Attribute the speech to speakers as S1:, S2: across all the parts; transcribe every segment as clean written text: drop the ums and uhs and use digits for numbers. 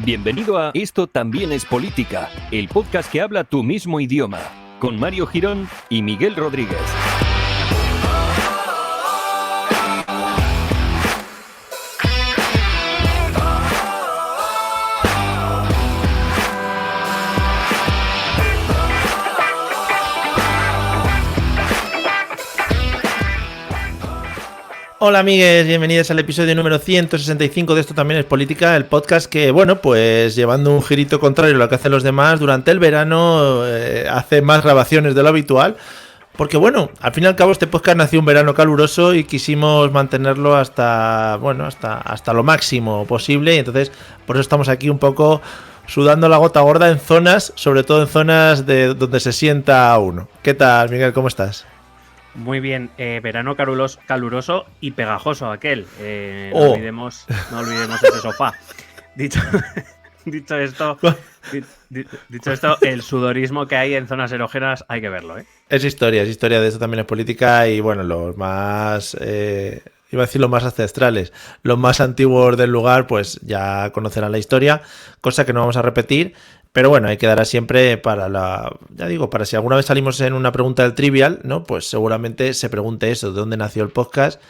S1: Bienvenido a Esto también es política, el podcast que habla tu mismo idioma, con Mario Girón y Miguel Rodríguez.
S2: Hola amigues, bienvenidos al episodio número 165 de Esto también es política, el podcast que, bueno, pues llevando un girito contrario a lo que hacen los demás, durante el verano hace más grabaciones de lo habitual, porque bueno, al fin y al cabo este podcast nació un verano caluroso y quisimos mantenerlo hasta lo máximo posible, y entonces por eso estamos aquí un poco sudando la gota gorda en zonas, sobre todo en zonas de donde se sienta uno. ¿Qué tal, Miguel? ¿Cómo estás?
S3: Muy bien, verano caluroso y pegajoso aquel. No olvidemos ese sofá. Dicho esto, el sudorismo que hay en zonas erógenas hay que verlo, ¿eh?
S2: Es historia de Esto también es política, y bueno, los más, iba a decir los más ancestrales, los más antiguos del lugar, pues ya conocerán la historia, cosa que no vamos a repetir. Pero bueno, ahí quedará siempre para para si alguna vez salimos en una pregunta del Trivial, ¿no? Pues seguramente se pregunte eso, de dónde nació el podcast,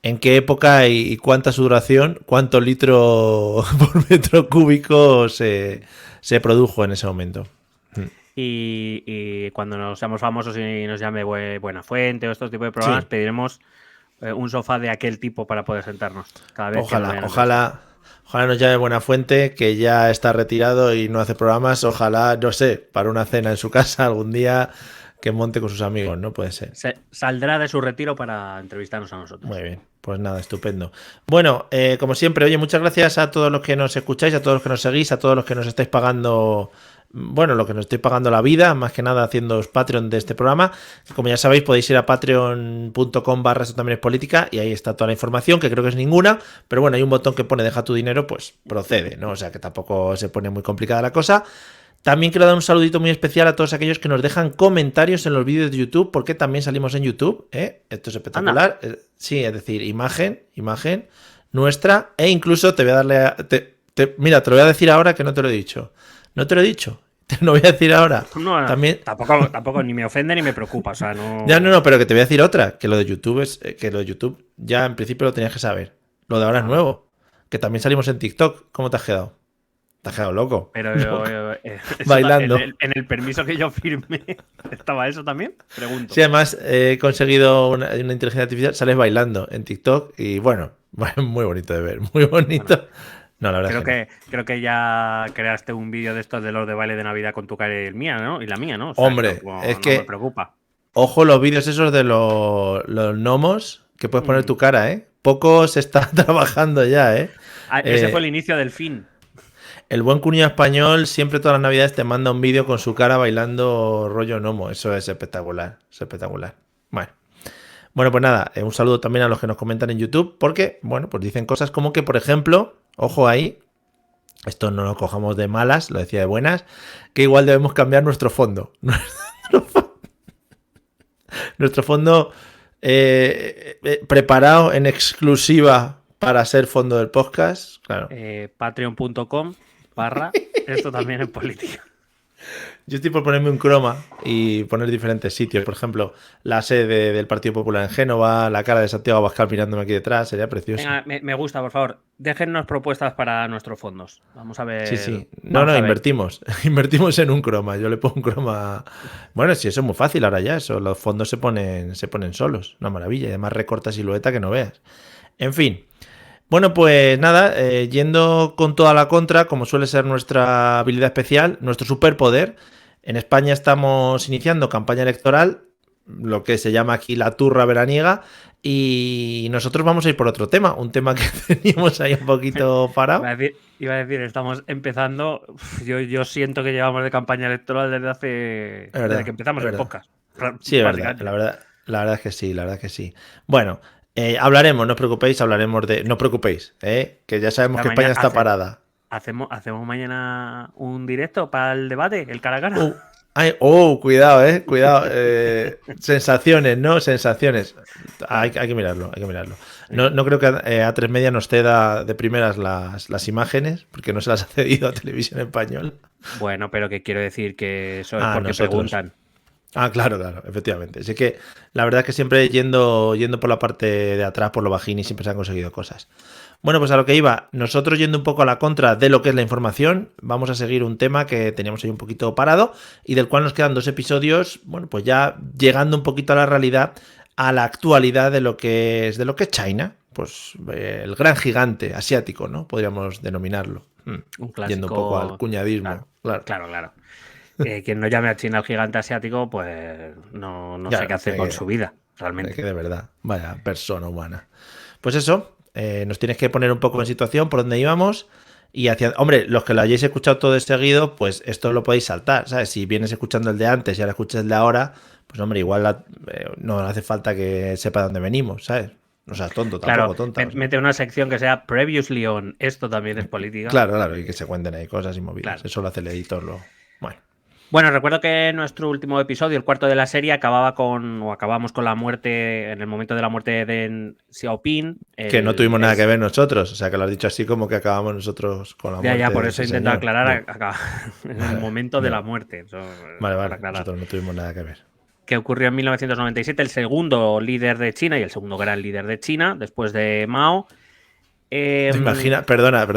S2: en qué época y cuánta su duración, cuánto litro por metro cúbico se produjo en ese momento.
S3: Y cuando nos seamos famosos y nos llame Buenafuente o estos tipos de programas, sí, pediremos un sofá de aquel tipo para poder sentarnos cada vez.
S2: Ojalá nos llame Buenafuente, que ya está retirado y no hace programas. Ojalá, no sé, para una cena en su casa algún día que monte con sus amigos, ¿no? Puede ser.
S3: Saldrá de su retiro para entrevistarnos a nosotros.
S2: Muy bien, pues nada, estupendo. Bueno, como siempre, oye, muchas gracias a todos los que nos escucháis, a todos los que nos seguís, a todos los que nos estáis pagando... Bueno, lo que nos estoy pagando la vida, más que nada haciéndoos Patreon de este programa. Como ya sabéis, podéis ir a patreon.com/esto también es política, y ahí está toda la información, que creo que es ninguna, pero bueno, hay un botón que pone deja tu dinero, pues procede, ¿no? O sea que tampoco se pone muy complicada la cosa. También quiero dar un saludito muy especial a todos aquellos que nos dejan comentarios en los vídeos de YouTube, porque también salimos en YouTube, ¿eh? Esto es espectacular. Sí, es decir, imagen nuestra, e incluso te voy a darle mira, te lo voy a decir ahora que no te lo he dicho. No te lo he dicho. Te lo voy a decir ahora.
S3: No, también... tampoco ni me ofende ni me preocupa. O sea, no...
S2: Ya, no, pero que te voy a decir otra. Que lo de YouTube ya en principio lo tenías que saber. Lo de ahora es nuevo. Que también salimos en TikTok. ¿Cómo te has quedado? Te has quedado loco.
S3: Pero
S2: bailando.
S3: En el permiso que yo firmé, ¿estaba eso también? Pregunto.
S2: Sí, además he conseguido una inteligencia artificial. Sales bailando en TikTok y bueno, muy bonito de ver. Muy bonito. Bueno. No, la verdad
S3: creo que ya creaste un vídeo de estos de los de baile de Navidad con tu cara y mía, ¿no? Y la mía, ¿no? O sea,
S2: hombre, es
S3: no
S2: que
S3: me preocupa.
S2: Ojo los vídeos esos de los gnomos que puedes poner tu cara, ¿eh? Poco se está trabajando ya, ¿eh?
S3: Ese fue el inicio del fin.
S2: El buen cuñado español siempre todas las navidades te manda un vídeo con su cara bailando rollo gnomo. Eso es espectacular, Bueno, pues nada, un saludo también a los que nos comentan en YouTube, porque, bueno, pues dicen cosas como que, por ejemplo, ojo ahí, esto no lo cojamos de malas, lo decía de buenas, que igual debemos cambiar nuestro fondo. Nuestro fondo preparado en exclusiva para ser fondo del podcast, claro.
S3: Patreon.com/ esto también es política.
S2: Yo estoy por ponerme un croma y poner diferentes sitios. Por ejemplo, la sede del Partido Popular en Génova, la cara de Santiago Abascal mirándome aquí detrás, sería precioso.
S3: Venga, me gusta, por favor. Déjennos propuestas para nuestros fondos. Vamos a ver.
S2: Sí. No, invertimos. Invertimos en un croma. Yo le pongo un croma. Bueno, sí, eso es muy fácil ahora ya. Eso, los fondos se ponen solos. Una maravilla. Y además recorta silueta que no veas. En fin. Bueno, pues nada, yendo con toda la contra, como suele ser nuestra habilidad especial, nuestro superpoder. En España estamos iniciando campaña electoral, lo que se llama aquí la turra veraniega, y nosotros vamos a ir por otro tema, un tema que teníamos ahí un poquito parado.
S3: Iba a decir, estamos empezando, yo siento que llevamos de campaña electoral desde que empezamos el podcast.
S2: Sí, es verdad, la verdad es que sí. Bueno, hablaremos, no os preocupéis, no os preocupéis, que ya sabemos que España está parada.
S3: ¿Hacemos mañana un directo para el debate, el cara a cara?
S2: Ay, cuidado, cuidado. Sensaciones, ¿no? Sensaciones. Hay que mirarlo, hay que mirarlo. No creo que A3 Media nos ceda de primeras las imágenes, porque no se las ha cedido a Televisión Española.
S3: Bueno, pero que quiero decir que eso es porque
S2: Nosotros.
S3: preguntan.
S2: Claro, efectivamente. Así que la verdad es que siempre yendo por la parte de atrás, por lo bajín, y siempre se han conseguido cosas. Bueno, pues a lo que iba, nosotros yendo un poco a la contra de lo que es la información, vamos a seguir un tema que teníamos ahí un poquito parado y del cual nos quedan 2 episodios, bueno, pues ya llegando un poquito a la realidad, a la actualidad de lo que es China, pues el gran gigante asiático, ¿no? Podríamos denominarlo.
S3: Un clásico.
S2: Yendo un poco al cuñadismo.
S3: Claro. Quien no llame a China al gigante asiático, pues no sé qué hacer con su vida, realmente.
S2: Que de verdad, vaya persona humana. Pues eso, nos tienes que poner un poco en situación por dónde íbamos y hombre, los que lo hayáis escuchado todo de seguido, pues esto lo podéis saltar, ¿sabes? Si vienes escuchando el de antes y ahora escuchas el de ahora, pues hombre, igual no hace falta que sepa dónde venimos, ¿sabes? No seas tonto, tampoco tonta.
S3: Mete una sección que sea Previously on, esto también es política.
S2: Claro, y que se cuenten ahí cosas y movidas.
S3: Claro.
S2: Eso lo hace el editor luego.
S3: Bueno, recuerdo que nuestro último episodio, el cuarto de la serie, acabamos con la muerte, en el momento de la muerte de Deng Xiaoping.
S2: Que no tuvimos nada que ver nosotros, o sea, que lo has dicho así como que acabamos nosotros con la muerte.
S3: Ya, por eso he intentado aclarar
S2: no.
S3: en el momento de la muerte. Eso,
S2: vale, nosotros no tuvimos nada que ver.
S3: Que ocurrió en 1997, el segundo líder de China y el segundo gran líder de China, después de Mao.
S2: ¿Te imaginas? Perdona,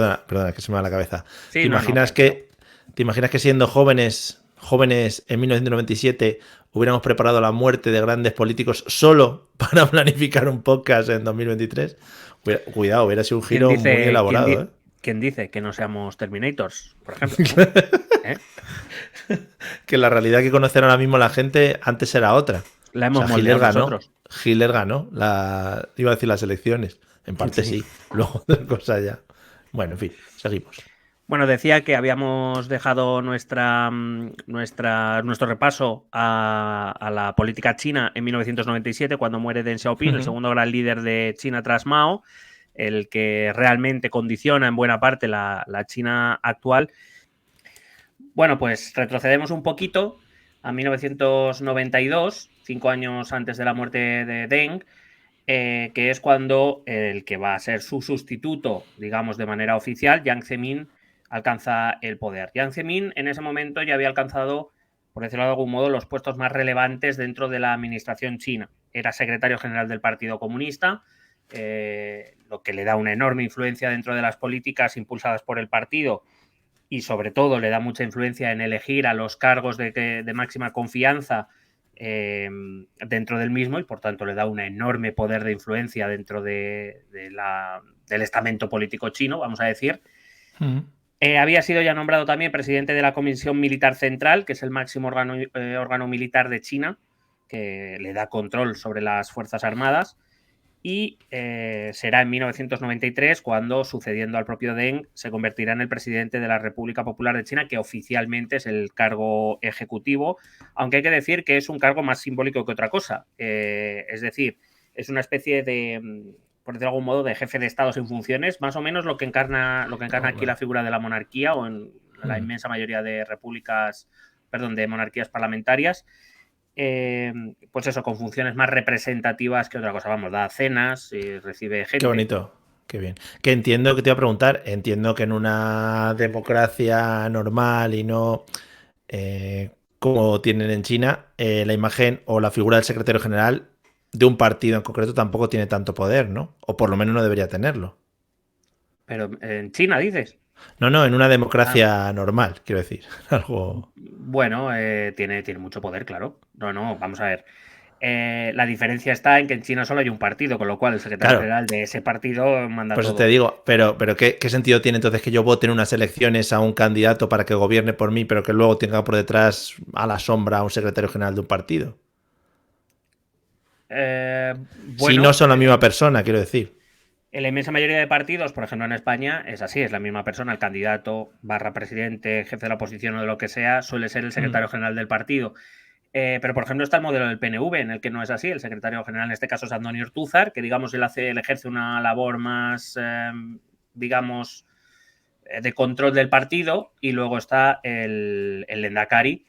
S2: que se me va la cabeza.
S3: Sí,
S2: ¿Te imaginas que siendo jóvenes en 1997 hubiéramos preparado la muerte de grandes políticos solo para planificar un podcast en 2023? Cuidado, hubiera sido un giro muy elaborado.
S3: ¿Quién dice que no seamos Terminators, por ejemplo?
S2: Que la realidad que conocer ahora mismo la gente antes era otra.
S3: La hemos moldeado nosotros.
S2: Hitler ganó, iba a decir las elecciones. En parte sí. Luego de cosas ya. Bueno, en fin, seguimos.
S3: Bueno, decía que habíamos dejado nuestro repaso a la política china en 1997, cuando muere Deng Xiaoping, el segundo gran líder de China tras Mao, el que realmente condiciona en buena parte la China actual. Bueno, pues retrocedemos un poquito a 1992, 5 años antes de la muerte de Deng, que es cuando el que va a ser su sustituto, digamos de manera oficial, Jiang Zemin, alcanza el poder. Jiang Zemin en ese momento ya había alcanzado, por decirlo de algún modo, los puestos más relevantes dentro de la administración china. Era secretario general del Partido Comunista, lo que le da una enorme influencia dentro de las políticas impulsadas por el partido y sobre todo le da mucha influencia en elegir a los cargos de máxima confianza dentro del mismo y por tanto le da un enorme poder de influencia dentro del estamento político chino, vamos a decir. Había sido ya nombrado también presidente de la Comisión Militar Central, que es el máximo órgano militar de China, que le da control sobre las Fuerzas Armadas. Y será en 1993 cuando, sucediendo al propio Deng, se convertirá en el presidente de la República Popular de China, que oficialmente es el cargo ejecutivo, aunque hay que decir que es un cargo más simbólico que otra cosa. Es decir, es una especie de, por decirlo de algún modo, de jefe de Estado sin funciones, más o menos lo que encarna aquí la figura de la monarquía o en la inmensa mayoría de de monarquías parlamentarias. Pues eso, con funciones más representativas que otra cosa. Vamos, da cenas y recibe gente.
S2: Qué bonito, qué bien. Que entiendo que te iba a preguntar, entiendo que en una democracia normal y no como tienen en China, la imagen o la figura del secretario general de un partido en concreto tampoco tiene tanto poder, ¿no? O por lo menos no debería tenerlo.
S3: Pero en China, dices.
S2: No, en una democracia normal, quiero decir. Algo.
S3: Bueno, tiene mucho poder, claro. No, vamos a ver. La diferencia está en que en China solo hay un partido, con lo cual el secretario general de ese partido manda todo.
S2: Por eso te digo, pero ¿qué sentido tiene entonces que yo vote en unas elecciones a un candidato para que gobierne por mí, pero que luego tenga por detrás a la sombra a un secretario general de un partido? Si no son la misma persona, quiero decir.
S3: En la inmensa mayoría de partidos, por ejemplo en España, es así, es la misma persona, el candidato / presidente, jefe de la oposición o de lo que sea, suele ser el secretario general del partido. Pero, por ejemplo, está el modelo del PNV, en el que no es así. El secretario general en este caso es Antonio Ortúzar, que, digamos, él ejerce una labor más, digamos, de control del partido. Y luego está el Lehendakari,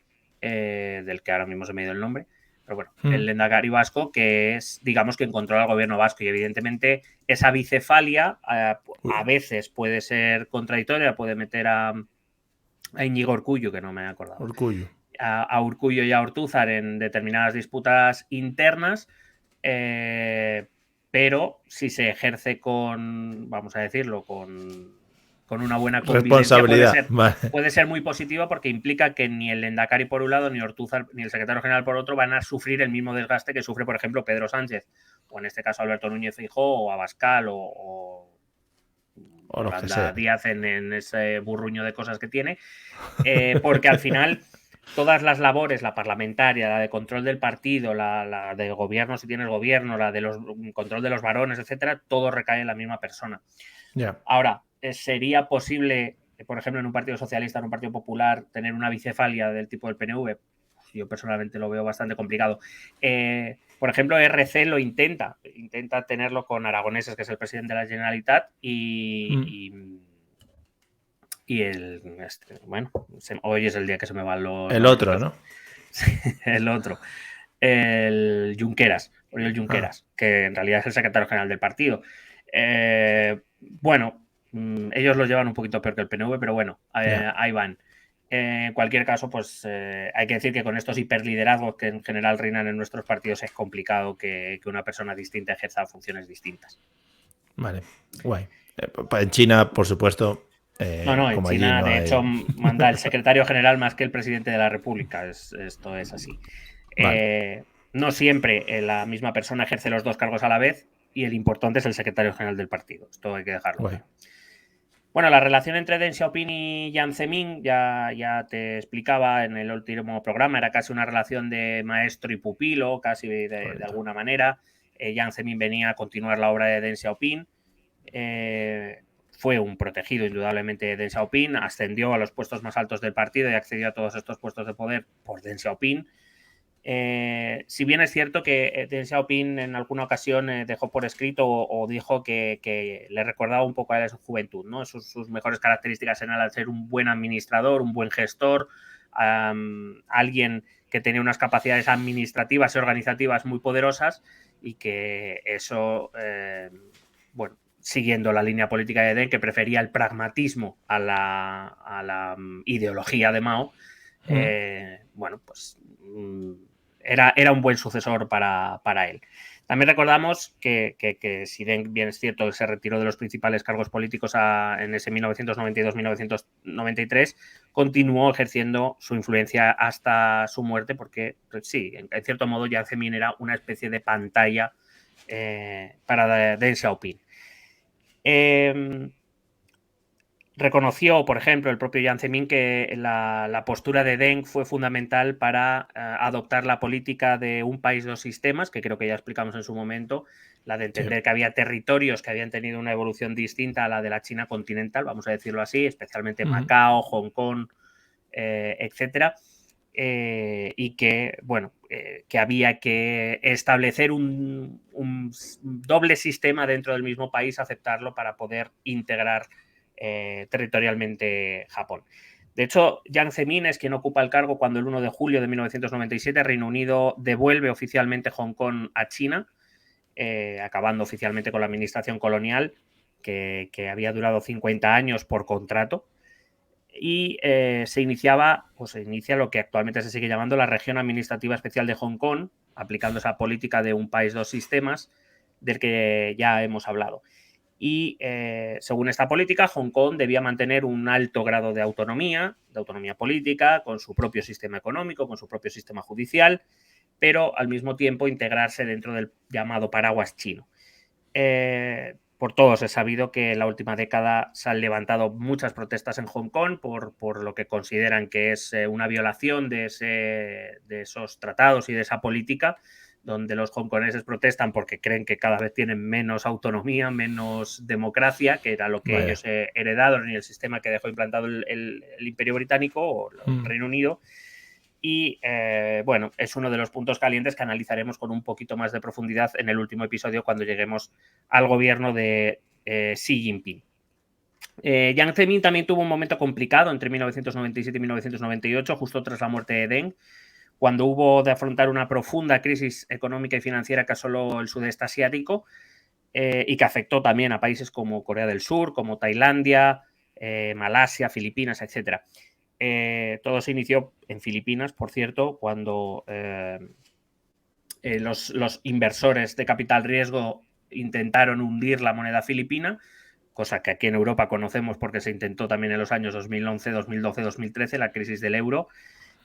S3: del que ahora mismo se me ha ido el nombre, pero bueno, el lehendakari vasco, que es, digamos, que controla el gobierno vasco, y evidentemente esa bicefalia a veces puede ser contradictoria, puede meter a Íñigo Urkullu, que no me he acordado,
S2: Urkullu.
S3: a Urkullu y a Ortúzar en determinadas disputas internas, pero si se ejerce con, vamos a decirlo, con una buena convivencia,
S2: Responsabilidad.
S3: puede ser muy positivo, porque implica que ni el lehendakari por un lado, ni Ortúzar, ni el secretario general por otro van a sufrir el mismo desgaste que sufre, por ejemplo, Pedro Sánchez, o en este caso Alberto Núñez Feijóo, o Abascal, o Yolanda Díaz en ese burruño de cosas que tiene, porque al final todas las labores, la parlamentaria, la de control del partido, la de gobierno si tienes gobierno, la de control de los varones, etcétera, todo recae en la misma persona.
S2: Yeah.
S3: Ahora, ¿sería posible, por ejemplo, en un partido socialista, en un partido popular, tener una bicefalia del tipo del PNV? Yo personalmente lo veo bastante complicado. Por ejemplo, RC lo intenta tenerlo con Aragoneses, que es el presidente de la Generalitat, y bueno, hoy es el día que se me van los...
S2: El otro, ¿no?
S3: El otro. El Junqueras, Oriol Junqueras, que en realidad es el secretario general del partido. Bueno, ellos lo llevan un poquito peor que el PNV, pero bueno, ahí van. En cualquier caso, pues hay que decir que con estos hiperliderazgos que en general reinan en nuestros partidos es complicado que una persona distinta ejerza funciones distintas.
S2: Vale, guay. En China, por supuesto.
S3: No, en China, de hecho, manda el secretario general más que el presidente de la República. Esto es así. Vale. No siempre la misma persona ejerce los dos cargos a la vez, y el importante es el secretario general del partido. Esto hay que dejarlo claro. Bueno, la relación entre Deng Xiaoping y Jiang Zemin ya te explicaba en el último programa, era casi una relación de maestro y pupilo, casi de alguna manera. Jiang Zemin venía a continuar la obra de Deng Xiaoping. Fue un protegido indudablemente de Deng Xiaoping, ascendió a los puestos más altos del partido y accedió a todos estos puestos de poder por Deng Xiaoping. Si bien es cierto que Deng Xiaoping en alguna ocasión dejó por escrito o dijo que le recordaba un poco a él su juventud, ¿no? Sus mejores características eran al ser un buen administrador, un buen gestor, alguien que tenía unas capacidades administrativas y organizativas muy poderosas, y que eso, bueno, siguiendo la línea política de Deng, que prefería el pragmatismo a la ideología de Mao, bueno, pues era un buen sucesor para él. También recordamos que si Deng, bien es cierto, se retiró de los principales cargos políticos en ese 1992-1993, continuó ejerciendo su influencia hasta su muerte, porque pues sí, en cierto modo Jiang Zemin era una especie de pantalla para Deng Xiaoping. Reconoció, por ejemplo, el propio Jiang Zemin que la postura de Deng fue fundamental para adoptar la política de un país, dos sistemas, que creo que ya explicamos en su momento, la de entender que había territorios que habían tenido una evolución distinta a la de la China continental, vamos a decirlo así, especialmente Macao, Hong Kong, etcétera, y que, bueno, que había que establecer un doble sistema dentro del mismo país, aceptarlo para poder integrar territorialmente Japón. De hecho, Jiang Zemin es quien ocupa el cargo cuando el 1 de julio de 1997 Reino Unido devuelve oficialmente Hong Kong a China, acabando oficialmente con la administración colonial que había durado 50 años por contrato, y se inicia lo que actualmente se sigue llamando la Región Administrativa Especial de Hong Kong, aplicando esa política de un país, dos sistemas, del que ya hemos hablado. Y según esta política, Hong Kong debía mantener un alto grado de autonomía política, con su propio sistema económico, con su propio sistema judicial, pero al mismo tiempo integrarse dentro del llamado paraguas chino. Por todos es sabido que en la última década se han levantado muchas protestas en Hong Kong por lo que consideran que es una violación de esos tratados y de esa política, donde los hongkoneses protestan porque creen que cada vez tienen menos autonomía, menos democracia, que era lo que ellos heredaron en el sistema que dejó implantado el Imperio Británico o el Reino Unido. Y bueno, es uno de los puntos calientes que analizaremos con un poquito más de profundidad en el último episodio, cuando lleguemos al gobierno de Xi Jinping. Jiang Zemin también tuvo un momento complicado entre 1997 y 1998, justo tras la muerte de Deng, cuando hubo de afrontar una profunda crisis económica y financiera que asoló el sudeste asiático y que afectó también a países como Corea del Sur, como Tailandia, Malasia, Filipinas, etc. Todo se inició en Filipinas, por cierto, cuando los inversores de capital riesgo intentaron hundir la moneda filipina, cosa que aquí en Europa conocemos porque se intentó también en los años 2011, 2012, 2013, la crisis del euro,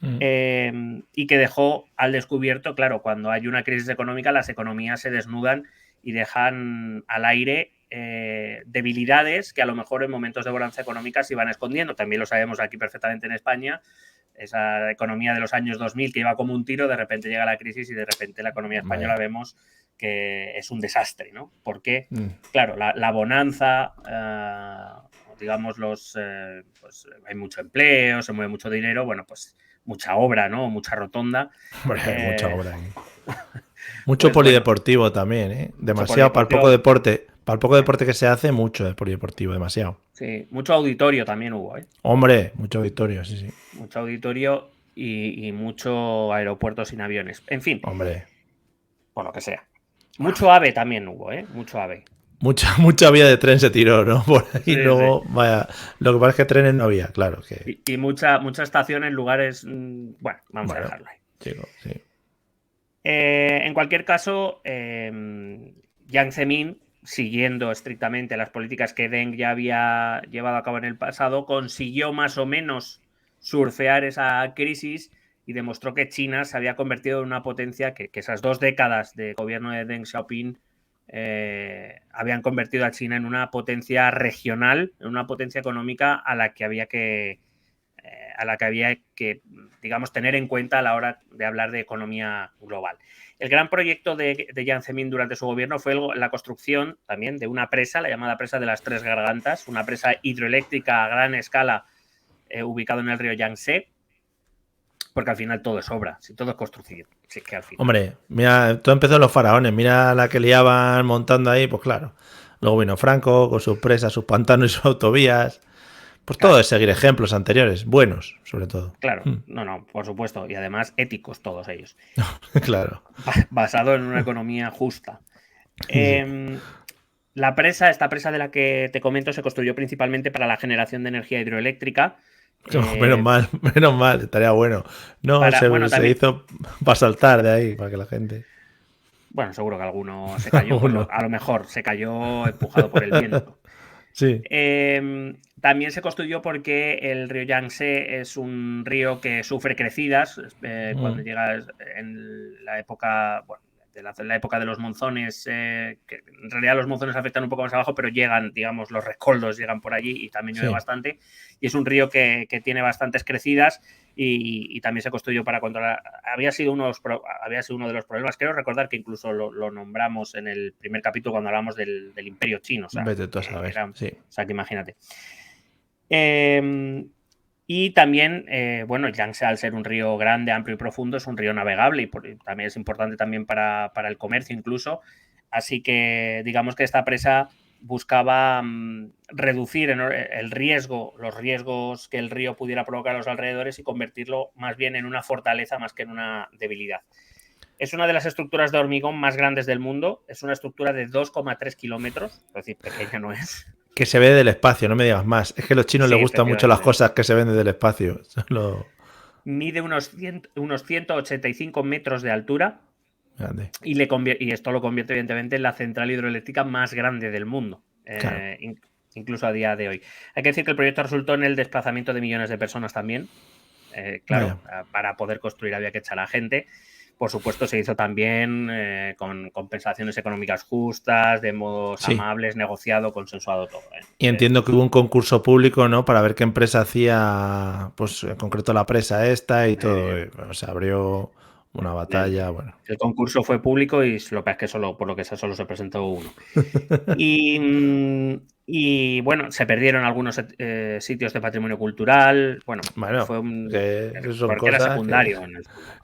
S3: y que dejó al descubierto, claro, cuando hay una crisis económica, las economías se desnudan y dejan al aire debilidades que a lo mejor en momentos de bonanza económica se iban escondiendo. También lo sabemos aquí perfectamente en España. Esa economía de los años 2000 que iba como un tiro, de repente llega la crisis y de repente la economía española vemos que es un desastre, ¿no? Porque, claro, la bonanza, digamos, pues hay mucho empleo, se mueve mucho dinero, bueno, pues mucha obra, ¿no? Mucha rotonda.
S2: Hombre, mucha obra ahí. Mucho pues polideportivo bueno, también, ¿eh? Demasiado para el poco deporte. Para el poco deporte que se hace, mucho de polideportivo, demasiado.
S3: Sí, mucho auditorio también hubo, ¿eh?
S2: Hombre, mucho auditorio, sí, sí.
S3: Mucho auditorio y mucho aeropuerto sin aviones. En fin.
S2: Hombre.
S3: Por lo que sea. Mucho AVE también hubo, ¿eh? Mucho AVE.
S2: Mucha vía de tren se tiró, ¿no? Por ahí sí, luego, sí. Vaya. Lo que pasa es que trenes no había, claro. Que...
S3: Y mucha estación en lugares. Bueno, vamos a dejarlo ahí.
S2: Chico, sí.
S3: En cualquier caso, Jiang Zemin, siguiendo estrictamente las políticas que Deng ya había llevado a cabo en el pasado, consiguió más o menos surfear esa crisis y demostró que China se había convertido en una potencia que esas 2 décadas de gobierno de Deng Xiaoping habían convertido a China en una potencia regional, en una potencia económica a la que había que digamos, tener en cuenta a la hora de hablar de economía global. El gran proyecto de Jiang Zemin durante su gobierno fue la construcción también de una presa, la llamada presa de las Tres Gargantas, una presa hidroeléctrica a gran escala ubicada en el río Yangtze, porque al final todo es obra, si todo es construcción. Si es que al final...
S2: Hombre, mira, todo empezó en los faraones, mira la que liaban montando ahí, pues claro. Luego vino Franco con sus presas, sus pantanos y sus autovías. Pues claro. Todo es seguir ejemplos anteriores, buenos, sobre todo.
S3: Claro, no, por supuesto. Y además éticos todos ellos.
S2: Claro.
S3: Basado en una economía justa. Esta presa de la que te comento, se construyó principalmente para la generación de energía hidroeléctrica.
S2: Menos mal, estaría bueno. No, se hizo para saltar de ahí, para que la gente...
S3: Bueno, seguro que alguno se cayó, a lo mejor se cayó empujado por el viento.
S2: Sí.
S3: También se construyó porque el río Yangtze es un río que sufre crecidas cuando llega en la época, bueno, la época de los monzones, que en realidad los monzones afectan un poco más abajo, pero llegan, digamos, los rescoldos llegan por allí y también llueve bastante. Y es un río que tiene bastantes crecidas y también se construyó para controlar. Había sido uno de los problemas. Creo recordar que incluso lo nombramos en el primer capítulo cuando hablamos del Imperio Chino. O sea,
S2: vete tú a saber. Sí.
S3: O sea, que imagínate. Y también, bueno, Yangtze, al ser un río grande, amplio y profundo, es un río navegable y también es importante también para el comercio incluso. Así que digamos que esta presa buscaba reducir los riesgos que el río pudiera provocar a los alrededores y convertirlo más bien en una fortaleza más que en una debilidad. Es una de las estructuras de hormigón más grandes del mundo. Es una estructura de 2,3 kilómetros, es decir, pequeña no es.
S2: Que se ve del espacio, no me digas más. Es que a los chinos les gustan mucho las cosas que se ven desde el espacio.
S3: Mide unos 185 metros de altura.
S2: Grande.
S3: Y esto lo convierte evidentemente en la central hidroeléctrica más grande del mundo, claro. Incluso a día de hoy. Hay que decir que el proyecto resultó en el desplazamiento de millones de personas también. Claro, para poder construir había que echar a gente. Por supuesto, se hizo también con compensaciones económicas justas, de modos amables, negociado, consensuado todo.
S2: Y entiendo que hubo un concurso público, ¿no? Para ver qué empresa hacía, pues en concreto la presa esta y todo. Bueno, se abrió una batalla, bueno.
S3: El concurso fue público y lo que es que solo se presentó uno. Y bueno, se perdieron algunos sitios de patrimonio cultural. Bueno fue porque era secundario.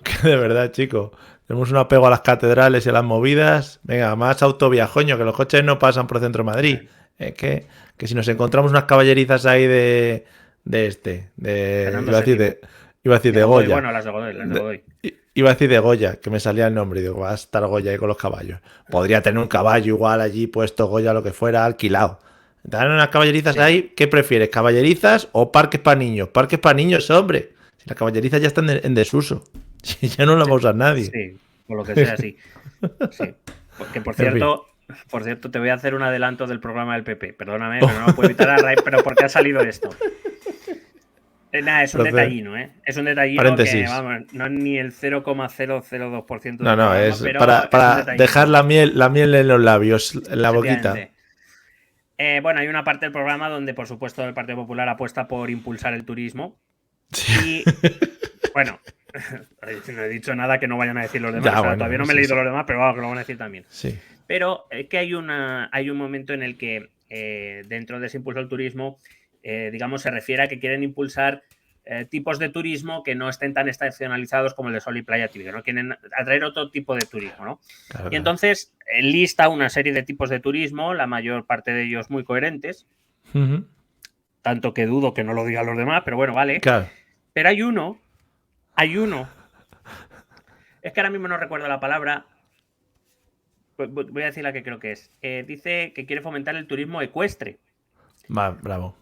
S2: Que de verdad, chico. Tenemos un apego a las catedrales y a las movidas. Venga, más autoviajoño, que los coches no pasan por el centro de Madrid. Que si nos encontramos unas caballerizas ahí
S3: Fernando
S2: iba a decir
S3: VII.
S2: iba a decir de
S3: Godoy,
S2: Goya.
S3: bueno, las de Godoy.
S2: Iba a decir de Goya, que me salía el nombre y digo, va a estar Goya ahí con los caballos. Podría tener un caballo igual allí puesto, Goya, lo que fuera, alquilado. Dan unas caballerizas
S3: Sí.
S2: ahí, ¿qué prefieres? ¿Caballerizas o parques para niños? Parques para niños, hombre. Si las caballerizas ya están en desuso. Si ya no las va a usar nadie.
S3: Sí, por lo que sea, sí. Sí. Porque, por cierto, te voy a hacer un adelanto del programa del PP. Perdóname, pero no lo puedo evitar a raíz, pero ¿por qué ha salido esto? Nada, es un detallino, ¿eh? Es un detallino
S2: Paréntesis.
S3: que, vamos, no es ni el 0,002% del
S2: No,
S3: programa,
S2: es
S3: pero
S2: para
S3: es un
S2: dejar la miel en los labios, en la boquita.
S3: Bueno, hay una parte del programa donde, por supuesto, el Partido Popular apuesta por impulsar el turismo.
S2: Sí.
S3: Y, bueno, no he dicho nada que no vayan a decir los demás.
S2: Ya, bueno,
S3: todavía no me he leído los demás, pero vamos, que lo van a decir también.
S2: Sí.
S3: Pero que hay un momento en el que dentro de ese impulso al turismo, digamos, se refiere a que quieren impulsar tipos de turismo que no estén tan estacionalizados como el de sol y playa típico, ¿no? Quieren atraer otro tipo de turismo, ¿no?
S2: Claro,
S3: y entonces lista una serie de tipos de turismo, la mayor parte de ellos muy coherentes, tanto que dudo que no lo digan los demás, pero bueno, vale.
S2: Claro.
S3: Pero hay uno, es que ahora mismo no recuerdo la palabra, voy a decir la que creo que es. Dice que quiere fomentar el turismo ecuestre.
S2: Va, bravo.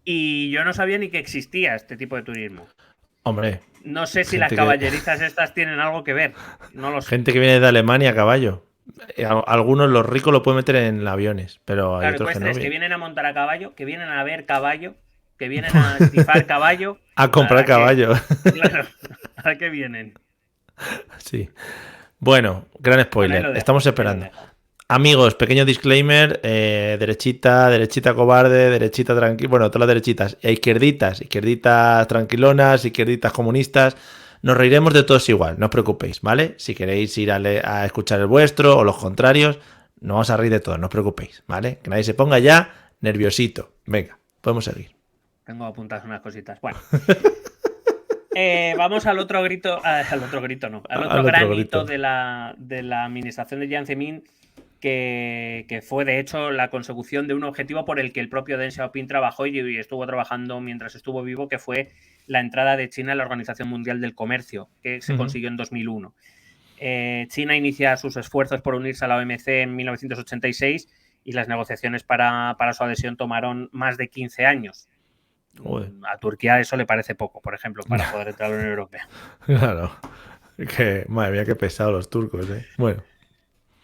S3: Y yo no sabía ni que existía este tipo de turismo.
S2: Hombre.
S3: No sé si las caballerizas estas tienen algo que ver. No lo sé.
S2: Gente que viene de Alemania a caballo. Algunos, los ricos, lo pueden meter en aviones, pero hay otros
S3: ecuestres
S2: que no.
S3: Que vienen a montar a caballo, que vienen a ver caballo, que vienen a estifar caballo.
S2: A comprar caballo.
S3: Claro, ¿a qué vienen?
S2: Sí. Bueno, gran spoiler. Estamos esperando. Amigos, pequeño disclaimer, derechita cobarde, derechita tranquila, bueno, todas las derechitas, izquierditas tranquilonas, izquierditas comunistas, nos reiremos de todos igual, no os preocupéis, ¿vale? Si queréis ir a escuchar el vuestro o los contrarios, nos vamos a reír de todos, no os preocupéis, ¿vale? Que nadie se ponga ya nerviosito. Venga, podemos seguir.
S3: Tengo apuntadas unas cositas. Bueno. Vamos al otro grito, al otro gran hito de la administración de Jiang Zemin, que fue de hecho la consecución de un objetivo por el que el propio Deng Xiaoping trabajó y estuvo trabajando mientras estuvo vivo, que fue la entrada de China en la Organización Mundial del Comercio, que se consiguió en 2001. China inicia sus esfuerzos por unirse a la OMC en 1986 y las negociaciones para su adhesión tomaron más de 15 años.
S2: Joder.
S3: A Turquía eso le parece poco, por ejemplo, para poder entrar a la Unión Europea.
S2: Claro. Madre mía, qué pesados los turcos, ¿eh? Bueno.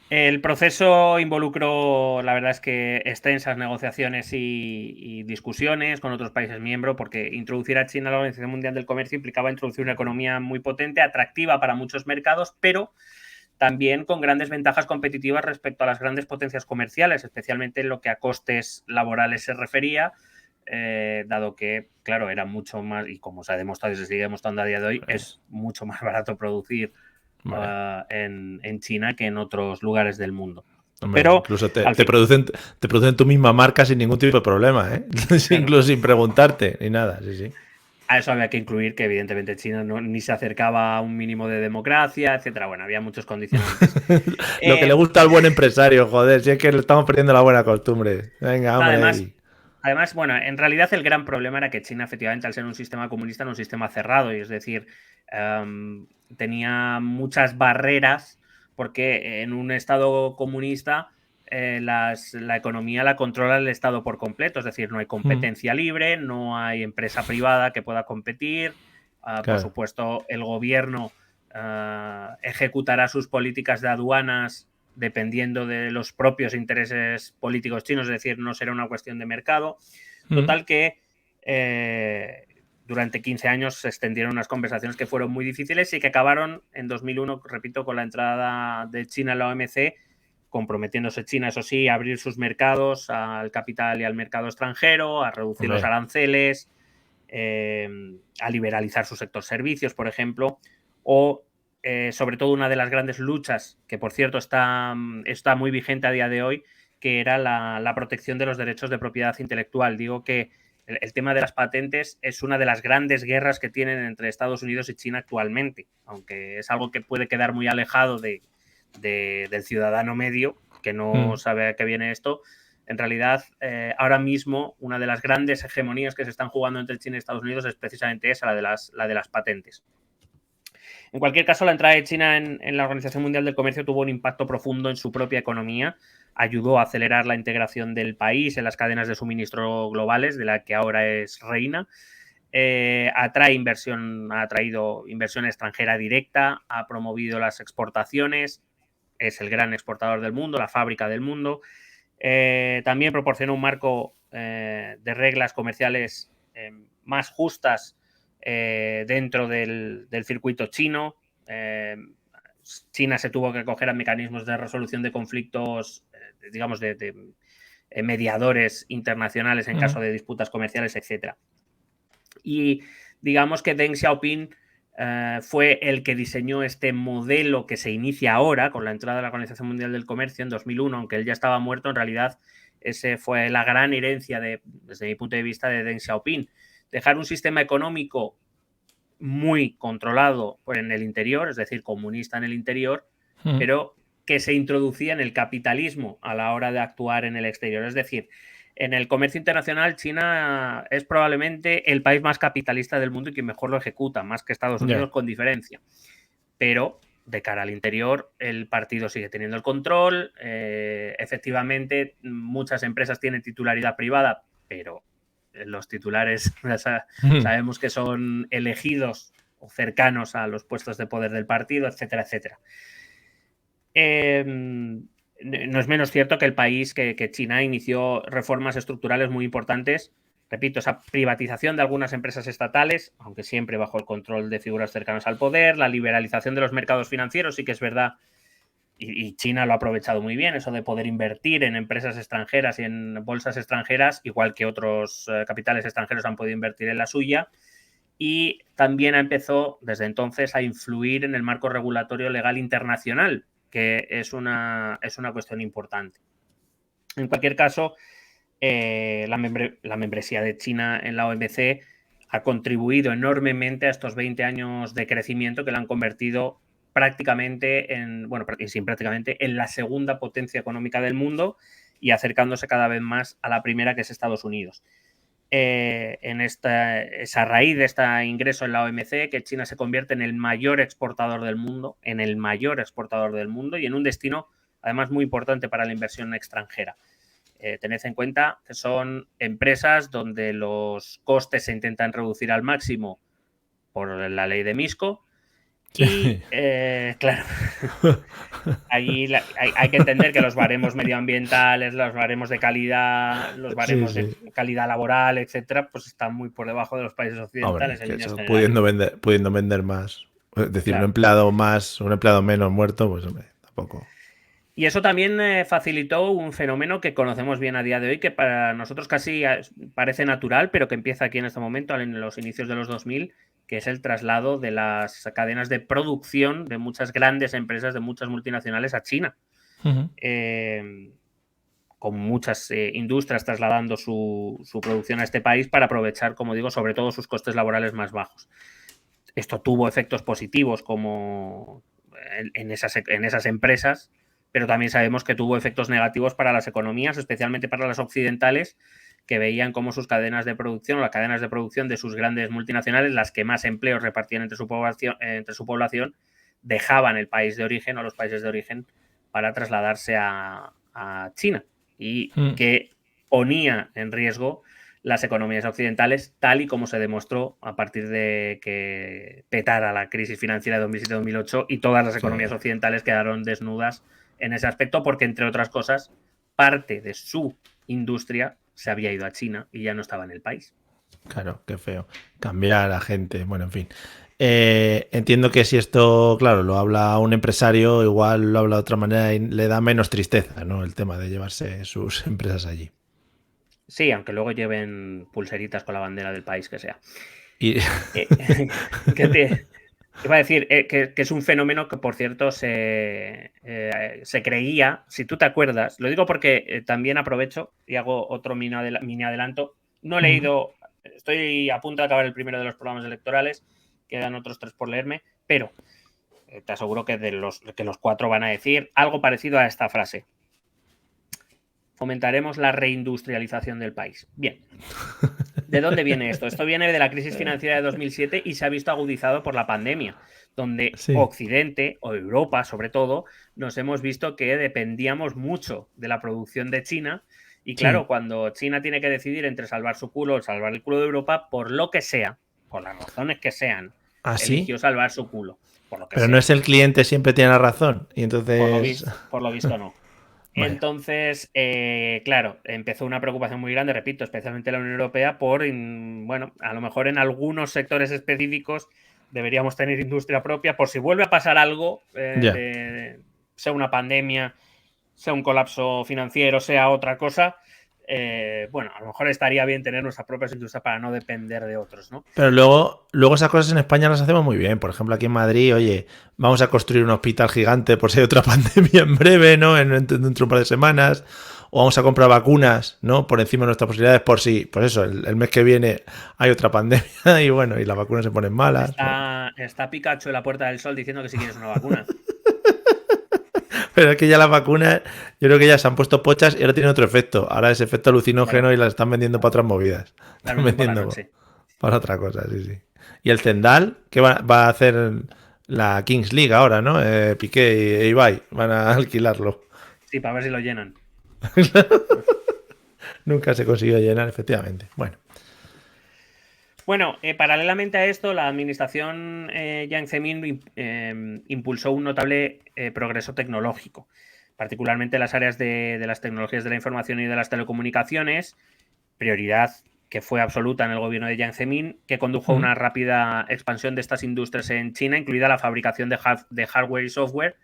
S3: El proceso involucró, la verdad es que extensas negociaciones y discusiones con otros países miembros, porque introducir a China a la Organización Mundial del Comercio implicaba introducir una economía muy potente, atractiva para muchos mercados, pero también con grandes ventajas competitivas respecto a las grandes potencias comerciales, especialmente en lo que a costes laborales se refería, dado que, claro, era mucho más, y como se ha demostrado y se sigue demostrando a día de hoy, es mucho más barato producir en China que en otros lugares del mundo.
S2: Hombre,
S3: pero
S2: incluso te producen tu misma marca sin ningún tipo de problema, ¿eh? Claro. Incluso sin preguntarte ni nada, sí.
S3: A eso había que incluir que evidentemente China ni se acercaba a un mínimo de democracia, etcétera. Bueno, había muchos condicionantes.
S2: Lo que le gusta al buen empresario, joder, si es que le estamos perdiendo la buena costumbre. Venga, hombre.
S3: Además, bueno, en realidad el gran problema era que China, efectivamente, al ser un sistema comunista, era un sistema cerrado, y es decir, tenía muchas barreras, porque en un estado comunista la economía la controla el Estado por completo, es decir, no hay competencia libre, no hay empresa privada que pueda competir, claro. Por supuesto, el gobierno ejecutará sus políticas de aduanas dependiendo de los propios intereses políticos chinos, es decir, no será una cuestión de mercado. Total que durante 15 años se extendieron unas conversaciones que fueron muy difíciles y que acabaron en 2001, repito, con la entrada de China en la OMC, comprometiéndose China, eso sí, a abrir sus mercados al capital y al mercado extranjero, a reducir los aranceles, a liberalizar su sector servicios, por ejemplo, o sobre todo una de las grandes luchas, que por cierto está muy vigente a día de hoy, que era la protección de los derechos de propiedad intelectual. Digo que el tema de las patentes es una de las grandes guerras que tienen entre Estados Unidos y China actualmente, aunque es algo que puede quedar muy alejado del ciudadano medio, que no sabe a qué viene esto. en realidad, ahora mismo una de las grandes hegemonías que se están jugando entre China y Estados Unidos es precisamente esa, la de las patentes. En cualquier caso, la entrada de China en la Organización Mundial del Comercio tuvo un impacto profundo en su propia economía, ayudó a acelerar la integración del país en las cadenas de suministro globales, de la que ahora es reina. Ha atraído inversión extranjera directa, ha promovido las exportaciones, es el gran exportador del mundo, la fábrica del mundo. También proporcionó un marco de reglas comerciales más justas dentro del circuito chino. China se tuvo que acoger a mecanismos de resolución de conflictos, digamos, de mediadores internacionales en caso de disputas comerciales, etc. Y digamos que Deng Xiaoping fue el que diseñó este modelo que se inicia ahora con la entrada de la Organización Mundial del Comercio en 2001, aunque él ya estaba muerto. En realidad, ese fue la gran herencia, desde mi punto de vista, de Deng Xiaoping. Dejar un sistema económico muy controlado en el interior, es decir, comunista en el interior, pero que se introducía en el capitalismo a la hora de actuar en el exterior. Es decir, en el comercio internacional, China es probablemente el país más capitalista del mundo y que mejor lo ejecuta, más que Estados Unidos, con diferencia. Pero de cara al interior, el partido sigue teniendo el control. Efectivamente, muchas empresas tienen titularidad privada, pero los titulares sabemos que son elegidos o cercanos a los puestos de poder del partido, etcétera, etcétera. No es menos cierto que el país, que China, inició reformas estructurales muy importantes. Repito, esa privatización de algunas empresas estatales, aunque siempre bajo el control de figuras cercanas al poder, la liberalización de los mercados financieros, sí que es verdad, y China lo ha aprovechado muy bien, eso de poder invertir en empresas extranjeras y en bolsas extranjeras, igual que otros capitales extranjeros han podido invertir en la suya. Y también empezó desde entonces a influir en el marco regulatorio legal internacional, que es una cuestión importante. En cualquier caso, la membresía de China en la OMC ha contribuido enormemente a estos 20 años de crecimiento que la han convertido prácticamente en la segunda potencia económica del mundo y acercándose cada vez más a la primera, que es Estados Unidos. Esa raíz de este ingreso en la OMC, que China se convierte en el mayor exportador del mundo, y en un destino además muy importante para la inversión extranjera. Tened en cuenta que son empresas donde los costes se intentan reducir al máximo por la ley de Misco. Y claro, allí hay que entender que los baremos medioambientales, los baremos de calidad, los baremos de calidad laboral, etcétera, pues están muy por debajo de los países occidentales.
S2: Hombre, pudiendo vender más. Es decir, claro, un empleado menos muerto, pues hombre, tampoco.
S3: Y eso también facilitó un fenómeno que conocemos bien a día de hoy, que para nosotros casi parece natural, pero que empieza aquí en este momento, en los inicios de los 2000, que es el traslado de las cadenas de producción de muchas grandes empresas, de muchas multinacionales a China. Con muchas industrias trasladando su producción a este país para aprovechar, como digo, sobre todo sus costes laborales más bajos. Esto tuvo efectos positivos como en esas empresas, pero también sabemos que tuvo efectos negativos para las economías, especialmente para las occidentales, que veían cómo sus cadenas de producción o las cadenas de producción de sus grandes multinacionales, las que más empleos repartían entre su población, dejaban el país de origen o los países de origen para trasladarse a China, y que ponía en riesgo las economías occidentales, tal y como se demostró a partir de que petara la crisis financiera de 2007-2008 y todas las economías occidentales quedaron desnudas en ese aspecto, porque, entre otras cosas, parte de su industria se había ido a China y ya no estaba en el país.
S2: Claro, qué feo. Cambiar a la gente, bueno, en fin. Entiendo que si esto, claro, lo habla un empresario, igual lo habla de otra manera y le da menos tristeza, ¿no? El tema de llevarse sus empresas allí.
S3: Sí, aunque luego lleven pulseritas con la bandera del país que sea.
S2: Y...
S3: Iba a decir que es un fenómeno que, por cierto, se creía, si tú te acuerdas, lo digo porque también aprovecho y hago otro mini adelanto. No he leído, estoy a punto de acabar el primero de los programas electorales, quedan otros 3 por leerme, pero te aseguro que los 4 van a decir algo parecido a esta frase. fomentaremos la reindustrialización del país. Bien. ¿De dónde viene esto? Esto viene de la crisis financiera de 2007 y se ha visto agudizado por la pandemia, donde Occidente, o Europa sobre todo, nos hemos visto que dependíamos mucho de la producción de China. Y claro, cuando China tiene que decidir entre salvar su culo o salvar el culo de Europa, por lo que sea, por las razones que sean, eligió salvar su culo. Por lo que
S2: Pero
S3: sea.
S2: no es el cliente siempre tiene la razón. Y entonces...
S3: Por lo visto no. Entonces, claro, empezó una preocupación muy grande, repito, especialmente la Unión Europea, por, bueno, a lo mejor en algunos sectores específicos deberíamos tener industria propia por si vuelve a pasar algo, sea una pandemia, sea un colapso financiero, sea otra cosa. Bueno, a lo mejor estaría bien tener nuestras propias industrias para no depender de otros, ¿no?
S2: Pero luego esas cosas en España las hacemos muy bien. Por ejemplo, aquí en Madrid, oye, vamos a construir un hospital gigante por si hay otra pandemia en breve, ¿no? Dentro de un par de semanas. O vamos a comprar vacunas, ¿no? Por encima de nuestras posibilidades por si, pues eso, el mes que viene hay otra pandemia y bueno, y las vacunas se ponen malas.
S3: Está Pikachu en la Puerta del Sol diciendo que si quieres una vacuna.
S2: Pero es que ya las vacunas, yo creo que ya se han puesto pochas y ahora tienen otro efecto. Ahora es efecto alucinógeno y las están vendiendo para otras movidas. Están vendiendo para otra cosa, sí. Y el Zendal, que va a hacer la Kings League ahora, ¿no? Piqué e Ibai van a alquilarlo.
S3: Sí, para ver si lo llenan.
S2: Nunca se consiguió llenar, efectivamente.
S3: Bueno, paralelamente a esto, la administración Jiang Zemin impulsó un notable progreso tecnológico, particularmente en las áreas de las tecnologías de la información y de las telecomunicaciones, prioridad que fue absoluta en el gobierno de Jiang Zemin, que condujo a una rápida expansión de estas industrias en China, incluida la fabricación de hardware y software,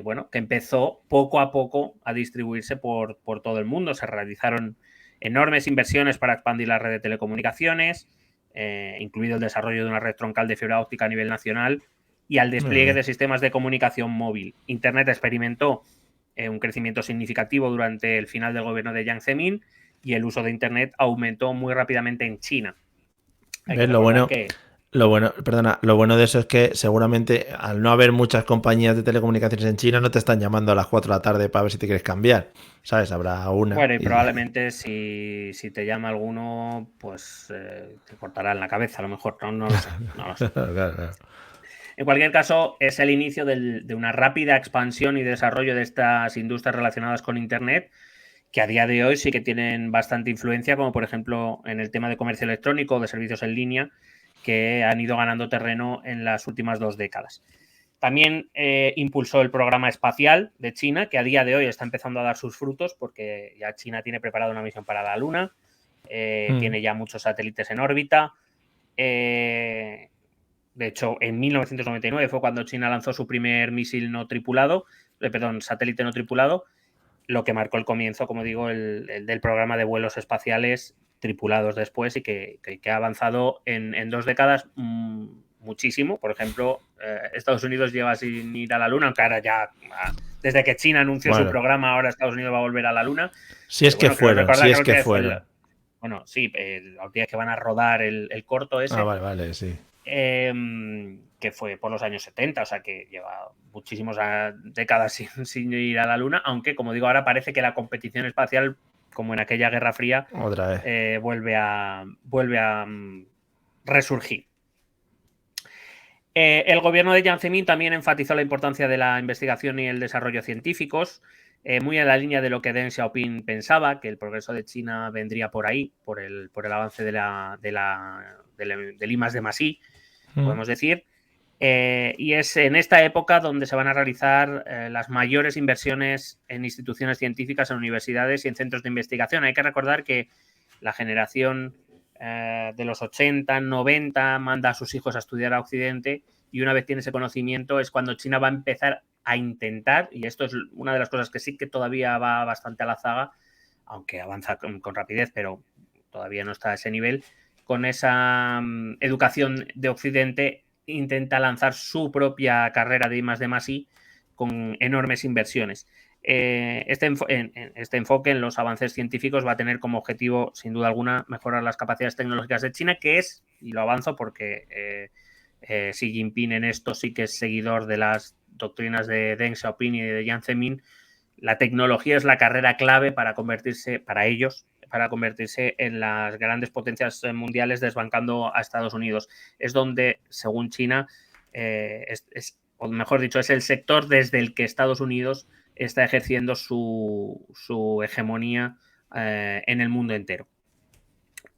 S3: bueno, que empezó poco a poco a distribuirse por todo el mundo. Se realizaron enormes inversiones para expandir la red de telecomunicaciones, incluido el desarrollo de una red troncal de fibra óptica a nivel nacional y al despliegue de sistemas de comunicación móvil. Internet experimentó un crecimiento significativo durante el final del gobierno de Jiang Zemin y el uso de Internet aumentó muy rápidamente en China.
S2: Lo bueno de eso es que seguramente al no haber muchas compañías de telecomunicaciones en China no te están llamando a las 4 de la tarde para ver si te quieres cambiar, ¿sabes? Habrá una.
S3: Bueno, y probablemente si te llama alguno, pues te cortarán la cabeza a lo mejor, no lo sé.
S2: Claro.
S3: En cualquier caso, es el inicio de una rápida expansión y desarrollo de estas industrias relacionadas con Internet, que a día de hoy sí que tienen bastante influencia, como por ejemplo en el tema de comercio electrónico o de servicios en línea, que han ido ganando terreno en las últimas 2 décadas. También impulsó el programa espacial de China, que a día de hoy está empezando a dar sus frutos, porque ya China tiene preparada una misión para la Luna, tiene ya muchos satélites en órbita. De hecho, en 1999 fue cuando China lanzó su primer misil no tripulado, satélite no tripulado, lo que marcó el comienzo, como digo, el del programa de vuelos espaciales tripulados después y que ha avanzado en 2 décadas muchísimo. Por ejemplo, Estados Unidos lleva sin ir a la Luna, aunque ahora ya, desde que China anunció su programa, ahora Estados Unidos va a volver a la Luna.
S2: Si es que fueron.
S3: Bueno, sí, los días que van a rodar el corto ese.
S2: Vale, sí.
S3: Que fue por los años 70, o sea que lleva muchísimas décadas sin ir a la Luna, aunque, como digo, ahora parece que la competición espacial, como en aquella Guerra Fría,
S2: otra vez
S3: vuelve a resurgir. El gobierno de Jiang Zemin también enfatizó la importancia de la investigación y el desarrollo científicos, muy en la línea de lo que Deng Xiaoping pensaba, que el progreso de China vendría por ahí, por el avance del I+D+I, podemos decir. Y es en esta época donde se van a realizar las mayores inversiones en instituciones científicas, en universidades y en centros de investigación. Hay que recordar que la generación de los 80, 90 manda a sus hijos a estudiar a Occidente, y una vez tiene ese conocimiento es cuando China va a empezar a intentar, y esto es una de las cosas que sí que todavía va bastante a la zaga, aunque avanza con rapidez, pero todavía no está a ese nivel, con esa educación de Occidente intenta lanzar su propia carrera de I+D+I con enormes inversiones. Este enfoque en los avances científicos va a tener como objetivo, sin duda alguna, mejorar las capacidades tecnológicas de China, que es, y lo avanzo porque Xi Jinping en esto sí que es seguidor de las doctrinas de Deng Xiaoping y de Jiang Zemin, la tecnología es la carrera clave para convertirse en las grandes potencias mundiales, desbancando a Estados Unidos. Es donde, según China, o mejor dicho, es el sector desde el que Estados Unidos está ejerciendo su hegemonía en el mundo entero.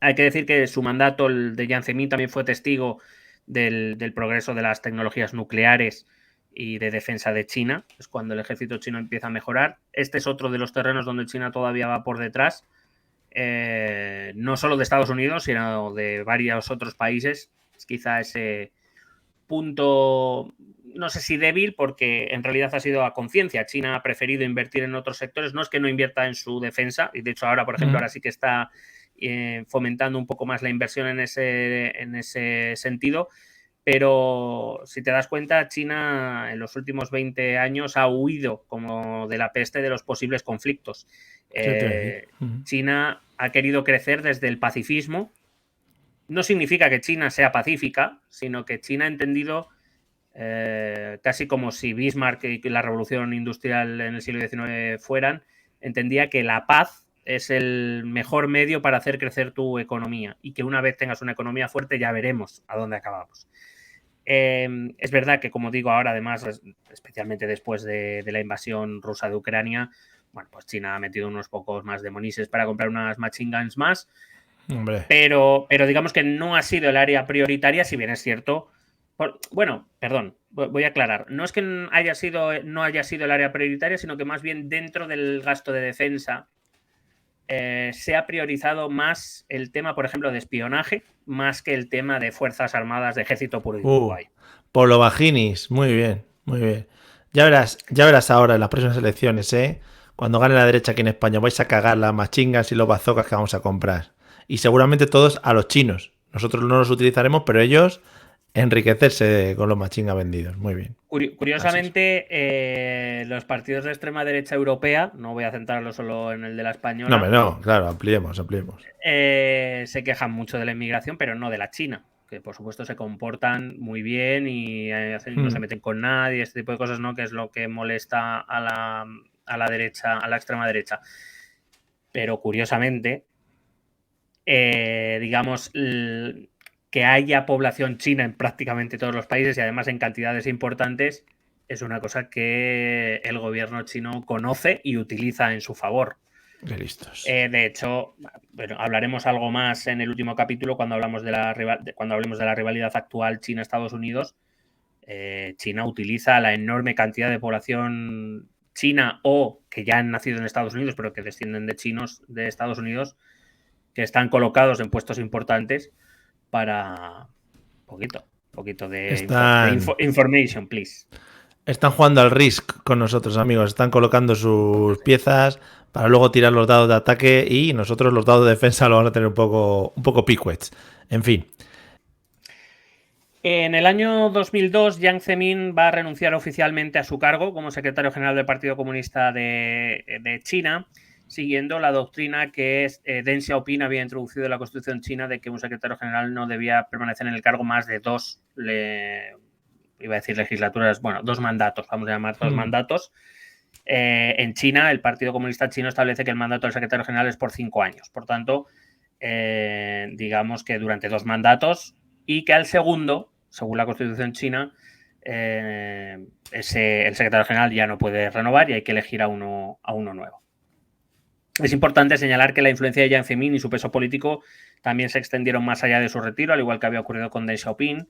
S3: Hay que decir que su mandato, el de Jiang Zemin, también fue testigo del progreso de las tecnologías nucleares y de defensa de China. Es cuando el ejército chino empieza a mejorar. Este es otro de los terrenos donde China todavía va por detrás, no solo de Estados Unidos, sino de varios otros países. Es quizá ese punto, no sé si débil, porque en realidad ha sido a conciencia. China ha preferido invertir en otros sectores. No es que no invierta en su defensa, y de hecho ahora, por ejemplo, ahora sí que está fomentando un poco más la inversión en ese sentido. Pero si te das cuenta, China en los últimos 20 años ha huido como de la peste de los posibles conflictos. China ha querido crecer desde el pacifismo. No significa que China sea pacífica, sino que China ha entendido, casi como si Bismarck y la revolución industrial en el siglo XIX fueran, entendía que la paz es el mejor medio para hacer crecer tu economía, y que una vez tengas una economía fuerte ya veremos a dónde acabamos. Es verdad que, como digo ahora, además, especialmente después de la invasión rusa de Ucrania, bueno, pues China ha metido unos pocos más de monises para comprar unas machine guns más.
S2: Hombre.
S3: Pero digamos que no ha sido el área prioritaria, si bien es cierto. Bueno, perdón, voy a aclarar. No es que no haya sido el área prioritaria, sino que más bien dentro del gasto de defensa se ha priorizado más el tema, por ejemplo, de espionaje, más que el tema de fuerzas armadas, de ejército puro y duro.
S2: Polo Vaginis, muy bien, muy bien. Ya verás ahora en las próximas elecciones, cuando gane la derecha aquí en España, vais a cagar las machingas y los bazocas que vamos a comprar. Y seguramente todos a los chinos. Nosotros no los utilizaremos, pero ellos enriquecerse con los machingas vendidos. Muy bien.
S3: Curiosamente, los partidos de extrema derecha europea, no voy a centrarlo solo en el de la española.
S2: No, claro, ampliemos.
S3: Se quejan mucho de la inmigración, pero no de la China, que por supuesto se comportan muy bien y no se meten con nadie, este tipo de cosas, ¿no? Que es lo que molesta a la derecha, a la extrema derecha. Pero curiosamente, digamos, que haya población china en prácticamente todos los países y además en cantidades importantes, es una cosa que el gobierno chino conoce y utiliza en su favor.
S2: Qué listos.
S3: De hecho, bueno, hablaremos algo más en el último capítulo cuando hablemos de la rivalidad actual China-Estados Unidos. China utiliza la enorme cantidad de población china o que ya han nacido en Estados Unidos, pero que descienden de chinos de Estados Unidos, que están colocados en puestos importantes para poquito de information, please.
S2: Están jugando al Risk con nosotros, amigos. Están colocando sus piezas para luego tirar los dados de ataque, y nosotros los dados de defensa los vamos a tener un poco picuets. En fin.
S3: En el año 2002, Jiang Zemin va a renunciar oficialmente a su cargo como secretario general del Partido Comunista de China, siguiendo la doctrina que Deng Xiaoping había introducido en la Constitución china, de que un secretario general no debía permanecer en el cargo más de dos mandatos, vamos a llamar dos mandatos. En China, el Partido Comunista Chino establece que el mandato del secretario general es por 5 años. Por tanto, digamos que durante 2 mandatos, y que al segundo, según la Constitución china, el secretario general ya no puede renovar y hay que elegir a uno nuevo. Es importante señalar que la influencia de Jiang Zemin y su peso político también se extendieron más allá de su retiro, al igual que había ocurrido con Deng Xiaoping.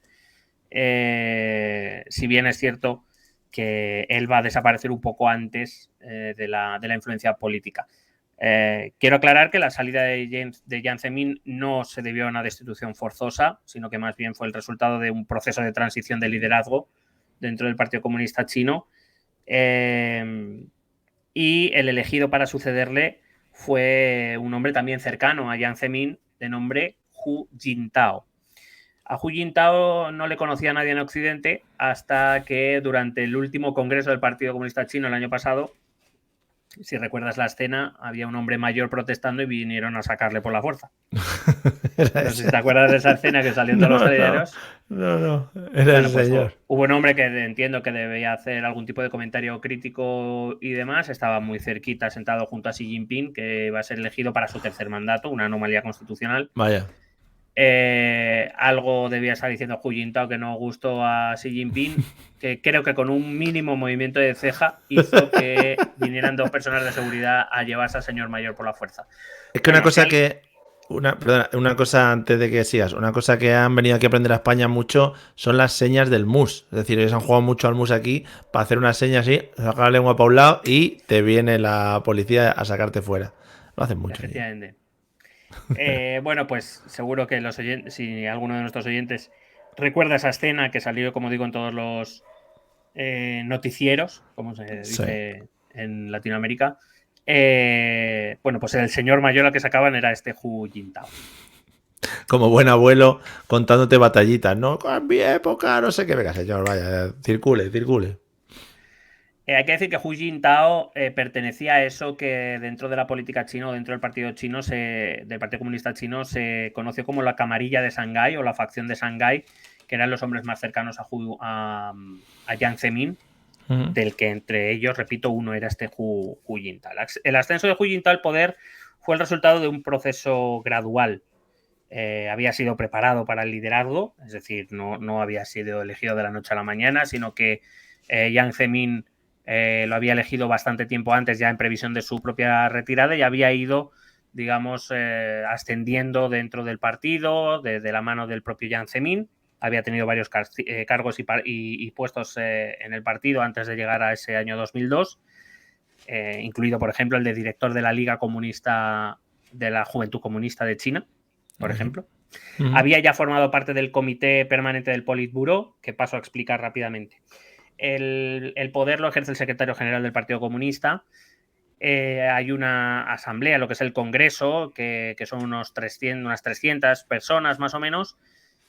S3: Si bien es cierto que él va a desaparecer un poco antes de la influencia política. Quiero aclarar que la salida de Jiang Zemin no se debió a una destitución forzosa, sino que más bien fue el resultado de un proceso de transición de liderazgo dentro del Partido Comunista Chino, y el elegido para sucederle fue un hombre también cercano a Jiang Zemin, de nombre Hu Jintao. A Hu Jintao no le conocía a nadie en Occidente hasta que durante el último congreso del Partido Comunista Chino el año pasado si recuerdas la escena, había un hombre mayor protestando y vinieron a sacarle por la fuerza. No sé si te acuerdas de esa escena que salió en todos los telediarios.
S2: No, era
S3: Bueno,
S2: ese
S3: pues
S2: señor.
S3: hubo un hombre que entiendo que debía hacer algún tipo de comentario crítico y demás. Estaba muy cerquita, sentado junto a Xi Jinping, que va a ser elegido para su tercer mandato, una anomalía constitucional.
S2: Vaya.
S3: Algo debía estar diciendo Hu Jintao que no gustó a Xi Jinping, que creo que con un mínimo movimiento de ceja hizo que vinieran 2 personas de seguridad a llevarse al señor mayor por la fuerza.
S2: Es que una cosa que... una cosa antes de que sigas. Una cosa que han venido aquí a aprender a España mucho son las señas del mus. Es decir, ellos han jugado mucho al mus aquí para hacer una seña así, sacar la lengua para un lado y te viene la policía a sacarte fuera. Lo hacen mucho.
S3: Efectivamente. Bueno, pues seguro que los oyentes, si alguno de nuestros oyentes recuerda esa escena que salió, como digo, en todos los noticieros, como se dice en Latinoamérica. Bueno, pues el señor mayor al que sacaban era este Hu Jintao.
S2: Como buen abuelo contándote batallitas, ¿no? Con mi época, no sé qué. Venga, señor, vaya, circule.
S3: Hay que decir que Hu Jintao pertenecía a eso que dentro de la política china o dentro del partido chino, del Partido Comunista Chino, se conoció como la camarilla de Shanghái o la facción de Shanghái, que eran los hombres más cercanos a Jiang Zemin, del que entre ellos, repito, uno era este Hu Jintao. El ascenso de Hu Jintao al poder fue el resultado de un proceso gradual. Había sido preparado para el liderazgo, es decir, no había sido elegido de la noche a la mañana, sino que Jiang Zemin lo había elegido bastante tiempo antes, ya en previsión de su propia retirada, y había ido, digamos, ascendiendo dentro del partido, de la mano del propio Jiang Zemin. Había tenido varios cargos y puestos en el partido antes de llegar a ese año 2002, incluido, por ejemplo, el de director de la Liga Comunista de la Juventud Comunista de China, por ejemplo. Había ya formado parte del Comité Permanente del Politburó, que paso a explicar rápidamente. El poder lo ejerce el secretario general del Partido Comunista. Hay una asamblea, lo que es el Congreso, que son unas 300 personas más o menos,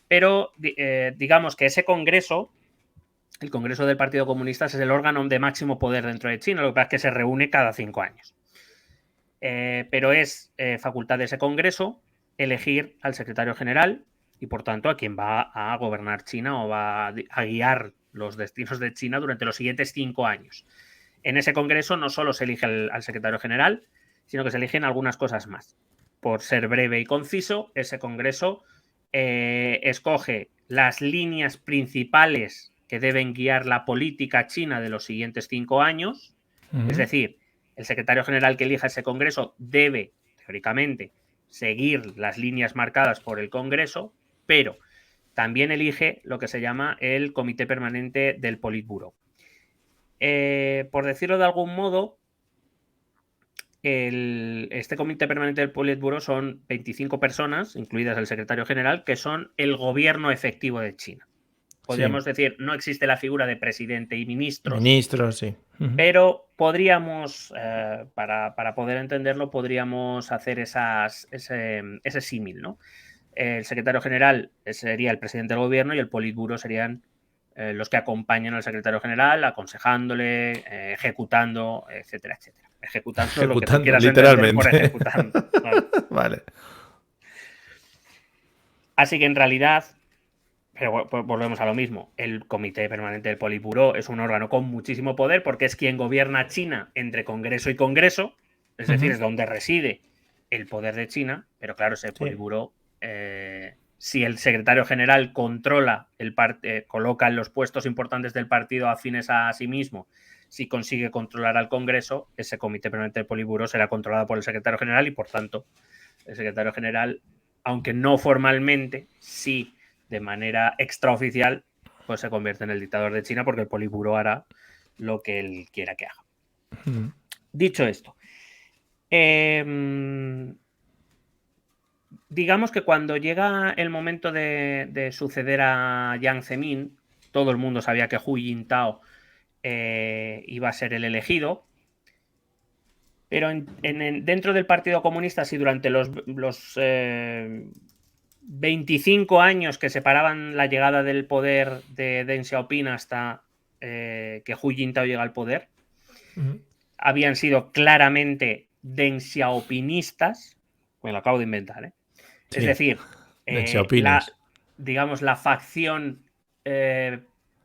S3: pero digamos que ese Congreso, el Congreso del Partido Comunista, es el órgano de máximo poder dentro de China, lo que pasa es que se reúne cada 5 años. Pero es facultad de ese Congreso elegir al secretario general y, por tanto, a quien va a gobernar China o va a guiar los destinos de China durante los siguientes 5 años. En ese Congreso no solo se elige al secretario general, sino que se eligen algunas cosas más. Por ser breve y conciso, ese Congreso escoge las líneas principales que deben guiar la política china de los siguientes 5 años. Es decir, el secretario general que elija ese Congreso debe, teóricamente, seguir las líneas marcadas por el Congreso, pero también elige lo que se llama el Comité Permanente del Politburó. Por decirlo de algún modo, este Comité Permanente del Politburó son 25 personas, incluidas el secretario general, que son el gobierno efectivo de China. Podríamos decir, no existe la figura de presidente y ministros.
S2: Ministros, sí.
S3: Pero podríamos, para poder entenderlo, podríamos hacer ese símil, ¿no? El secretario general sería el presidente del gobierno y el politburó serían los que acompañan al secretario general, aconsejándole, ejecutando, etcétera, etcétera. Ejecutando lo que tú quieras
S2: literalmente.
S3: entender por ejecutando.
S2: Vale.
S3: Así que en realidad, pero volvemos a lo mismo, el Comité Permanente del Politburó es un órgano con muchísimo poder porque es quien gobierna China entre Congreso y Congreso, es decir, es donde reside el poder de China, pero claro, ese Politburó, si el secretario general controla coloca en los puestos importantes del partido afines a sí mismo, si consigue controlar al Congreso, ese Comité Permanente del Politburó será controlado por el secretario general y, por tanto, el secretario general, aunque no formalmente, sí de manera extraoficial, pues se convierte en el dictador de China porque el Politburó hará lo que él quiera que haga. Dicho esto, digamos que cuando llega el momento de suceder a Jiang Zemin, todo el mundo sabía que Hu Jintao iba a ser el elegido, pero dentro del Partido Comunista, si durante los 25 años que separaban la llegada del poder de Deng Xiaoping hasta que Hu Jintao llega al poder, habían sido claramente deng xiaopinistas, me lo acabo de inventar, ¿eh?
S2: Sí.
S3: Es decir,
S2: Deng Xiaopines.
S3: digamos, la facción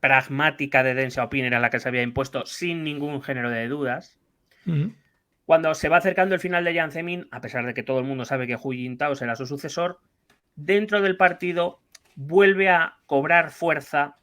S3: pragmática de Deng Xiaoping era la que se había impuesto sin ningún género de dudas. Cuando se va acercando el final de Jiang Zemin, a pesar de que todo el mundo sabe que Hu Jintao será su sucesor, dentro del partido vuelve a cobrar fuerza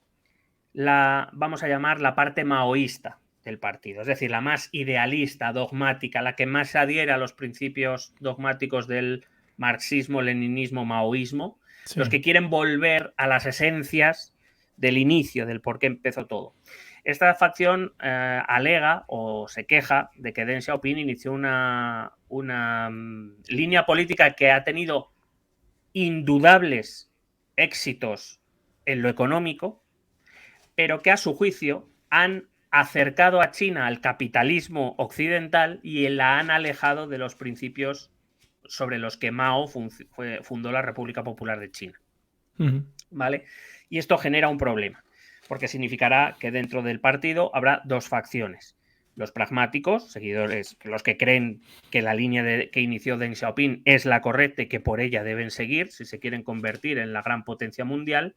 S3: vamos a llamar la parte maoísta del partido, es decir, la más idealista, dogmática, la que más se adhiere a los principios dogmáticos del marxismo, leninismo, maoísmo, sí. Los que quieren volver a las esencias del inicio, del por qué empezó todo. Esta facción alega o se queja de que Deng Xiaoping inició una línea política que ha tenido indudables éxitos en lo económico, pero que a su juicio han acercado a China al capitalismo occidental y la han alejado de los principios sobre los que Mao fundó la República Popular de China. ¿Vale? Y esto genera un problema, porque significará que dentro del partido habrá dos facciones. Los pragmáticos, seguidores, los que creen que la línea que inició Deng Xiaoping es la correcta y que por ella deben seguir si se quieren convertir en la gran potencia mundial,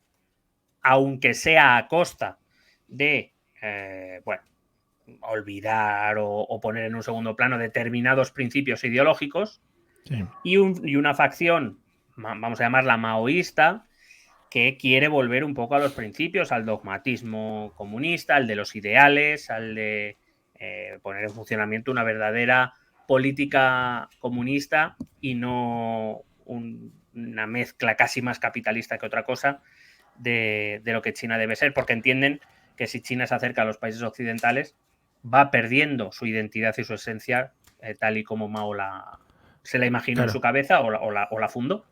S3: aunque sea a costa de olvidar o poner en un segundo plano determinados principios ideológicos, sí. y una facción, vamos a llamarla maoísta, que quiere volver un poco a los principios, al dogmatismo comunista, al de los ideales, al de poner en funcionamiento una verdadera política comunista y no una mezcla casi más capitalista que otra cosa de lo que China debe ser, porque entienden que si China se acerca a los países occidentales va perdiendo su identidad y su esencia tal y como Mao se la imaginó, claro, en su cabeza o la fundó.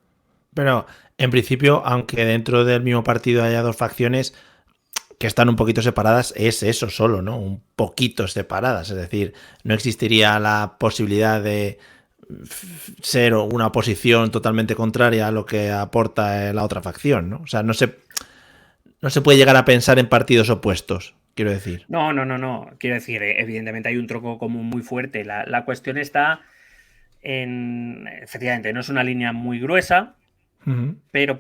S2: Pero en principio, aunque dentro del mismo partido haya dos facciones que están un poquito separadas, es eso solo, ¿no? Un poquito separadas, es decir, no existiría la posibilidad de ser una oposición totalmente contraria a lo que aporta la otra facción, ¿no? O sea, no se puede llegar a pensar en partidos opuestos, quiero decir.
S3: No. Quiero decir, evidentemente hay un tronco común muy fuerte. La cuestión está efectivamente, no es una línea muy gruesa, pero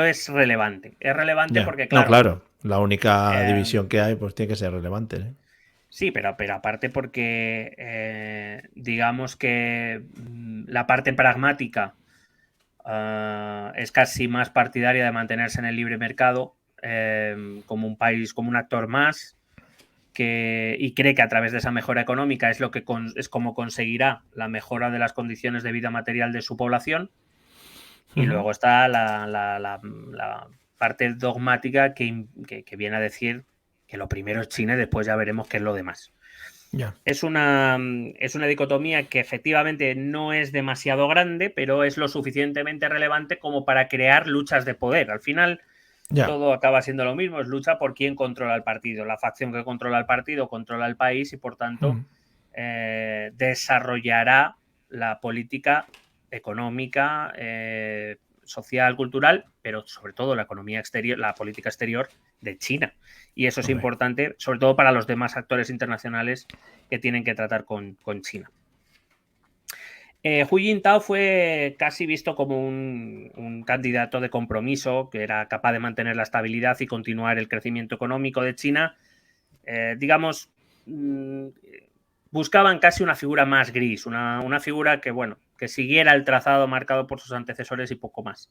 S3: es relevante. Es relevante porque, claro...
S2: No, claro, la única división que hay pues tiene que ser relevante, ¿eh?
S3: Sí, pero aparte porque digamos que la parte pragmática es casi más partidaria de mantenerse en el libre mercado como un país, como un actor más, y cree que a través de esa mejora económica es como conseguirá la mejora de las condiciones de vida material de su población. Y luego está la parte dogmática que viene a decir que lo primero es China y después ya veremos qué es lo demás.
S2: Yeah.
S3: Es una dicotomía que efectivamente no es demasiado grande, pero es lo suficientemente relevante como para crear luchas de poder. Al final, todo acaba siendo lo mismo, es lucha por quién controla el partido. La facción que controla el partido controla el país y, por tanto, desarrollará la política económica, social, cultural, pero sobre todo la economía exterior, la política exterior de China. Y eso es importante, sobre todo para los demás actores internacionales que tienen que tratar con China. Hu Jintao fue casi visto como un candidato de compromiso que era capaz de mantener la estabilidad y continuar el crecimiento económico de China. Digamos, buscaban casi una figura más gris, una figura que siguiera el trazado marcado por sus antecesores y poco más.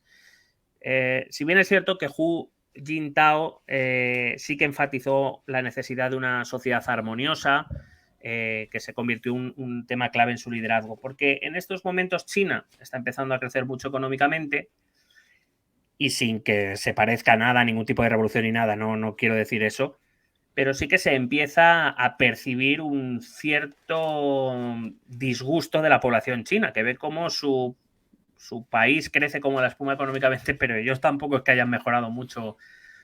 S3: Si bien es cierto que Hu Jintao sí que enfatizó la necesidad de una sociedad armoniosa, que se convirtió en un tema clave en su liderazgo, porque en estos momentos China está empezando a crecer mucho económicamente y sin que se parezca a nada, ningún tipo de revolución ni nada, no quiero decir eso, pero sí que se empieza a percibir un cierto disgusto de la población china, que ve cómo su país crece como la espuma económicamente, pero ellos tampoco es que hayan mejorado mucho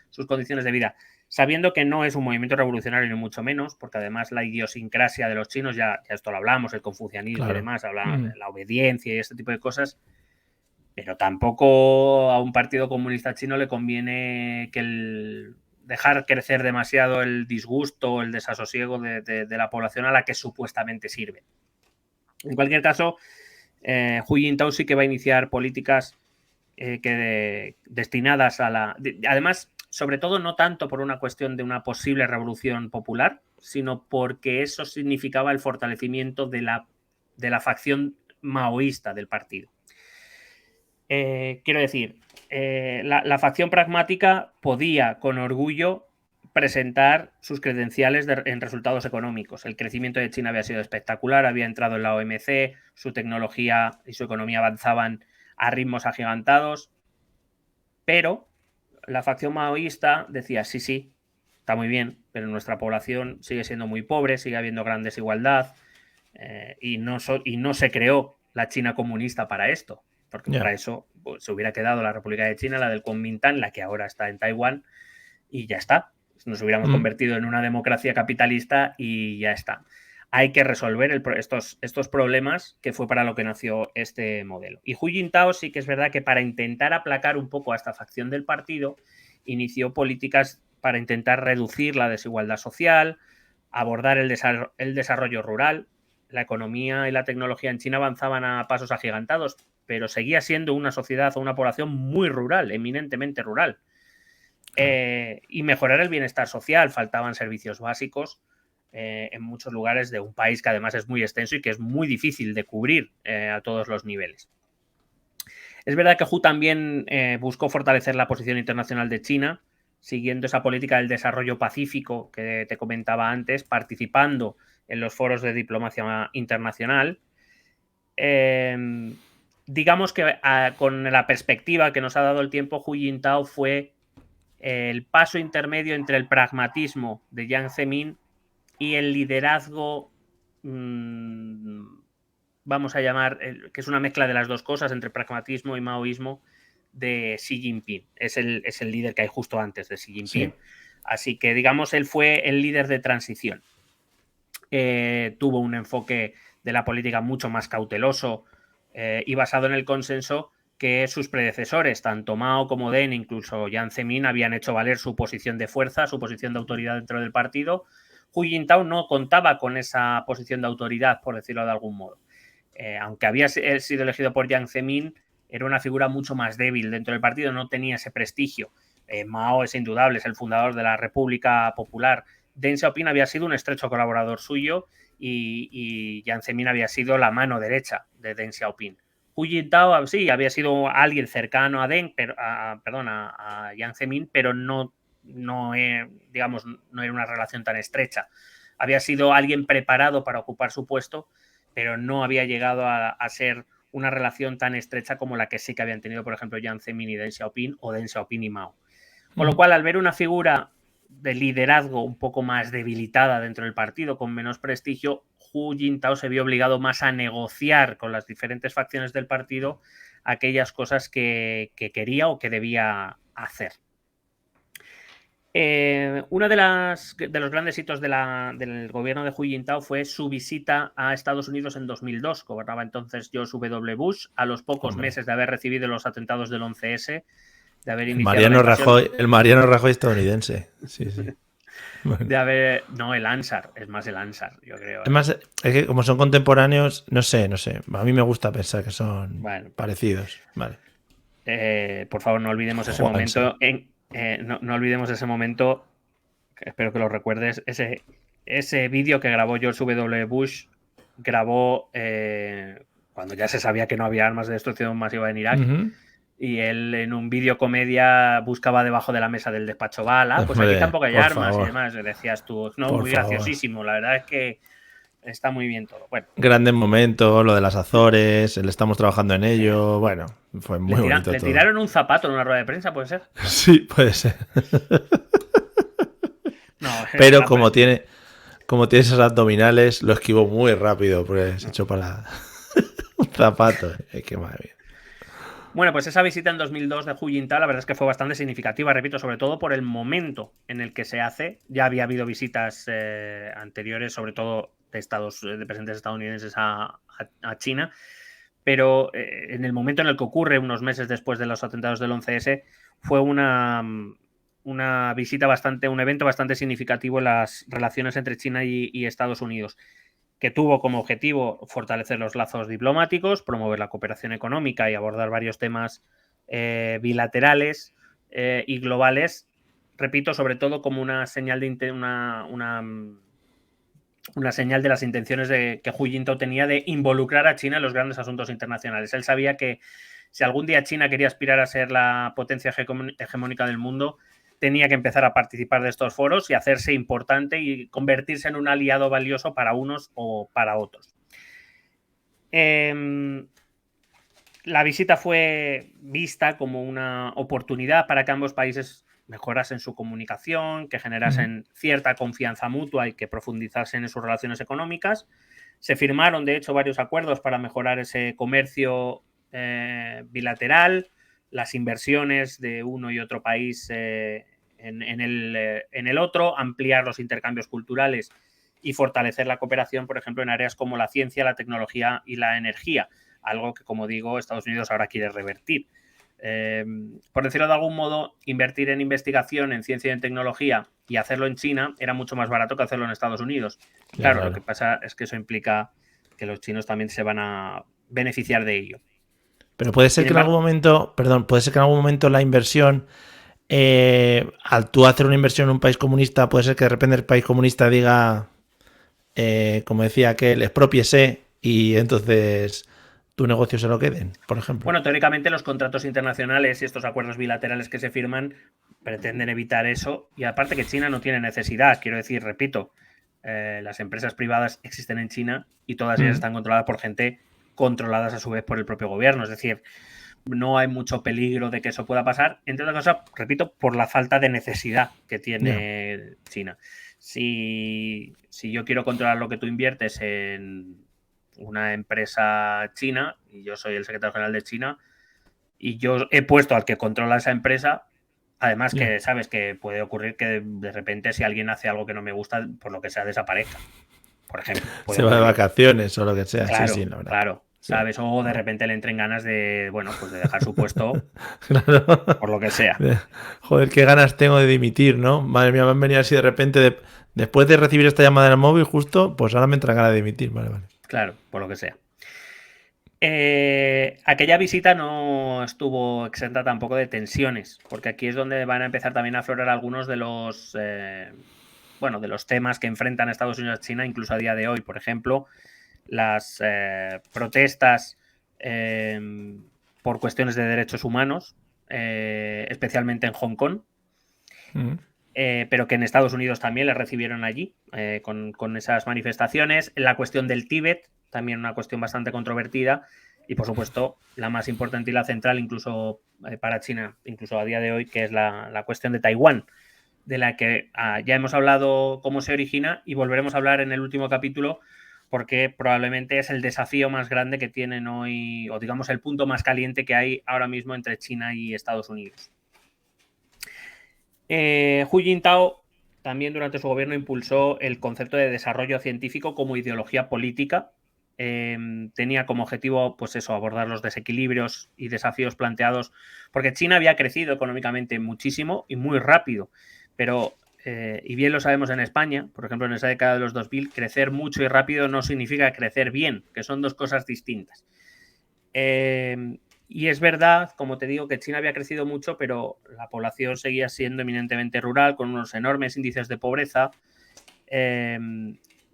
S3: sus condiciones de vida, sabiendo que no es un movimiento revolucionario ni mucho menos, porque además la idiosincrasia de los chinos, ya esto lo hablamos, el confucianismo, claro, y demás, hablaban de la obediencia y este tipo de cosas, pero tampoco a un partido comunista chino le conviene que dejar crecer demasiado el disgusto, el desasosiego de la población a la que supuestamente sirve. En cualquier caso, Hu Jintao sí que va a iniciar políticas destinadas a la... Además, sobre todo no tanto por una cuestión de una posible revolución popular, sino porque eso significaba el fortalecimiento de la facción maoísta del partido. Quiero decir, la facción pragmática podía con orgullo presentar sus credenciales en resultados económicos. El crecimiento de China había sido espectacular, había entrado en la OMC, su tecnología y su economía avanzaban a ritmos agigantados, pero la facción maoísta decía, sí, está muy bien, pero nuestra población sigue siendo muy pobre, sigue habiendo gran desigualdad, y no se creó la China comunista para esto, porque para eso pues, se hubiera quedado la República de China, la del Kuomintang, la que ahora está en Taiwán, y ya está. Nos hubiéramos convertido en una democracia capitalista y ya está. Hay que resolver estos problemas, que fue para lo que nació este modelo. Y Hu Jintao sí que es verdad que para intentar aplacar un poco a esta facción del partido, inició políticas para intentar reducir la desigualdad social, abordar el desarrollo rural. La economía y la tecnología en China avanzaban a pasos agigantados, pero seguía siendo una sociedad o una población muy rural, eminentemente rural. Y mejorar el bienestar social. Faltaban servicios básicos en muchos lugares de un país que además es muy extenso y que es muy difícil de cubrir a todos los niveles. Es verdad que Hu también buscó fortalecer la posición internacional de China, siguiendo esa política del desarrollo pacífico que te comentaba antes, participando en los foros de diplomacia internacional. Digamos que con la perspectiva que nos ha dado el tiempo, Hu Jintao fue el paso intermedio entre el pragmatismo de Jiang Zemin y el liderazgo, vamos a llamar, que es una mezcla de las dos cosas, entre pragmatismo y maoísmo, de Xi Jinping. Es el líder que hay justo antes de Xi Jinping. Sí. Así que, digamos, él fue el líder de transición. Tuvo un enfoque de la política mucho más cauteloso y basado en el consenso que sus predecesores, tanto Mao como Deng, incluso Jiang Zemin, habían hecho valer su posición de fuerza, su posición de autoridad dentro del partido. Hu Jintao no contaba con esa posición de autoridad, por decirlo de algún modo. Aunque había sido elegido por Jiang Zemin, era una figura mucho más débil dentro del partido, no tenía ese prestigio. Mao es indudable, es el fundador de la República Popular. Deng Xiaoping había sido un estrecho colaborador suyo y Jiang Zemin había sido la mano derecha de Deng Xiaoping. Hu Jintao sí había sido alguien cercano a Deng, a Jiang Zemin, pero no era una relación tan estrecha. Había sido alguien preparado para ocupar su puesto, pero no había llegado a ser una relación tan estrecha como la que sí que habían tenido, por ejemplo, Jiang Zemin y Deng Xiaoping, o Deng Xiaoping y Mao. Con lo cual, al ver una figura de liderazgo un poco más debilitada dentro del partido, con menos prestigio, Hu Jintao se vio obligado más a negociar con las diferentes facciones del partido aquellas cosas que quería o que debía hacer. Uno de los grandes hitos del gobierno de Hu Jintao fue su visita a Estados Unidos en 2002. Gobernaba entonces George W. Bush, a los pocos meses de haber recibido los atentados del 11S, de haber iniciado
S2: el Mariano Rajoy estadounidense. Sí.
S3: Bueno. No, el Ansar, es más el Ansar, yo creo.
S2: Es más, es que como son contemporáneos, no sé. A mí me gusta pensar que son parecidos. Vale.
S3: Por favor, no olvidemos ese momento. No olvidemos ese momento, que espero que lo recuerdes, ese vídeo que grabó George W. Bush, grabó cuando ya se sabía que no había armas de destrucción masiva en Irak. Y él en un vídeo comedia buscaba debajo de la mesa del despacho bala, pues aquí tampoco hay armas y demás, decías tú. No, muy graciosísimo, la verdad es que está muy bien todo. Bueno.
S2: Grandes momentos, lo de las Azores, estamos trabajando en ello, bueno, fue muy bonito todo.
S3: ¿Le tiraron un zapato en una rueda de prensa, puede ser?
S2: Sí, puede ser. No, pero como tiene esos abdominales, lo esquivó muy rápido porque se echó para un zapato. Qué madre mía.
S3: Bueno, pues esa visita en 2002 de Hu Jintao, la verdad es que fue bastante significativa, repito, sobre todo por el momento en el que se hace. Ya había habido visitas anteriores, sobre todo de presidentes estadounidenses a China, pero en el momento en el que ocurre, unos meses después de los atentados del 11S, fue una una visita un evento bastante significativo en las relaciones entre China y Estados Unidos, que tuvo como objetivo fortalecer los lazos diplomáticos, promover la cooperación económica y abordar varios temas bilaterales y globales, repito, sobre todo como una señal de una señal de las intenciones que Hu Jintao tenía de involucrar a China en los grandes asuntos internacionales. Él sabía que si algún día China quería aspirar a ser la potencia hegemónica del mundo, tenía que empezar a participar de estos foros y hacerse importante y convertirse en un aliado valioso para unos o para otros. La visita fue vista como una oportunidad para que ambos países mejorasen su comunicación, que generasen cierta confianza mutua y que profundizasen en sus relaciones económicas. Se firmaron, de hecho, varios acuerdos para mejorar ese comercio bilateral, las inversiones de uno y otro país en el otro, ampliar los intercambios culturales y fortalecer la cooperación, por ejemplo, en áreas como la ciencia, la tecnología y la energía, algo que, como digo, Estados Unidos ahora quiere revertir. Por decirlo de algún modo, invertir en investigación, en ciencia y en tecnología y hacerlo en China era mucho más barato que hacerlo en Estados Unidos. Claro, lo que pasa es que eso implica que los chinos también se van a beneficiar de ello.
S2: Pero puede ser que en algún momento, puede ser que en algún momento la inversión, al tú hacer una inversión en un país comunista, puede ser que de repente el país comunista diga, como decía, que el expropiese y entonces tu negocio se lo queden, por ejemplo.
S3: Bueno, teóricamente los contratos internacionales y estos acuerdos bilaterales que se firman pretenden evitar eso, y aparte que China no tiene necesidad, quiero decir, repito, las empresas privadas existen en China y todas ellas están controladas por gente controladas a su vez por el propio gobierno, es decir, no hay mucho peligro de que eso pueda pasar, entre otras cosas, repito, por la falta de necesidad que tiene China. Si yo quiero controlar lo que tú inviertes en una empresa china y yo soy el secretario general de China y yo he puesto al que controla esa empresa, además que sabes que puede ocurrir que de repente si alguien hace algo que no me gusta, por lo que sea, desaparezca, por ejemplo.
S2: Se va de vacaciones o lo que sea.
S3: Claro,
S2: sí, la verdad.
S3: Claro, ¿sabes? O de repente le entren ganas de, bueno, pues de dejar su puesto
S2: claro.
S3: Por lo que sea.
S2: Joder, qué ganas tengo de dimitir, ¿no? Madre mía, me han venido así de repente, después de recibir esta llamada en el móvil justo, pues ahora me entran ganas de dimitir, vale.
S3: Claro, por lo que sea. Aquella visita no estuvo exenta tampoco de tensiones, porque aquí es donde van a empezar también a aflorar algunos de los de los temas que enfrentan Estados Unidos y China, incluso a día de hoy. Por ejemplo, las protestas por cuestiones de derechos humanos, especialmente en Hong Kong, pero que en Estados Unidos también le recibieron allí con esas manifestaciones. La cuestión del Tíbet, también una cuestión bastante controvertida, y por supuesto la más importante y la central incluso para China, incluso a día de hoy, que es la cuestión de Taiwán, de la que ya hemos hablado cómo se origina y volveremos a hablar en el último capítulo, porque probablemente es el desafío más grande que tienen hoy, o digamos el punto más caliente que hay ahora mismo entre China y Estados Unidos. Hu Jintao también durante su gobierno impulsó el concepto de desarrollo científico como ideología política. Tenía como objetivo, pues eso, abordar los desequilibrios y desafíos planteados, porque China había crecido económicamente muchísimo y muy rápido, pero, y bien lo sabemos en España, por ejemplo, en esa década de los 2000, crecer mucho y rápido no significa crecer bien, que son dos cosas distintas. Y es verdad, como te digo, que China había crecido mucho, pero la población seguía siendo eminentemente rural, con unos enormes índices de pobreza.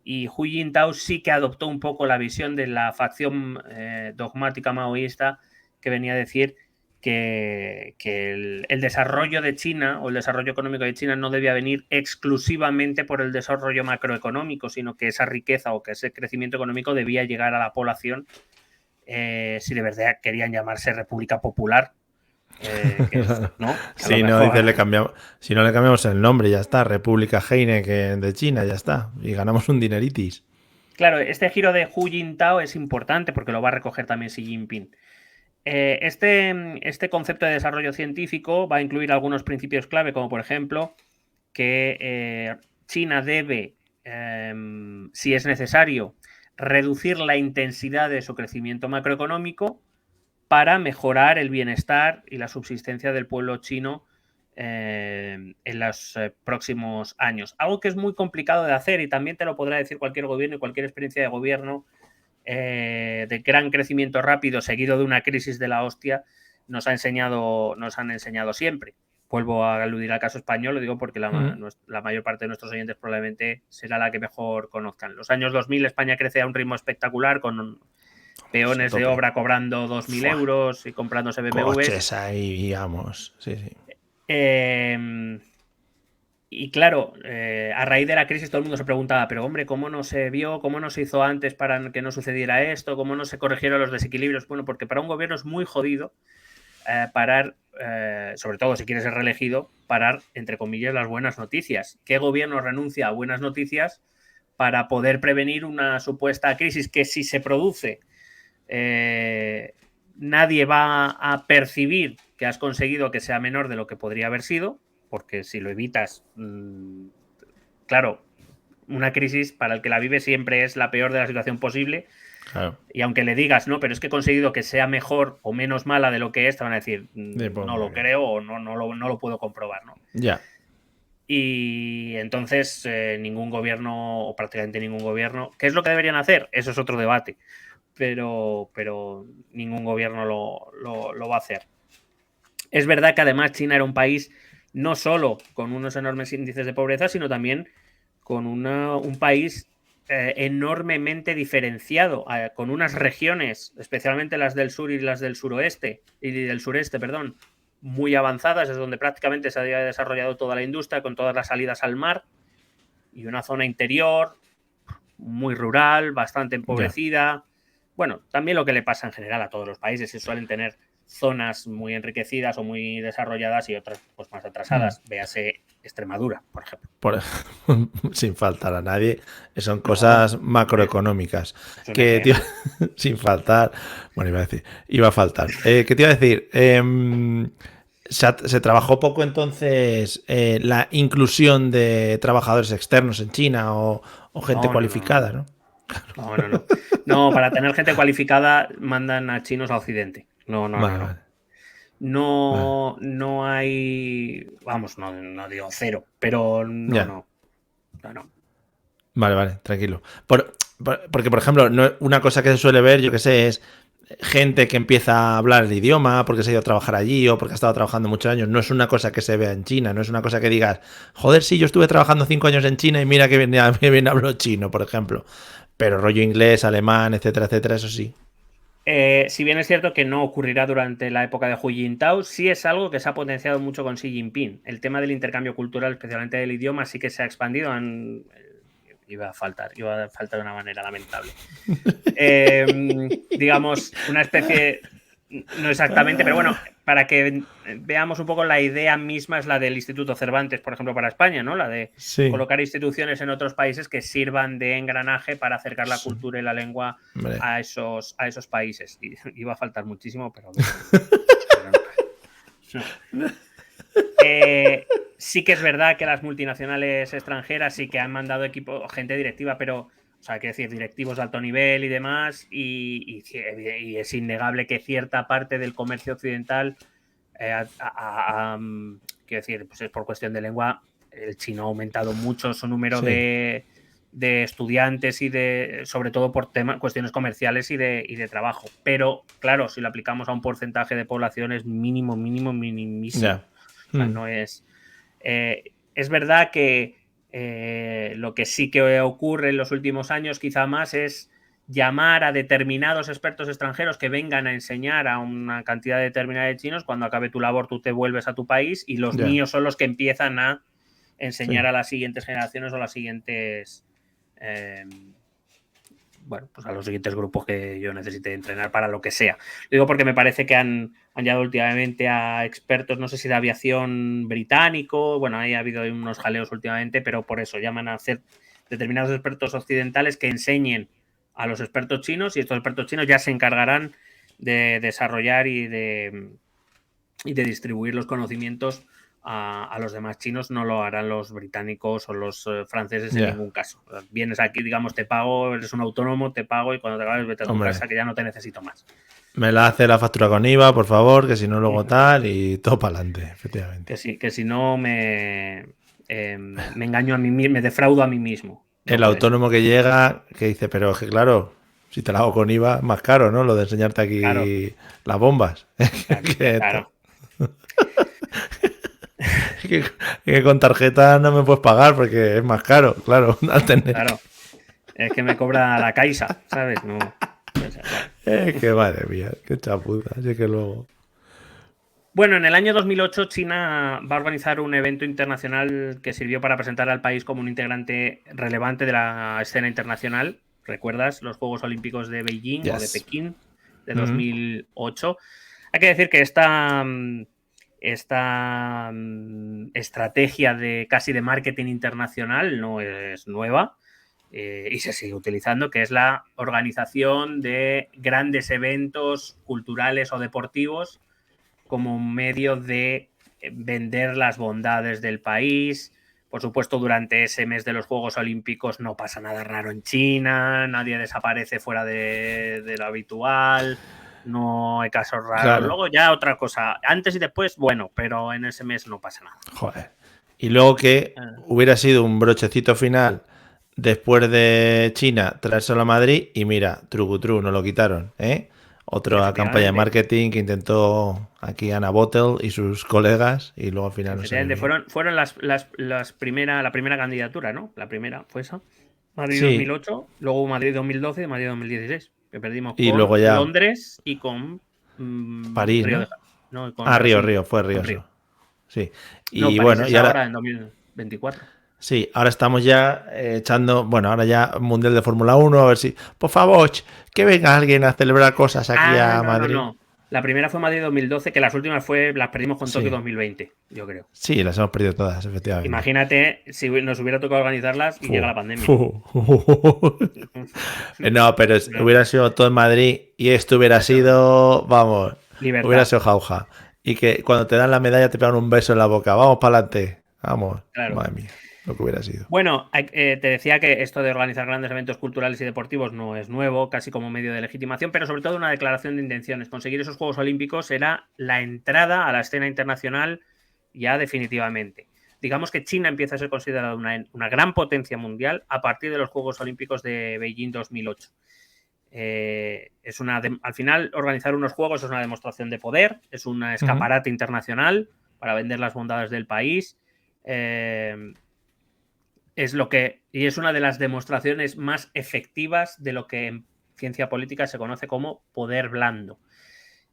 S3: Y Hu Jintao sí que adoptó un poco la visión de la facción dogmática maoísta, que venía a decir que el desarrollo de China o el desarrollo económico de China no debía venir exclusivamente por el desarrollo macroeconómico, sino que esa riqueza o que ese crecimiento económico debía llegar a la población si de verdad querían llamarse República Popular. ¿No?
S2: Si no, le cambiamos el nombre, ya está. República Heineken de China, ya está. Y ganamos un dineritis.
S3: Claro, este giro de Hu Jintao es importante porque lo va a recoger también Xi Jinping. Este concepto de desarrollo científico va a incluir algunos principios clave, como por ejemplo que China debe, si es necesario, reducir la intensidad de su crecimiento macroeconómico para mejorar el bienestar y la subsistencia del pueblo chino en los próximos años. Algo que es muy complicado de hacer y también te lo podrá decir cualquier gobierno y cualquier experiencia de gobierno de gran crecimiento rápido seguido de una crisis de la hostia nos han enseñado siempre. Vuelvo a aludir al caso español, lo digo porque la mayor parte de nuestros oyentes probablemente será la que mejor conozcan. Los años 2000 España crece a un ritmo espectacular con peones de obra cobrando 2.000 euros y comprándose BMWs.
S2: Coches ahí, digamos. Sí.
S3: Y claro, a raíz de la crisis todo el mundo se preguntaba, pero hombre, ¿cómo no se vio? ¿Cómo no se hizo antes para que no sucediera esto? ¿Cómo no se corrigieron los desequilibrios? Bueno, porque para un gobierno es muy jodido parar, sobre todo si quieres ser reelegido, parar, entre comillas, las buenas noticias. ¿Qué gobierno renuncia a buenas noticias para poder prevenir una supuesta crisis que si se produce nadie va a percibir que has conseguido que sea menor de lo que podría haber sido? Porque si lo evitas, claro, una crisis para el que la vive siempre es la peor de la situación posible.
S2: Claro.
S3: Y aunque le digas, no, pero es que he conseguido que sea mejor o menos mala de lo que es, te van a decir, no lo creo o no lo puedo comprobar, ¿no?
S2: Ya.
S3: Y entonces ningún gobierno, o prácticamente ningún gobierno, ¿qué es lo que deberían hacer? Eso es otro debate, pero ningún gobierno lo va a hacer. Es verdad que además China era un país no solo con unos enormes índices de pobreza, sino también con un país enormemente diferenciado, con unas regiones, especialmente las del sur y las del sureste, perdón, muy avanzadas, es donde prácticamente se había desarrollado toda la industria, con todas las salidas al mar, y una zona interior muy rural, bastante empobrecida. Bueno, también lo que le pasa en general a todos los países, que suelen tener zonas muy enriquecidas o muy desarrolladas y otras pues más atrasadas. Véase Extremadura, por ejemplo.
S2: Sin faltar a nadie, son cosas macroeconómicas. Que sin faltar, bueno, iba a faltar. ¿Qué te iba a decir? Se trabajó poco entonces la inclusión de trabajadores externos en China o gente cualificada, ¿no?
S3: No, para tener gente cualificada mandan a chinos a Occidente. No. No hay, vamos, no digo cero, pero no.
S2: Vale, tranquilo. Porque, por ejemplo, una cosa que se suele ver, yo que sé, es gente que empieza a hablar el idioma porque se ha ido a trabajar allí o porque ha estado trabajando muchos años. No es una cosa que se vea en China, no es una cosa que digas, joder, sí, yo estuve trabajando 5 años en China y mira que bien hablo chino, por ejemplo. Pero rollo inglés, alemán, etcétera, eso sí.
S3: Si bien es cierto que no ocurrirá durante la época de Hu Jintao, sí es algo que se ha potenciado mucho con Xi Jinping. El tema del intercambio cultural, especialmente del idioma, sí que se ha expandido. Iba a faltar de una manera lamentable. Digamos, una especie, no exactamente, pero bueno, para que veamos un poco la idea misma es la del Instituto Cervantes, por ejemplo, para España, ¿no? La de colocar instituciones en otros países que sirvan de engranaje para acercar la cultura y la lengua a esos países. Y iba a faltar muchísimo, pero no. Sí que es verdad que las multinacionales extranjeras sí que han mandado gente directiva, pero, o sea, quiero decir, directivos de alto nivel y demás, y es innegable que cierta parte del comercio occidental, quiero decir, pues es por cuestión de lengua, el chino ha aumentado mucho su número de estudiantes y sobre todo por cuestiones comerciales y de trabajo. Pero, claro, si lo aplicamos a un porcentaje de población es minimísimo.
S2: Yeah.
S3: O sea, no es... es verdad que lo que sí que ocurre en los últimos años quizá más es llamar a determinados expertos extranjeros que vengan a enseñar a una cantidad determinada de chinos. Cuando acabe tu labor tú te vuelves a tu país y los míos son los que empiezan a enseñar a las siguientes generaciones o las siguientes... pues a los siguientes grupos que yo necesite entrenar para lo que sea. Lo digo porque me parece que han añadido últimamente a expertos, no sé si de aviación británico, bueno, ahí ha habido unos jaleos últimamente, pero por eso llaman a hacer determinados expertos occidentales que enseñen a los expertos chinos y estos expertos chinos ya se encargarán de desarrollar y de distribuir los conocimientos a los demás chinos. No lo harán los británicos o los franceses en ningún caso. Vienes aquí, digamos, te pago, eres un autónomo, te pago y cuando te acabes vete a tu casa, que ya no te necesito más.
S2: Me la hace la factura con IVA, por favor, que si no luego tal y todo para adelante, efectivamente.
S3: Que si no me engaño a mí mismo, me defraudo a mí mismo. No
S2: el autónomo que llega, que dice, pero es que claro, si te la hago con IVA, es más caro, ¿no? Lo de enseñarte aquí las bombas.
S3: Claro.
S2: que con tarjeta no me puedes pagar porque es más caro, claro.
S3: Claro. Es que me cobra la Caixa, ¿sabes? No.
S2: Que madre mía, qué chapuza. Así que luego.
S3: Bueno, en el año 2008 China va a organizar un evento internacional que sirvió para presentar al país como un integrante relevante de la escena internacional. ¿Recuerdas los Juegos Olímpicos de Beijing o de Pekín de 2008? Hay que decir que esta estrategia de casi de marketing internacional no es nueva y se sigue utilizando, que es la organización de grandes eventos culturales o deportivos como un medio de vender las bondades del país. Por supuesto, durante ese mes de los Juegos Olímpicos no pasa nada raro en China, nadie desaparece fuera de lo habitual, no hay casos raros. Claro. Luego ya otra cosa, antes y después, bueno, pero en ese mes no pasa nada.
S2: Joder. Y luego que hubiera sido un brochecito final después de China traérselo a Madrid y mira, trucutru, nos lo quitaron, ¿eh? Otra campaña de marketing que intentó aquí Anna Bottle y sus colegas y luego al final no sé.
S3: Fueron la primera candidatura, ¿no? La primera fue esa. Madrid 2008, luego Madrid 2012 y Madrid 2016. Que perdimos
S2: y
S3: con
S2: luego ya
S3: Londres y con
S2: París,
S3: Río.
S2: ¿no? Río, fue Río. Sí. Y
S3: no,
S2: bueno,
S3: y ahora en 2024.
S2: Sí, ahora estamos ya echando, bueno, ahora ya Mundial de Fórmula 1, a ver si, por favor, que venga alguien a celebrar cosas aquí a Madrid.
S3: No. La primera fue Madrid 2012, que las últimas las perdimos con Tokio 2020, yo creo.
S2: Sí, las hemos perdido todas, efectivamente.
S3: Imagínate si nos hubiera tocado organizarlas y llega la pandemia.
S2: No, pero hubiera sido todo en Madrid y esto hubiera sido, vamos,
S3: libertad.
S2: Hubiera sido jauja. Y que cuando te dan la medalla te pegan un beso en la boca. Vamos para adelante. Vamos.
S3: Claro.
S2: Madre mía. Lo que hubiera sido.
S3: Bueno, te decía que esto de organizar grandes eventos culturales y deportivos no es nuevo, casi como medio de legitimación, pero sobre todo una declaración de intenciones. Conseguir esos Juegos Olímpicos era la entrada a la escena internacional ya definitivamente. Digamos que China empieza a ser considerada una gran potencia mundial a partir de los Juegos Olímpicos de Beijing 2008. Al final, organizar unos Juegos es una demostración de poder, es un escaparate internacional para vender las bondades del país. Es una de las demostraciones más efectivas de lo que en ciencia política se conoce como poder blando.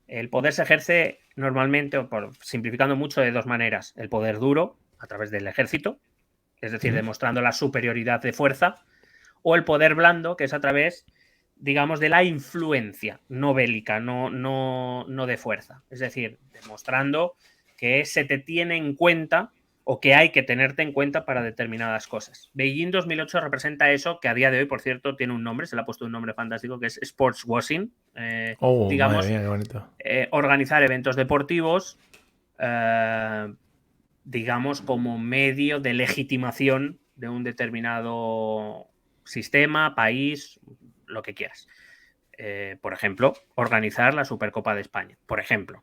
S3: El poder se ejerce normalmente, simplificando mucho, de dos maneras. El poder duro, a través del ejército, es decir, demostrando la superioridad de fuerza, o el poder blando, que es a través, digamos, de la influencia, no bélica, no de fuerza. Es decir, demostrando que se te tiene en cuenta o que hay que tenerte en cuenta para determinadas cosas. Beijing 2008 representa eso, que a día de hoy, por cierto, tiene un nombre, se le ha puesto un nombre fantástico, que es sportswashing. Digamos,
S2: madre mía, qué bonito.
S3: Organizar eventos deportivos, digamos, como medio de legitimación de un determinado sistema, país, lo que quieras. Por ejemplo, organizar la Supercopa de España, por ejemplo.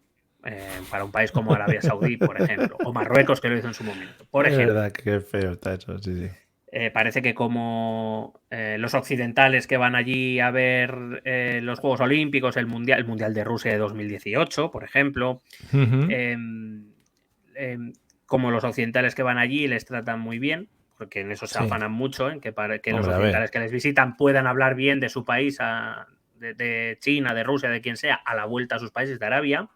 S3: Para un país como Arabia Saudí, por ejemplo, o Marruecos, que lo hizo en su momento. Por ejemplo,
S2: es verdad que feo está eso, sí.
S3: Parece que como los occidentales que van allí a ver los Juegos Olímpicos, el Mundial de Rusia de 2018, por ejemplo, como los occidentales que van allí les tratan muy bien, porque en eso se afanan mucho, en que los occidentales que les visitan puedan hablar bien de su país, de China, de Rusia, de quien sea, a la vuelta a sus países de Arabia.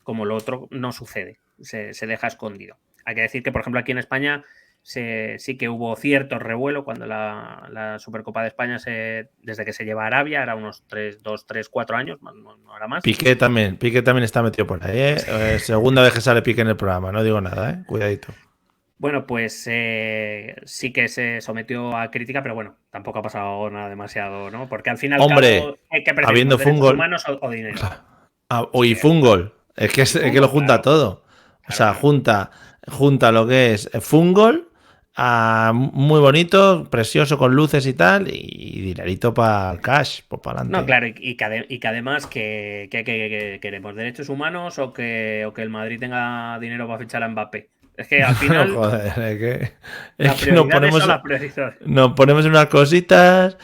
S3: Como lo otro no sucede, se deja escondido. Hay que decir que, por ejemplo, aquí en España sí que hubo cierto revuelo cuando la Supercopa de España, desde que se lleva a Arabia, era unos 2, 3, 4 años, no era más.
S2: Piqué también está metido por ahí, ¿eh? Segunda vez que sale Piqué en el programa, no digo nada, ¿eh? Cuidadito.
S3: Bueno, pues sí que se sometió a crítica, pero bueno, tampoco ha pasado nada demasiado, ¿no? Porque al final, hay que
S2: habiendo fútbol,
S3: humanos o dinero.
S2: Y fútbol. Es que lo junta todo. O sea, junta lo que es fútbol, Muy bonito, precioso, con luces y tal, y dinerito para el cash, pues para
S3: No,
S2: adelante.
S3: claro, y que además que queremos derechos humanos o que el Madrid tenga dinero para fichar a Mbappé. Es que al
S2: No,
S3: final
S2: joder, es
S3: las
S2: que nos
S3: prioridades son
S2: ponemos,
S3: las prioridades.
S2: nos ponemos en unas cositas.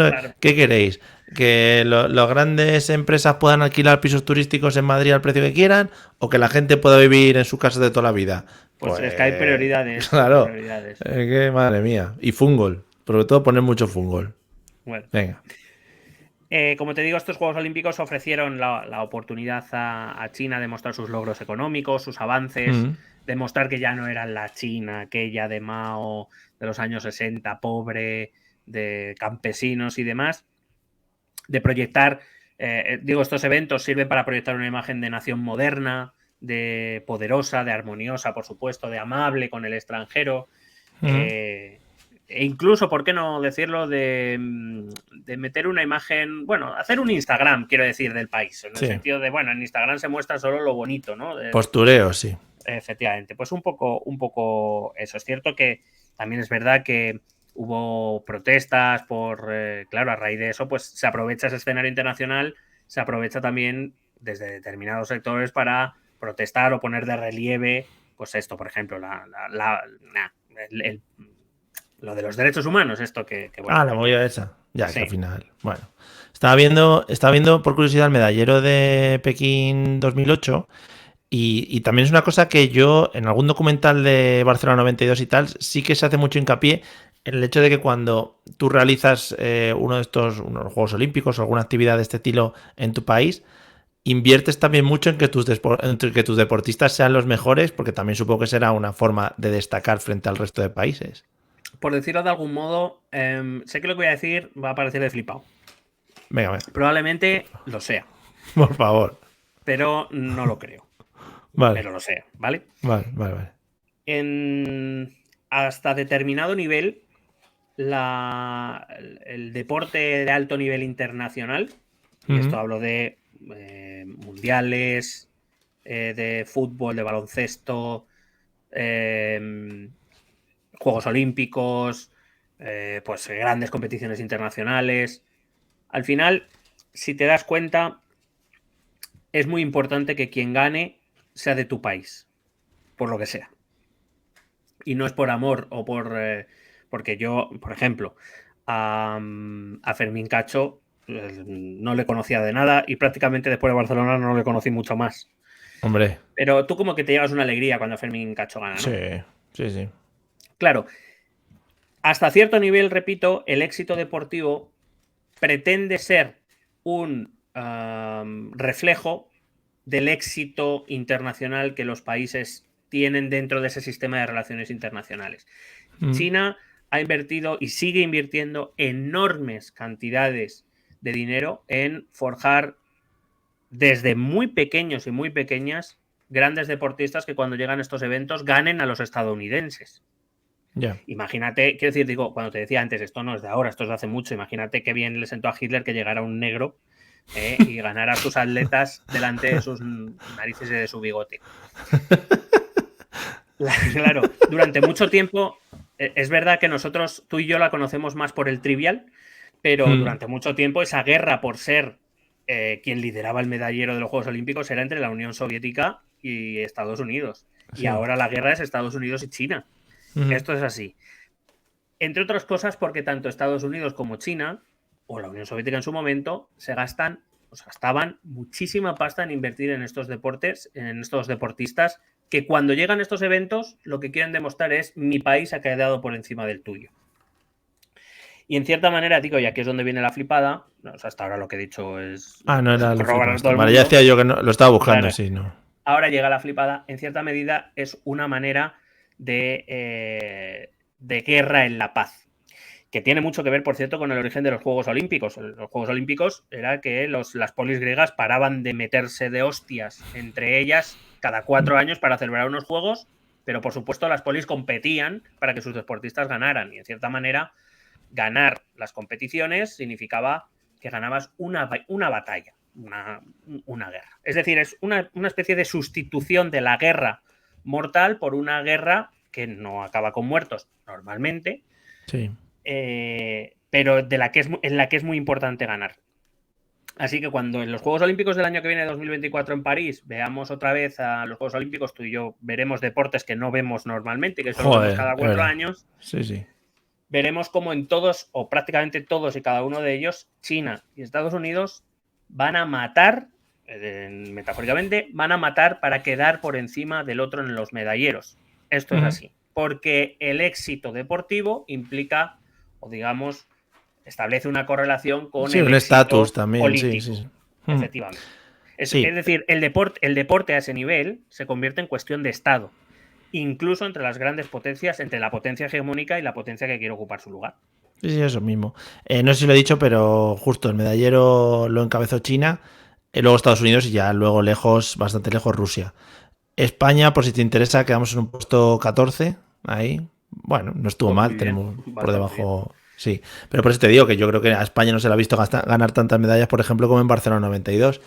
S3: Claro.
S2: ¿Qué queréis? ¿Que las grandes empresas puedan alquilar pisos turísticos en Madrid al precio que quieran? ¿O que la gente pueda vivir en sus casas de toda la vida?
S3: Pues
S2: Pues
S3: es que hay prioridades, hay
S2: claro,
S3: prioridades.
S2: es que madre mía. Y fútbol, sobre todo poner mucho fútbol.
S3: Bueno,
S2: Venga.
S3: como te digo, estos Juegos Olímpicos ofrecieron la oportunidad a China de mostrar sus logros económicos, sus avances,
S2: Mm,
S3: de mostrar que ya no era la China aquella de Mao de los años 60, pobre, de campesinos y demás, de proyectar, digo, estos eventos sirven para proyectar una imagen de nación moderna, de poderosa, de armoniosa, por supuesto, de amable con el extranjero.
S2: mm.
S3: E incluso, ¿por qué no decirlo? De meter una imagen, bueno, hacer un Instagram, quiero decir, del país, en el
S2: Sí,
S3: sentido de, bueno, en Instagram se muestra solo lo bonito, ¿no?
S2: postureo, sí.
S3: Efectivamente, pues un poco eso. Es cierto que también es verdad que hubo protestas claro, a raíz de eso, pues se aprovecha ese escenario internacional, se aprovecha también desde determinados sectores para protestar o poner de relieve, pues esto, por ejemplo, el, lo de los derechos humanos, esto bueno,
S2: La movida esa. Ya, que al
S3: sí,
S2: final. Bueno. Estaba viendo por curiosidad el medallero de Pekín 2008. Y también es una cosa que yo, en algún documental de Barcelona 92 y tal, sí que se hace mucho hincapié en el hecho de que cuando tú realizas uno de estos unos Juegos Olímpicos o alguna actividad de este estilo en tu país, inviertes también mucho en en que tus deportistas sean los mejores, porque también supongo que será una forma de destacar frente al resto de países.
S3: por decirlo de algún modo, sé que lo que voy a decir va a parecer de flipado.
S2: Venga, venga,
S3: Probablemente lo sea,
S2: por favor.
S3: pero no lo creo.
S2: Vale,
S3: Pero lo sea, ¿vale?
S2: vale, vale, vale.
S3: Hasta determinado nivel, el deporte de alto nivel internacional, y esto
S2: Ujú,
S3: hablo de mundiales, de fútbol, de baloncesto, Juegos Olímpicos, pues grandes competiciones internacionales. Al final, si te das cuenta, es muy importante que quien gane sea de tu país, por lo que sea. Y no es por amor o porque yo, por ejemplo, a Fermín Cacho no le conocía de nada y prácticamente después de Barcelona no le conocí mucho más.
S2: hombre,
S3: Pero tú como que te llevas una alegría cuando Fermín Cacho gana,
S2: sí,
S3: ¿no?
S2: sí, sí.
S3: Claro, hasta cierto nivel, repito, el éxito deportivo pretende ser un reflejo del éxito internacional que los países tienen dentro de ese sistema de relaciones internacionales.
S2: Mm,
S3: China ha invertido y sigue invirtiendo enormes cantidades de dinero en forjar desde muy pequeños y muy pequeñas grandes deportistas que cuando llegan a estos eventos ganen a los estadounidenses.
S2: ya.
S3: Imagínate, quiero decir, digo, cuando te decía antes, esto no es de ahora, esto es de hace mucho, imagínate qué bien le sentó a Hitler que llegara un negro y ganara a sus atletas delante de sus narices y de su bigote. Claro, durante mucho tiempo, es verdad que nosotros, tú y yo la conocemos más por el trivial, pero
S2: Mm,
S3: durante mucho tiempo esa guerra por ser quien lideraba el medallero de los Juegos Olímpicos era entre la Unión Soviética y Estados Unidos. Y
S2: sí.
S3: ahora la guerra es Estados Unidos y China.
S2: Mm,
S3: Esto es así. Entre otras cosas porque tanto Estados Unidos como China, o la Unión Soviética en su momento, se gastaban muchísima pasta en invertir en estos deportes, en estos deportistas, que cuando llegan estos eventos lo que quieren demostrar es mi país ha quedado por encima del tuyo. Y en cierta manera, digo, y aquí es donde viene la flipada, hasta ahora lo que he dicho es
S2: No era lo
S3: corroborar
S2: flipa
S3: a todo
S2: esto.
S3: el
S2: Vale, ya
S3: mundo,
S2: decía yo que no, lo estaba buscando,
S3: claro,
S2: sí, no.
S3: ahora llega la flipada, en cierta medida es una manera de guerra en la paz, que tiene mucho que ver, por cierto, con el origen de los Juegos Olímpicos. Los Juegos Olímpicos era que las polis griegas paraban de meterse de hostias entre ellas cada 4 años para celebrar unos juegos, pero por supuesto las polis competían para que sus deportistas ganaran y en cierta manera ganar las competiciones significaba que ganabas una batalla, una guerra. Es decir, es una especie de sustitución de la guerra mortal por una guerra que no acaba con muertos normalmente,
S2: Sí.
S3: pero en la que es muy importante ganar. Así que cuando en los Juegos Olímpicos del año que viene, 2024 en París, veamos otra vez a los Juegos Olímpicos, tú y yo veremos deportes que no vemos normalmente, que solo vemos cada 4 años.
S2: Sí, sí.
S3: Veremos cómo en todos, o prácticamente todos y cada uno de ellos, China y Estados Unidos van a matar, metafóricamente, van a matar para quedar por encima del otro en los medalleros. Esto es así, porque el éxito deportivo implica, o digamos, establece una correlación con el
S2: un estatus también,
S3: político,
S2: sí.
S3: Efectivamente. Es decir, el deporte a ese nivel se convierte en cuestión de Estado, incluso entre las grandes potencias, entre la potencia hegemónica y la potencia que quiere ocupar su lugar.
S2: Sí, eso mismo. No sé si lo he dicho, pero justo el medallero lo encabezó China, luego Estados Unidos y ya luego lejos, bastante lejos Rusia. España, por si te interesa, quedamos en un puesto 14, ahí. Bueno, no estuvo mal, tenemos por debajo... Bien. Sí, pero por eso te digo que yo creo que a España no se le ha visto ganar tantas medallas, por ejemplo, como en Barcelona 92,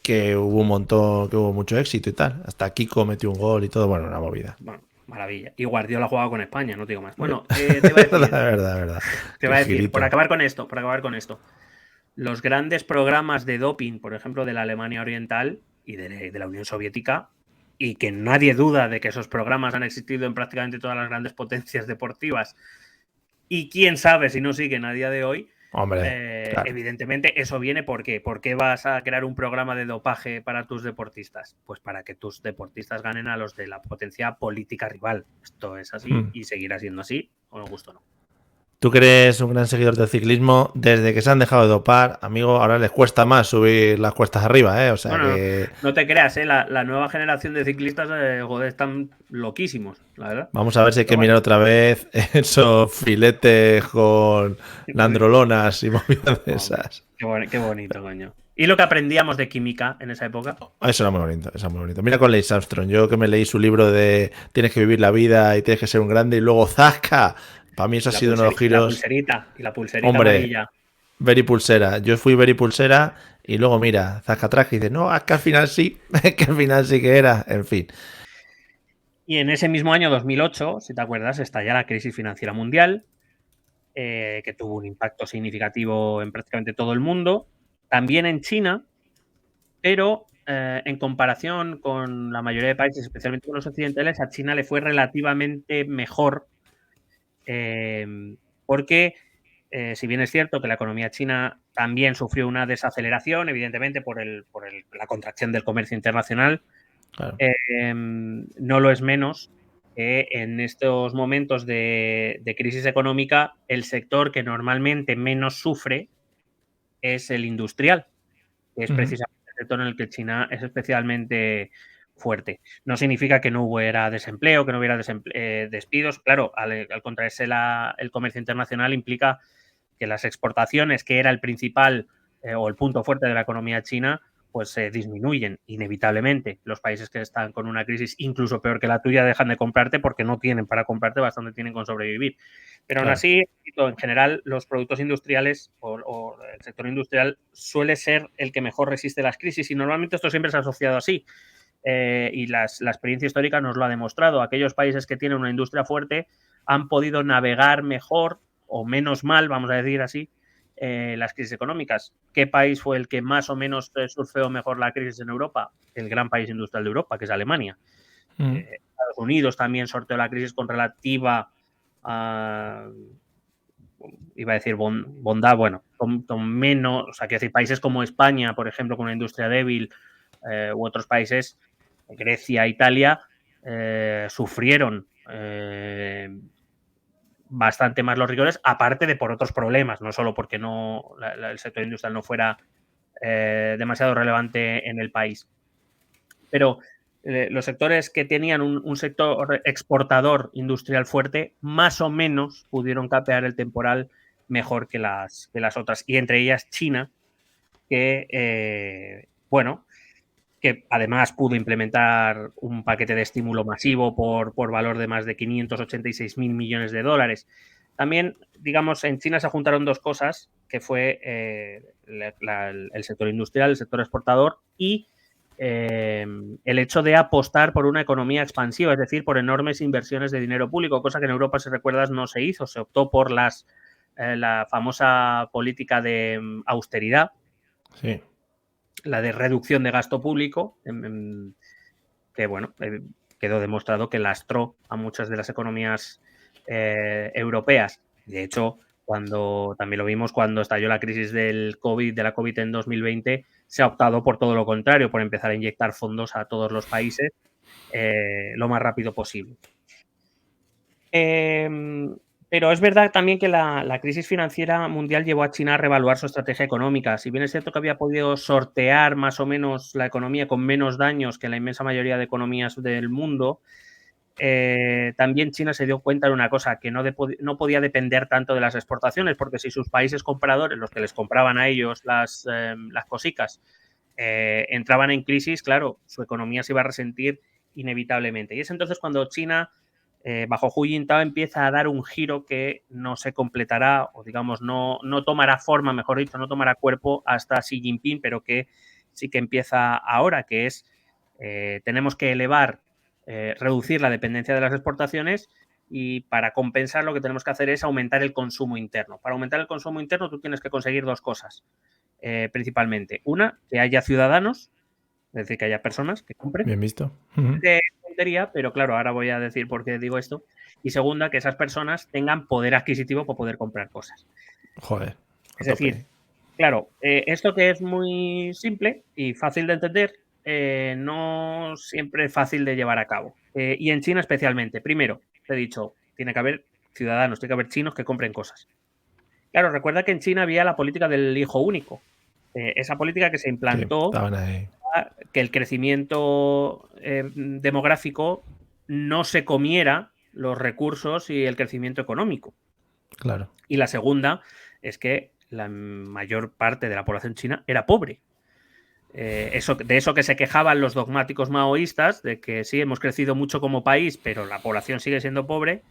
S2: que hubo un montón, que hubo mucho éxito y tal. Hasta Kiko metió un gol y todo, bueno, una movida.
S3: Bueno, maravilla. Y Guardiola ha jugado con España, no te digo más. Bueno, te iba a decir...
S2: la verdad.
S3: Te iba a decir, por acabar con esto, los grandes programas de doping, por ejemplo, de la Alemania Oriental y de la Unión Soviética, y que nadie duda de que esos programas han existido en prácticamente todas las grandes potencias deportivas, y quién sabe si no siguen a día de hoy.
S2: Hombre, claro.
S3: Evidentemente eso viene ¿por qué? ¿Por qué vas a crear un programa de dopaje para tus deportistas? Pues para que tus deportistas ganen a los de la potencia política rival. Esto es así y seguirá siendo así, o nos gusta o no.
S2: Tú que eres un gran seguidor del ciclismo, desde que se han dejado de dopar, amigo, ahora les cuesta más subir las cuestas arriba, ¿eh? O sea
S3: bueno,
S2: que...
S3: No te creas, ¿eh? La nueva generación de ciclistas, joder, están loquísimos, la verdad.
S2: Vamos a ver si hay que mirar otra vez esos filetes con landrolonas y movidas de esas.
S3: Qué bonito, coño. ¿Y lo que aprendíamos de química en esa época?
S2: Eso era muy bonito, Mira con Lance Armstrong, yo que me leí su libro de Tienes que vivir la vida y tienes que ser un grande y luego ¡zasca! Para mí eso ha sido uno de los giros...
S3: La pulserita
S2: Hombre,
S3: amarilla.
S2: Very Pulsera. Yo fui Very Pulsera y luego mira, zasca atrás y dice, no, es que al final sí, que era, en fin.
S3: Y en ese mismo año 2008, si te acuerdas, estalla la crisis financiera mundial, que tuvo un impacto significativo en prácticamente todo el mundo, también en China, pero en comparación con la mayoría de países, especialmente con los occidentales, a China le fue relativamente mejor, porque si bien es cierto que la economía china también sufrió una desaceleración, evidentemente por la contracción del comercio internacional, claro. No lo es menos que en estos momentos de crisis económica el sector que normalmente menos sufre es el industrial, que es precisamente el sector en el que China es especialmente fuerte. No significa que no hubiera desempleo, que no hubiera despidos. Claro, al contraerse el comercio internacional implica que las exportaciones, que era el principal o el punto fuerte de la economía china, pues se disminuyen inevitablemente. Los países que están con una crisis incluso peor que la tuya dejan de comprarte porque no tienen para comprarte, bastante tienen con sobrevivir. Pero aún así, en general, los productos industriales o el sector industrial suele ser el que mejor resiste las crisis y normalmente esto siempre se ha asociado así. Y la experiencia histórica nos lo ha demostrado. Aquellos países que tienen una industria fuerte han podido navegar mejor o menos mal, vamos a decir así, las crisis económicas. ¿Qué país fue el que más o menos surfeó mejor la crisis en Europa? El gran país industrial de Europa, que es Alemania. Estados Unidos también sorteó la crisis con relativa, iba a decir bondad, bueno, con menos, o sea, quiero decir, países como España, por ejemplo, con una industria débil, u otros países, Grecia, Italia, sufrieron bastante más los rigores, aparte de por otros problemas, no solo porque el sector industrial no fuera demasiado relevante en el país. Pero los sectores que tenían un sector exportador industrial fuerte, más o menos pudieron capear el temporal mejor que las otras, y entre ellas China, que, que además pudo implementar un paquete de estímulo masivo por valor de más de 586.000 millones de dólares. También, digamos, en China se juntaron dos cosas, que fue el sector industrial, el sector exportador y el hecho de apostar por una economía expansiva, es decir, por enormes inversiones de dinero público, cosa que en Europa, si recuerdas, no se hizo. Se optó por la famosa política de austeridad,
S2: Sí.
S3: la de reducción de gasto público, que bueno, quedó demostrado que lastró a muchas de las economías europeas. De hecho, también lo vimos cuando estalló la crisis de la COVID en 2020, se ha optado por todo lo contrario, por empezar a inyectar fondos a todos los países lo más rápido posible. Pero es verdad también que la crisis financiera mundial llevó a China a reevaluar su estrategia económica. Si bien es cierto que había podido sortear más o menos la economía con menos daños que la inmensa mayoría de economías del mundo, también China se dio cuenta de una cosa, que no podía depender tanto de las exportaciones, porque si sus países compradores, los que les compraban a ellos las cosicas, entraban en crisis, claro, su economía se iba a resentir inevitablemente. Y es entonces cuando China, bajo Hu Jintao, empieza a dar un giro que no se completará, o digamos, no tomará forma, mejor dicho, no tomará cuerpo hasta Xi Jinping, pero que sí que empieza ahora, que es tenemos que reducir la dependencia de las exportaciones, y para compensar lo que tenemos que hacer es aumentar el consumo interno. Para aumentar el consumo interno tú tienes que conseguir dos cosas, principalmente. Una, que haya ciudadanos, es decir, que haya personas que compren.
S2: Bien visto.
S3: De tontería, pero claro, ahora voy a decir por qué digo esto. Y segunda, que esas personas tengan poder adquisitivo para poder comprar cosas.
S2: Joder, a
S3: Es decir,
S2: tope.
S3: claro, esto que es muy simple y fácil de entender, no siempre es fácil de llevar a cabo. Y en China especialmente. Primero, te he dicho, tiene que haber ciudadanos, tiene que haber chinos que compren cosas. Claro, recuerda que en China había la política del hijo único. Esa política que se
S2: Sí,
S3: implantó
S2: estaban ahí.
S3: para que el crecimiento demográfico no se comiera los recursos y el crecimiento económico.
S2: Claro.
S3: Y la segunda es que la mayor parte de la población china era pobre. De eso que se quejaban los dogmáticos maoístas, de que sí, hemos crecido mucho como país, pero la población sigue siendo pobre.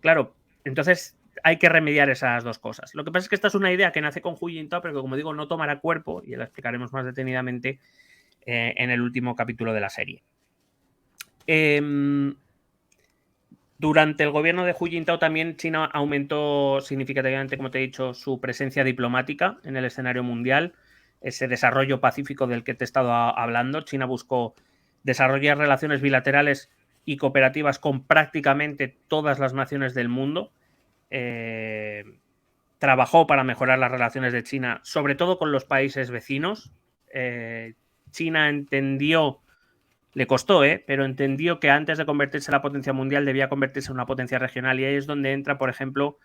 S3: Claro, entonces hay que remediar esas dos cosas. Lo que pasa es que esta es una idea que nace con Hu Jintao, pero que, como digo, no tomará cuerpo, y la explicaremos más detenidamente en el último capítulo de la serie. Durante el gobierno de Hu Jintao también China aumentó significativamente, como te he dicho, su presencia diplomática en el escenario mundial. Ese desarrollo pacífico del que te he estado hablando. China buscó desarrollar relaciones bilaterales y cooperativas con prácticamente todas las naciones del mundo. Trabajó para mejorar las relaciones de China, sobre todo con los países vecinos. China entendió, le costó, pero entendió que antes de convertirse en la potencia mundial debía convertirse en una potencia regional, y ahí es donde entra, por ejemplo,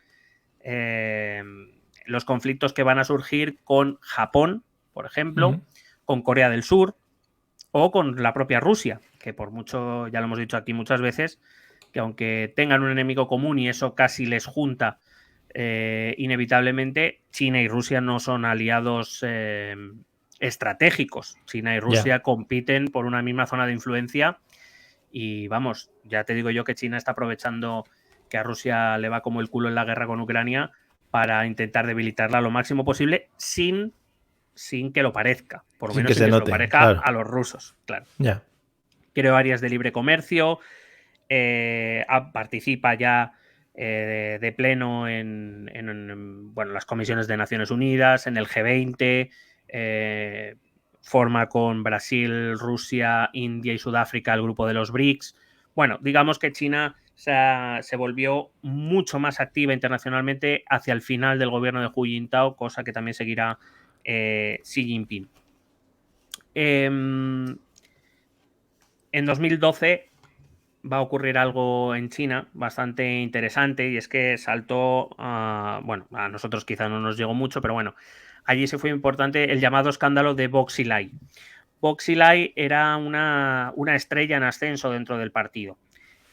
S3: los conflictos que van a surgir con Japón, por ejemplo, con Corea del Sur o con la propia Rusia, que por mucho, ya lo hemos dicho aquí muchas veces, que aunque tengan un enemigo común y eso casi les junta inevitablemente, China y Rusia no son aliados estratégicos. China y Rusia compiten por una misma zona de influencia, y vamos, ya te digo yo que China está aprovechando que a Rusia le va como el culo en la guerra con Ucrania para intentar debilitarla lo máximo posible sin que lo parezca, por lo menos sin que se lo parezca, claro, a los rusos, claro. Creó áreas de libre comercio, participa ya de pleno en las comisiones de Naciones Unidas, en el G20, forma con Brasil, Rusia, India y Sudáfrica el grupo de los BRICS. Bueno, digamos que China se volvió mucho más activa internacionalmente hacia el final del gobierno de Hu Jintao, cosa que también seguirá Xi Jinping. En 2012 va a ocurrir algo en China bastante interesante, y es que saltó, a nosotros quizá no nos llegó mucho, pero bueno, allí se fue importante el llamado escándalo de Bo Xilai. Bo Xilai era una estrella en ascenso dentro del partido.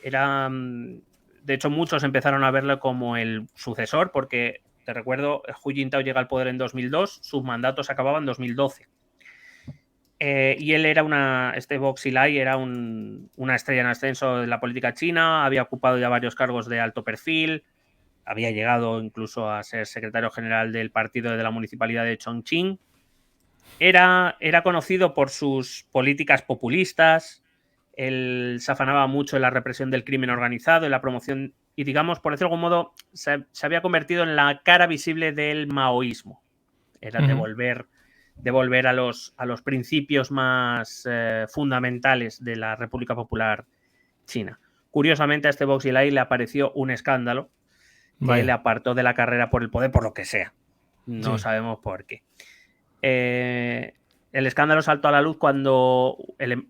S3: De hecho, muchos empezaron a verlo como el sucesor, porque, te recuerdo, Hu Jintao llega al poder en 2002, sus mandatos acababan en 2012. Y él era Bo Xilai era una estrella en ascenso de la política china, había ocupado ya varios cargos de alto perfil, había llegado incluso a ser secretario general del partido de la municipalidad de Chongqing, Era conocido por sus políticas populistas. Él se afanaba mucho en la represión del crimen organizado, en la promoción, y digamos, por decirlo de algún modo, se había convertido en la cara visible del maoísmo. Era devolver a los principios más fundamentales de la República Popular China. Curiosamente, a este Bo Xilai le apareció un escándalo que le apartó de la carrera por el poder, por lo que sea. No sabemos por qué. El escándalo saltó a la luz cuando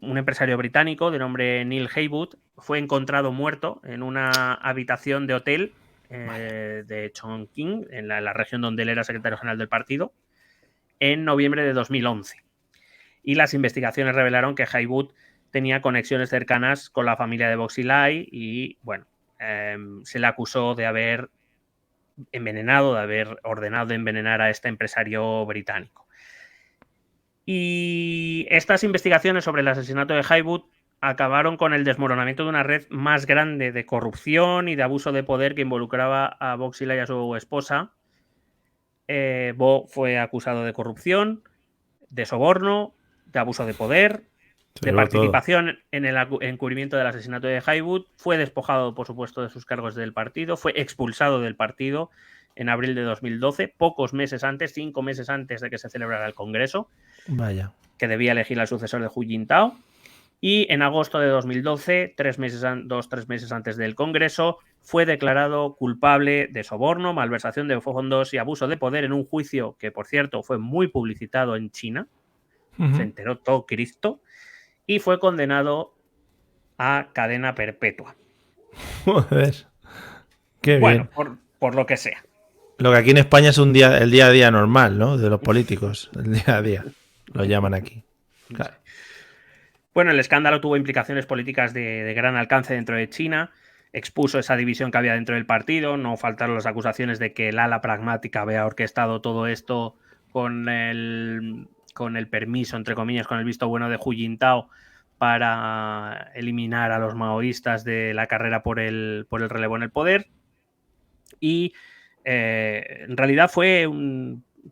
S3: un empresario británico de nombre Neil Heywood fue encontrado muerto en una habitación de hotel de Chongqing, en la región donde él era secretario general del partido, en noviembre de 2011. Y las investigaciones revelaron que Heywood tenía conexiones cercanas con la familia de Bo Xilai y, bueno, se le acusó de haber envenenado, de haber ordenado envenenar a este empresario británico. Y estas investigaciones sobre el asesinato de Heywood acabaron con el desmoronamiento de una red más grande de corrupción y de abuso de poder que involucraba a Bo Xilai y a su esposa. Bo fue acusado de corrupción, de soborno, de abuso de poder, de participación en el encubrimiento del asesinato de Heywood. Fue despojado, por supuesto, de sus cargos del partido, fue expulsado del partido en abril de 2012, pocos meses antes, 5 meses antes de que se celebrara el Congreso, que debía elegir al sucesor de Hu Jintao. Y en agosto de 2012, 3 meses antes del Congreso, fue declarado culpable de soborno, malversación de fondos y abuso de poder en un juicio que, por cierto, fue muy publicitado en China. Se enteró todo Cristo. Y fue condenado a cadena perpetua.
S2: Joder. Qué
S3: bueno,
S2: bien.
S3: Por lo que sea.
S2: Lo que aquí en España es el día a día normal, ¿no? De los políticos. El día a día. Lo llaman aquí. Claro.
S3: Bueno, el escándalo tuvo implicaciones políticas de gran alcance dentro de China. Expuso esa división que había dentro del partido. No faltaron las acusaciones de que el ala pragmática había orquestado todo esto con el permiso, entre comillas, con el visto bueno de Hu Jintao para eliminar a los maoístas de la carrera por el relevo en el poder. Y en realidad fue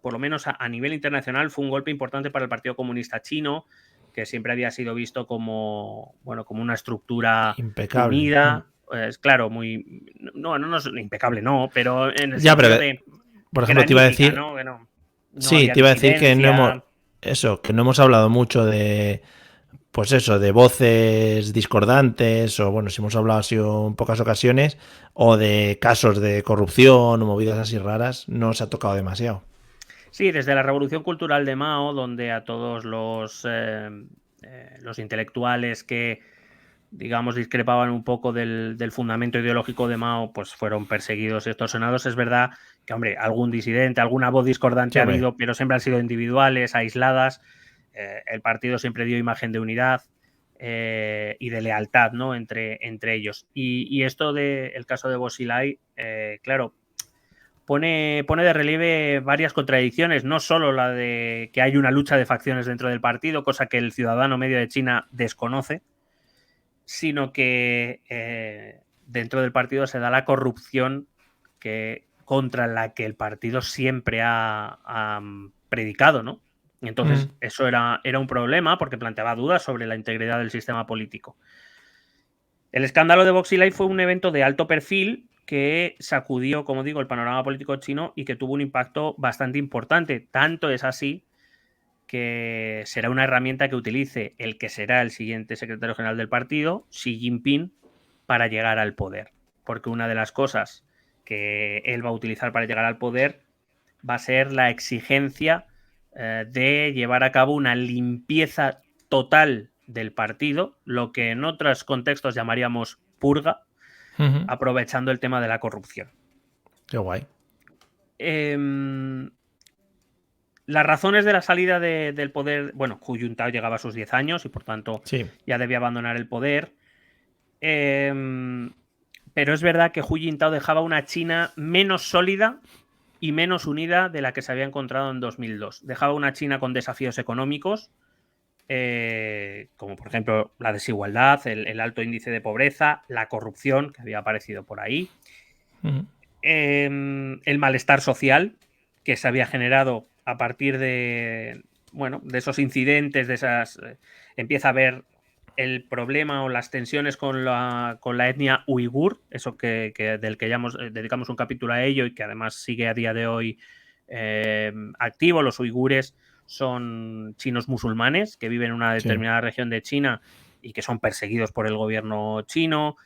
S3: por lo menos a nivel internacional, fue un golpe importante para el Partido Comunista Chino, que siempre había sido visto como, bueno, como una estructura
S2: impecable,
S3: unida. Claro, muy. No, impecable, no, pero en el sentido de.
S2: Por ejemplo, te iba a decir.
S3: ¿no?
S2: Sí, te iba a decir que no hemos hablado mucho de. Pues eso, de voces discordantes, o bueno, si hemos hablado así en pocas ocasiones, o de casos de corrupción o movidas así raras, no se ha tocado demasiado.
S3: Sí, desde la Revolución Cultural de Mao, donde a todos los intelectuales que, digamos, discrepaban un poco del fundamento ideológico de Mao, pues fueron perseguidos y extorsionados. Es verdad que, hombre, algún disidente, alguna voz discordante ha habido, pero siempre han sido individuales, aisladas. El partido siempre dio imagen de unidad y de lealtad, ¿no? entre ellos. Y esto del caso de Bo Xilai, claro, pone de relieve varias contradicciones, no solo la de que hay una lucha de facciones dentro del partido, cosa que el ciudadano medio de China desconoce, sino que dentro del partido se da la corrupción contra la que el partido siempre ha predicado, ¿no? Entonces, eso era un problema porque planteaba dudas sobre la integridad del sistema político. El escándalo de Bo Xilai fue un evento de alto perfil que sacudió, como digo, el panorama político chino y que tuvo un impacto bastante importante. Tanto es así que será una herramienta que utilice el que será el siguiente secretario general del partido, Xi Jinping, para llegar al poder. Porque una de las cosas que él va a utilizar para llegar al poder va a ser la exigencia de llevar a cabo una limpieza total del partido, lo que en otros contextos llamaríamos purga, aprovechando el tema de la corrupción.
S2: Qué guay.
S3: Las razones de la salida del poder, bueno, Hu Jintao llegaba a sus 10 años y por tanto ya debía abandonar el poder. Pero es verdad que Hu Jintao dejaba una China menos sólida y menos unida de la que se había encontrado en 2002. Dejaba una China con desafíos económicos, como por ejemplo la desigualdad, el alto índice de pobreza, la corrupción que había aparecido por ahí, el malestar social que se había generado a partir de de esos incidentes, empieza a haber el problema o las tensiones con la etnia uigur, eso del que ya dedicamos un capítulo a ello y que además sigue a día de hoy activo. Los uigures son chinos musulmanes que viven en una determinada región de China y que son perseguidos por el gobierno chino.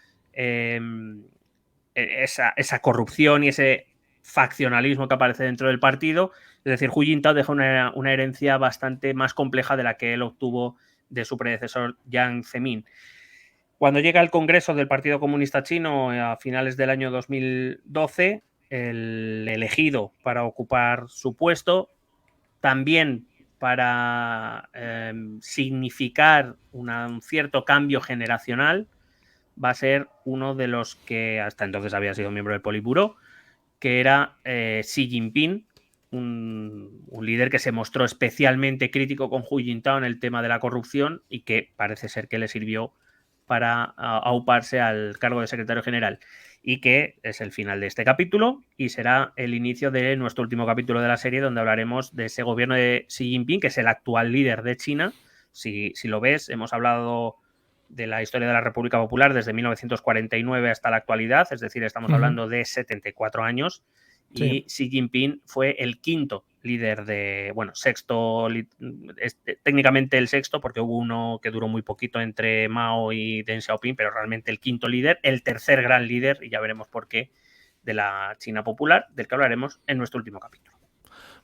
S3: Esa corrupción y ese faccionalismo que aparece dentro del partido. Es decir, Hu Jintao deja una herencia bastante más compleja de la que él obtuvo de su predecesor Jiang Zemin. Cuando llega al Congreso del Partido Comunista Chino a finales del año 2012, el elegido para ocupar su puesto, también para significar un cierto cambio generacional, va a ser uno de los que hasta entonces había sido miembro del Politburó, que era Xi Jinping, un líder que se mostró especialmente crítico con Hu Jintao en el tema de la corrupción y que parece ser que le sirvió para auparse al cargo de secretario general, y que es el final de este capítulo y será el inicio de nuestro último capítulo de la serie, donde hablaremos de ese gobierno de Xi Jinping, que es el actual líder de China. Si lo ves, hemos hablado de la historia de la República Popular desde 1949 hasta la actualidad, es decir, estamos hablando de 74 años, y Xi Jinping fue el quinto líder sexto, técnicamente el sexto, porque hubo uno que duró muy poquito entre Mao y Deng Xiaoping, pero realmente el quinto líder, el tercer gran líder, y ya veremos por qué, de la China popular, del que hablaremos en nuestro último capítulo.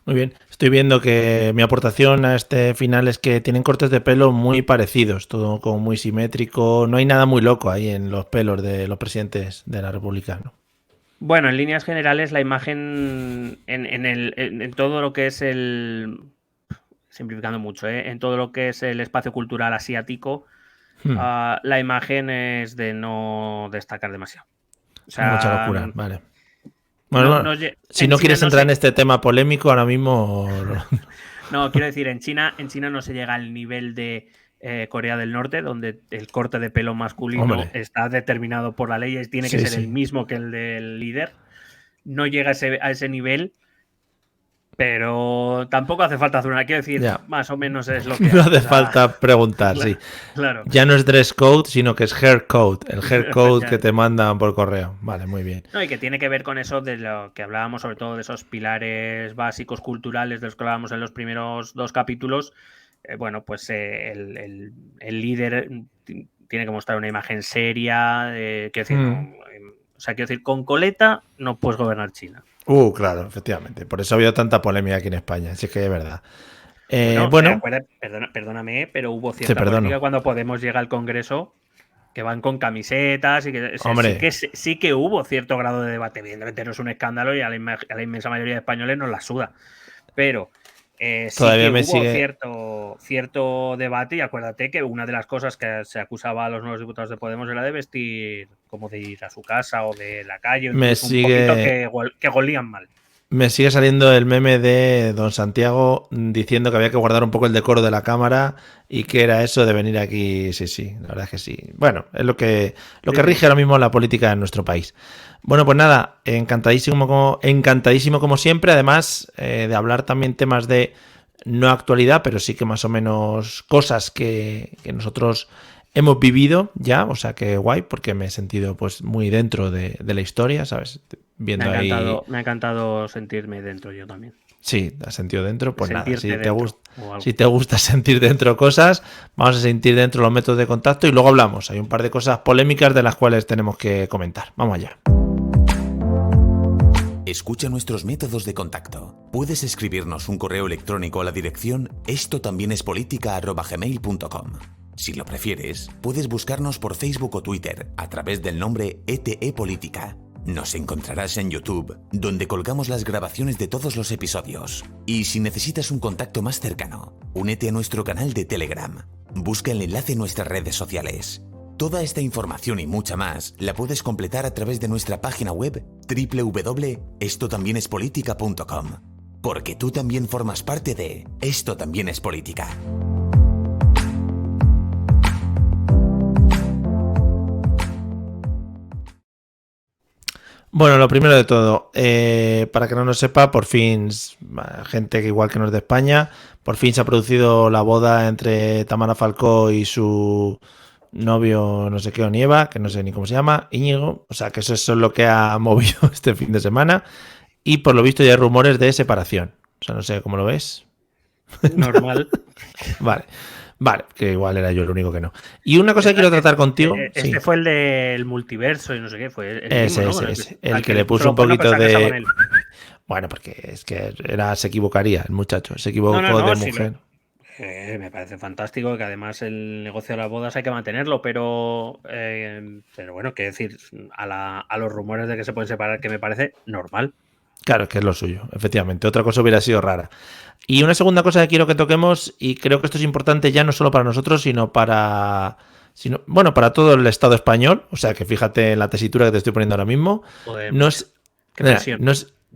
S2: Muy bien, estoy viendo que mi aportación a este final es que tienen cortes de pelo muy parecidos, todo como muy simétrico, no hay nada muy loco ahí en los pelos de los presidentes de la República, ¿no?
S3: Bueno, en líneas generales, la imagen en todo lo que es simplificando mucho, en todo lo que es el espacio cultural asiático, la imagen es de no destacar demasiado. O sea,
S2: mucha locura, vale. Bueno, si no quieres entrar en este tema polémico ahora mismo...
S3: No, quiero decir, en China no se llega al nivel de Corea del Norte, donde el corte de pelo masculino está determinado por la ley y tiene que ser el mismo que el del líder. No llega a ese nivel, pero tampoco hace falta hacer una. Quiero decir, más o menos es lo que
S2: no hace falta preguntar,
S3: claro, claro.
S2: Ya no es dress code, sino que es hair code, el hair code que te mandan por correo. Vale, muy bien.
S3: No, y que tiene que ver con eso de lo que hablábamos, sobre todo de esos pilares básicos culturales de los que hablábamos en los primeros 2 capítulos. El líder tiene que mostrar una imagen seria, quiero decir, con coleta no puedes gobernar China.
S2: Claro, efectivamente. Por eso ha habido tanta polémica aquí en España, si es que es verdad.
S3: Perdóname, pero hubo cierta polémica cuando Podemos llega al Congreso, que van con camisetas y que sí que hubo cierto grado de debate. Evidentemente no es un escándalo y a la inmensa mayoría de españoles nos la suda. Pero
S2: todavía
S3: hubo cierto debate, y acuérdate que una de las cosas que se acusaba a los nuevos diputados de Podemos era de vestir, como de ir a su casa o de la calle, un poquito que golían mal.
S2: Me sigue saliendo el meme de don Santiago diciendo que había que guardar un poco el decoro de la cámara y que era eso de venir aquí. Sí, la verdad es que sí. Bueno, es lo que rige ahora mismo la política en nuestro país. Bueno, pues nada, encantadísimo como siempre, además de hablar también temas de no actualidad, pero sí que más o menos cosas que nosotros hemos vivido ya, o sea que guay, porque me he sentido pues muy dentro de la historia, ¿sabes?
S3: Me ha encantado sentirme dentro yo también.
S2: Sí, te has sentido dentro, pues nada, si te gusta sentir dentro cosas, vamos a sentir dentro los métodos de contacto y luego hablamos. Hay un par de cosas polémicas de las cuales tenemos que comentar. Vamos allá.
S4: Escucha nuestros métodos de contacto. Puedes escribirnos un correo electrónico a la dirección estotambiénespolitica@gmail.com. Si lo prefieres, puedes buscarnos por Facebook o Twitter a través del nombre ETE Política. Nos encontrarás en YouTube, donde colgamos las grabaciones de todos los episodios. Y si necesitas un contacto más cercano, únete a nuestro canal de Telegram. Busca el enlace en nuestras redes sociales. Toda esta información y mucha más la puedes completar a través de nuestra página web www.estotambiénespolitica.com. Porque tú también formas parte de Esto también es política.
S2: Bueno, lo primero de todo, para que no nos sepa, por fin, gente que igual que no es de España, por fin se ha producido la boda entre Tamara Falcó y su novio, no sé qué, Onieva, que no sé ni cómo se llama, Íñigo. O sea, que eso es lo que ha movido este fin de semana. Y por lo visto ya hay rumores de separación. O sea, no sé cómo lo ves.
S3: Normal.
S2: Vale, que igual era yo el único que no. Y una cosa que quiero tratar contigo.
S3: Este
S2: sí.
S3: fue el del multiverso y no sé qué. Fue el mismo, ¿no?
S2: Ese. El que le puso un poquito de. Bueno, porque es que se equivocaría el muchacho. Se equivocó de mujer.
S3: Me parece fantástico que además el negocio de las bodas hay que mantenerlo, pero bueno, qué decir, a los rumores de que se pueden separar, que me parece normal.
S2: Claro, que es lo suyo, efectivamente. Otra cosa hubiera sido rara. Y una segunda cosa que quiero que toquemos, y creo que esto es importante ya no solo para nosotros, sino para todo el Estado español. O sea, que fíjate en la tesitura que te estoy poniendo ahora mismo.
S3: Joder,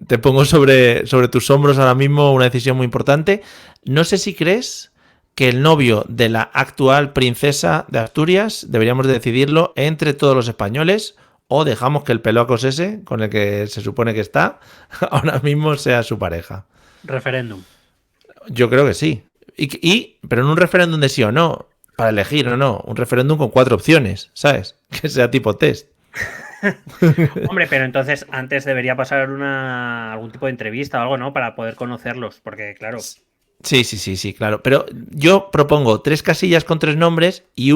S2: te pongo sobre tus hombros ahora mismo una decisión muy importante. No sé si crees que el novio de la actual princesa de Asturias deberíamos decidirlo entre todos los españoles, o dejamos que el pelocos ese, con el que se supone que está, ahora mismo sea su pareja.
S3: Referéndum.
S2: Yo creo que sí. Pero en un referéndum de sí o no, para elegir o no. Un referéndum con 4 opciones, ¿sabes? Que sea tipo test.
S3: Hombre, pero entonces antes debería pasar algún tipo de entrevista o algo, ¿no? Para poder conocerlos, porque claro.
S2: Sí, claro. Pero yo propongo 3 casillas con 3 nombres y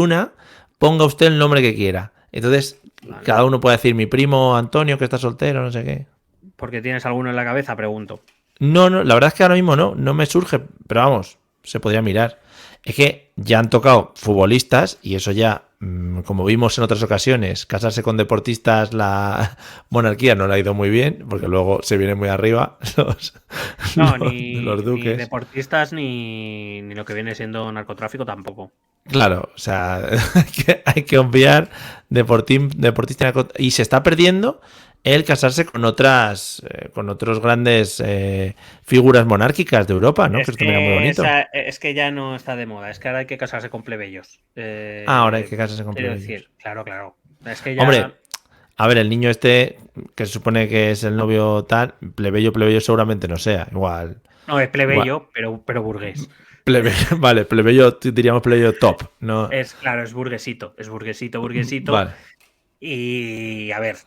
S2: ponga usted el nombre que quiera. Entonces, vale, cada uno puede decir mi primo Antonio, que está soltero, no sé qué.
S3: ¿Porque tienes alguno en la cabeza? Pregunto.
S2: No, la verdad es que ahora mismo no me surge, pero vamos, se podría mirar. Es que ya han tocado futbolistas y eso ya, como vimos en otras ocasiones, casarse con deportistas, la monarquía no le ha ido muy bien, porque luego se viene muy arriba los duques.
S3: Ni deportistas ni lo que viene siendo narcotráfico tampoco.
S2: Claro, o sea, hay que obviar deportista y se está perdiendo el casarse con otros grandes figuras monárquicas de Europa, ¿no? Que mira muy bonito.
S3: Es que ya no está de moda, es que ahora hay que casarse con plebeyos.
S2: Ahora hay que casarse con plebeyos.
S3: Decir, claro. Es que ya...
S2: Hombre, a ver, el niño este, que se supone que es el novio tal, plebeyo seguramente no sea, igual.
S3: No, es plebeyo, pero burgués.
S2: Plebeyo, diríamos plebeyo top, ¿no?
S3: Es burguesito.
S2: Vale.
S3: Y a ver...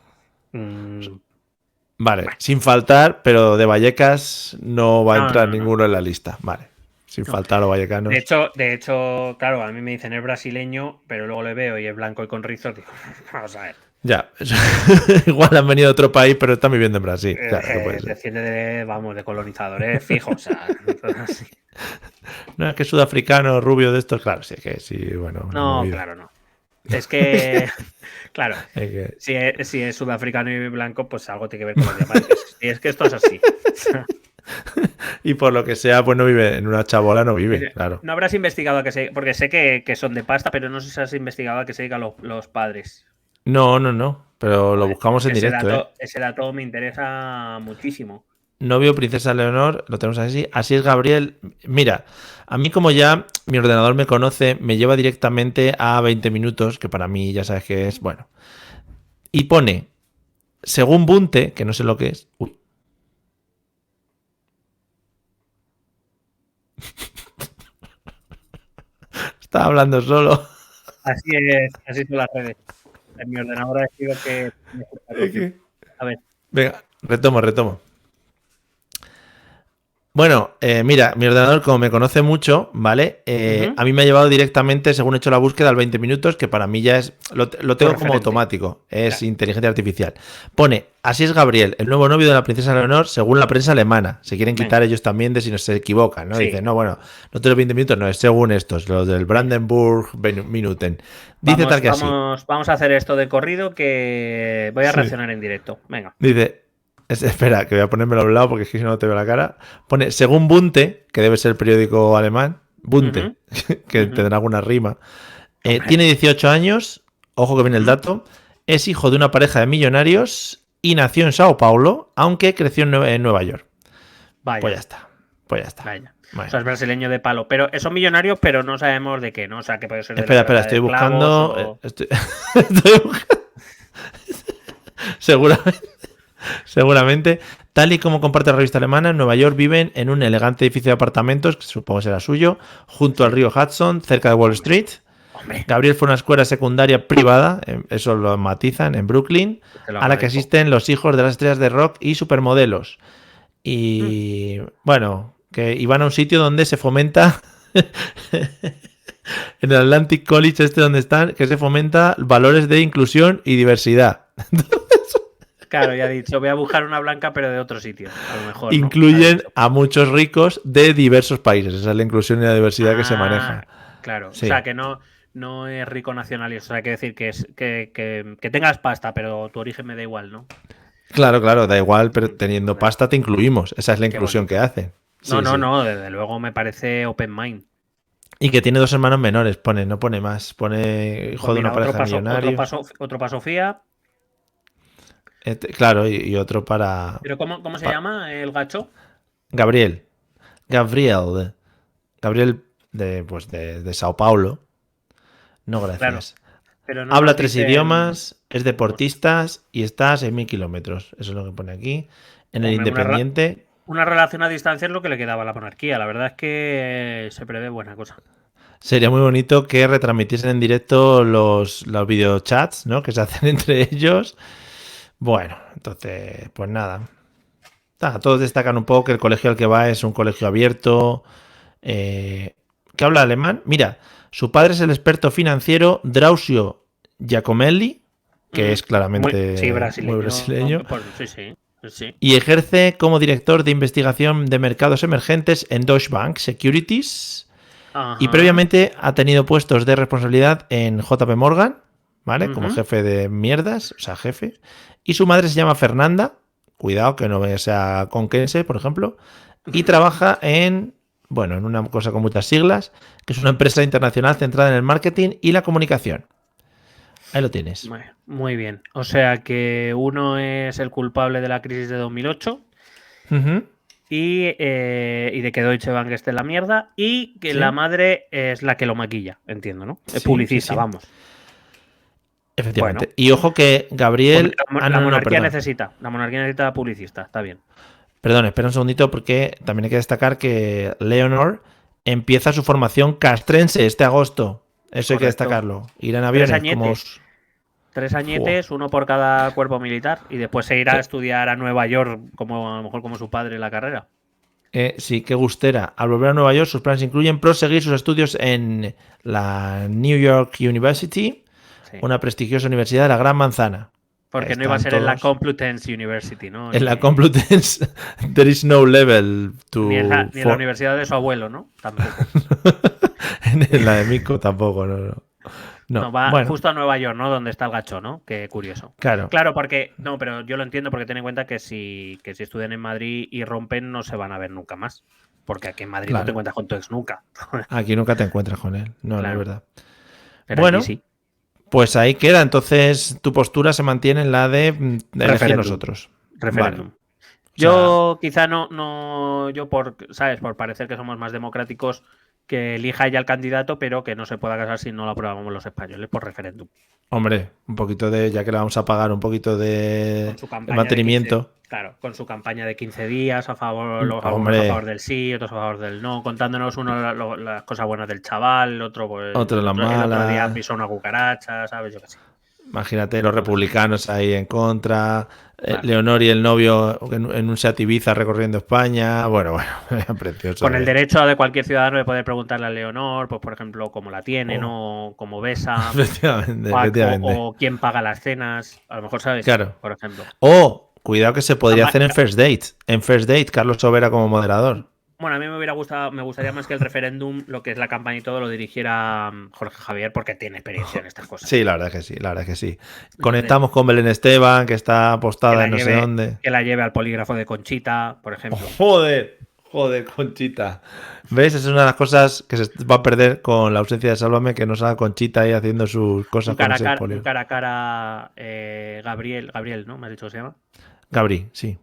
S2: Vale, sin faltar, pero de Vallecas no va a entrar ninguno en la lista. Vale, sin faltar los vallecanos.
S3: De hecho, claro, a mí me dicen es brasileño, pero luego le veo y es blanco y con rizos, digo, vamos a ver.
S2: Ya, igual han venido de otro país, pero están viviendo en Brasil. Claro, no puede ser.
S3: Desciende de colonizadores fijos, o sea,
S2: no, es que sudafricano, rubio de estos, claro, sí, que sí, bueno.
S3: No, claro, no. Es que, claro, si es sudafricano y blanco, pues algo tiene que ver con los diamantes. Y es que esto es así.
S2: Y por lo que sea, pues no vive en una chabola, no vive, claro.
S3: No habrás investigado porque sé que son de pasta, pero no sé si has investigado a que se dedican los padres.
S2: No, pero lo buscamos en directo.
S3: Ese dato me interesa muchísimo.
S2: Novio, princesa Leonor, lo tenemos así. Así es Gabriel. Mira, a mí como ya mi ordenador me conoce, me lleva directamente a 20 minutos, que para mí ya sabes que es, bueno. Y pone, según Bunte, que no sé lo que es. Uy. Estaba hablando solo.
S3: Así son las redes. En mi ordenador ha decidido que... A ver.
S2: Venga, retomo. Bueno, mira, mi ordenador, como me conoce mucho, ¿vale? A mí me ha llevado directamente, según he hecho la búsqueda, al 20 minutos, que para mí ya es... Lo tengo como automático, es inteligencia artificial. Pone, así es Gabriel, el nuevo novio de la princesa Leonor, según la prensa alemana. Se quieren quitar ellos también de si no se equivocan, ¿no? Sí. Dicen, no, bueno, no tengo 20 minutos, no, es según estos, los del Brandenburg Minuten. Dice tal que así.
S3: Vamos a hacer esto de corrido, que voy a reaccionar en directo. Venga.
S2: Dice... Espera, que voy a ponérmelo a un lado porque es que si no te veo la cara. Pone, según Bunte, que debe ser el periódico alemán, Bunte, que tendrá alguna rima, tiene 18 años, ojo que viene el dato, es hijo de una pareja de millonarios y nació en Sao Paulo, aunque creció en Nueva York.
S3: Vaya.
S2: Pues ya está.
S3: Vaya. Bueno. O sea, es brasileño de palo. Pero son millonarios, pero no sabemos de qué, ¿no? O sea, que puede ser de...
S2: Espera, estoy buscando... Estoy buscando... Seguramente... Seguramente. Tal y como comparte la revista alemana, en Nueva York viven en un elegante edificio de apartamentos, que supongo será suyo, junto al río Hudson, cerca de Wall Street.
S3: Hombre,
S2: Gabriel fue a una escuela secundaria privada, eso lo matizan, en Brooklyn,
S3: te lo
S2: a la que
S3: agradezco.
S2: asisten los hijos de las estrellas de rock y supermodelos. Y bueno, que iban a un sitio donde se fomenta, en el Atlantic College este donde están, que se fomenta valores de inclusión y diversidad.
S3: Claro, ya he dicho, voy a buscar una blanca, pero de otro sitio, a lo mejor. ¿no?
S2: Incluyen a muchos ricos de diversos países. Esa es la inclusión y la diversidad que se
S3: Ah,
S2: maneja.
S3: Claro,
S2: Sí.
S3: o sea que no es rico nacionalista, o sea, hay que decir que tengas pasta, pero tu origen me da igual, ¿no?
S2: Claro, da igual, pero teniendo pasta te incluimos. Esa es la
S3: Qué
S2: inclusión
S3: bonito.
S2: que hacen. Sí, sí.
S3: No, desde luego me parece open mind.
S2: Y que tiene 2 hermanos menores, no pone más. Pone hijo
S3: Pues
S2: de
S3: mira,
S2: una pareja millonaria.
S3: otro para Sofía.
S2: Claro, y otro para
S3: ¿Pero cómo se llama el gacho?
S2: Gabriel. Gabriel de Sao Paulo. No, gracias.
S3: Pero no
S2: Habla
S3: nos
S2: 3
S3: dicen-
S2: idiomas, es deportista y está a 6.000 kilómetros. Eso es lo que pone aquí. En el
S3: Hombre,
S2: Independiente.
S3: Una relación a distancia es lo que le quedaba a la monarquía. La verdad es que se prevé buena cosa.
S2: Sería muy bonito que retransmitiesen en directo los videochats, ¿no? Que se hacen entre ellos. Bueno, entonces, pues nada. Todos destacan un poco que el colegio al que va es un colegio abierto. ¿Que habla alemán? Mira, su padre es el experto financiero Drauzio Giacomelli, que es claramente muy brasileño.
S3: Pues, sí.
S2: Y ejerce como director de investigación de mercados emergentes en Deutsche Bank Securities.
S3: Ajá.
S2: Y previamente ha tenido puestos de responsabilidad en JP Morgan, ¿vale? Como jefe de mierdas, o sea, jefe. Y su madre se llama Fernanda, cuidado que no sea conquense, por ejemplo, y trabaja en una cosa con muchas siglas, que es una empresa internacional centrada en el marketing y la comunicación. Ahí lo tienes.
S3: Muy bien. O sea que uno es el culpable de la crisis de 2008
S2: Ujú.
S3: y de que Deutsche Bank esté en la mierda y que
S2: Sí.
S3: la madre es la que lo maquilla, entiendo, ¿no? Es
S2: Sí,
S3: publicista,
S2: sí.
S3: vamos.
S2: Efectivamente.
S3: Bueno.
S2: Y ojo que Gabriel...
S3: La monarquía
S2: perdón.
S3: necesita publicista, está bien.
S2: Perdón, espera un segundito porque también hay que destacar que Leonor empieza su formación castrense este agosto. Eso hay que
S3: Correcto.
S2: destacarlo. Ir en aviones
S3: 3
S2: como...
S3: añetes. 3 añetes, uno por cada cuerpo militar, y después se irá a estudiar a Nueva York, como a lo mejor como su padre, la carrera.
S2: Sí, qué gustera. Al volver a Nueva York, sus planes incluyen proseguir sus estudios en la New York University,
S3: Sí.
S2: una prestigiosa universidad de la Gran Manzana.
S3: Porque
S2: Ahí
S3: no iba a
S2: están
S3: ser en la
S2: todos.
S3: Complutense University, ¿no?
S2: En la Complutense, there is no level to...
S3: Ni en la universidad de su abuelo, ¿no? Tampoco.
S2: En la de Mico tampoco, no.
S3: No, va
S2: bueno,
S3: justo a Nueva York, ¿no? Donde está el gacho, ¿no? Qué curioso.
S2: claro.
S3: Claro, porque... No, pero yo lo entiendo porque ten en cuenta que si estudian en Madrid y rompen, no se van a ver nunca más. Porque aquí en Madrid no te encuentras con tu ex nunca.
S2: Aquí nunca te encuentras con él. No,
S3: Claro.
S2: no es verdad.
S3: Pero
S2: Bueno,
S3: aquí sí.
S2: pues ahí queda. Entonces tu postura se mantiene en la de elegir
S3: Referéndum.
S2: nosotros.
S3: Referéndum.
S2: Vale.
S3: Yo quizá yo por parecer que somos más democráticos, que elija ella el candidato, pero que no se pueda casar si no lo aprobamos los españoles por referéndum.
S2: Hombre, un poquito de, ya que le vamos a pagar un poquito de
S3: Con su campaña
S2: mantenimiento.
S3: Claro, con su campaña de 15 días a favor, algunos
S2: Hombre.
S3: a favor del sí, otros a favor del no, contándonos uno las cosas buenas del chaval, el otro pues,
S2: Otro las
S3: el otro día
S2: malas.
S3: pisó una cucaracha, ¿sabes? Yo qué sé.
S2: Imagínate los republicanos ahí en contra,
S3: Claro.
S2: Leonor y el novio en un Seat Ibiza recorriendo España. Bueno, precioso.
S3: Con el derecho de cualquier ciudadano de poder preguntarle a Leonor, pues por ejemplo, cómo la tiene, ¿no? Cómo besa,
S2: Efectivamente,
S3: o,
S2: efectivamente.
S3: o quién paga las cenas, a lo mejor, ¿sabes?
S2: Claro.
S3: Por ejemplo.
S2: O, cuidado que se podría
S3: Además,
S2: hacer en First Date. En First Date, Carlos Sobera como moderador.
S3: Bueno, a mí me gustaría más que el referéndum, lo que es la campaña y todo, lo dirigiera Jorge Javier, porque tiene experiencia en estas cosas.
S2: Sí, la verdad es que sí. Conectamos con Belén Esteban, que está apostada en no sé dónde.
S3: Que la lleve al polígrafo de Conchita, por ejemplo.
S2: Joder, Conchita. ¿Ves? Esa es una de las cosas que se va a perder con la ausencia de Sálvame, que no salga Conchita ahí haciendo sus cosas
S3: Un cara a
S2: con ese
S3: cara,
S2: polio.
S3: un cara a cara Gabriel, ¿no? ¿Me has dicho que se llama?
S2: Gabri, sí.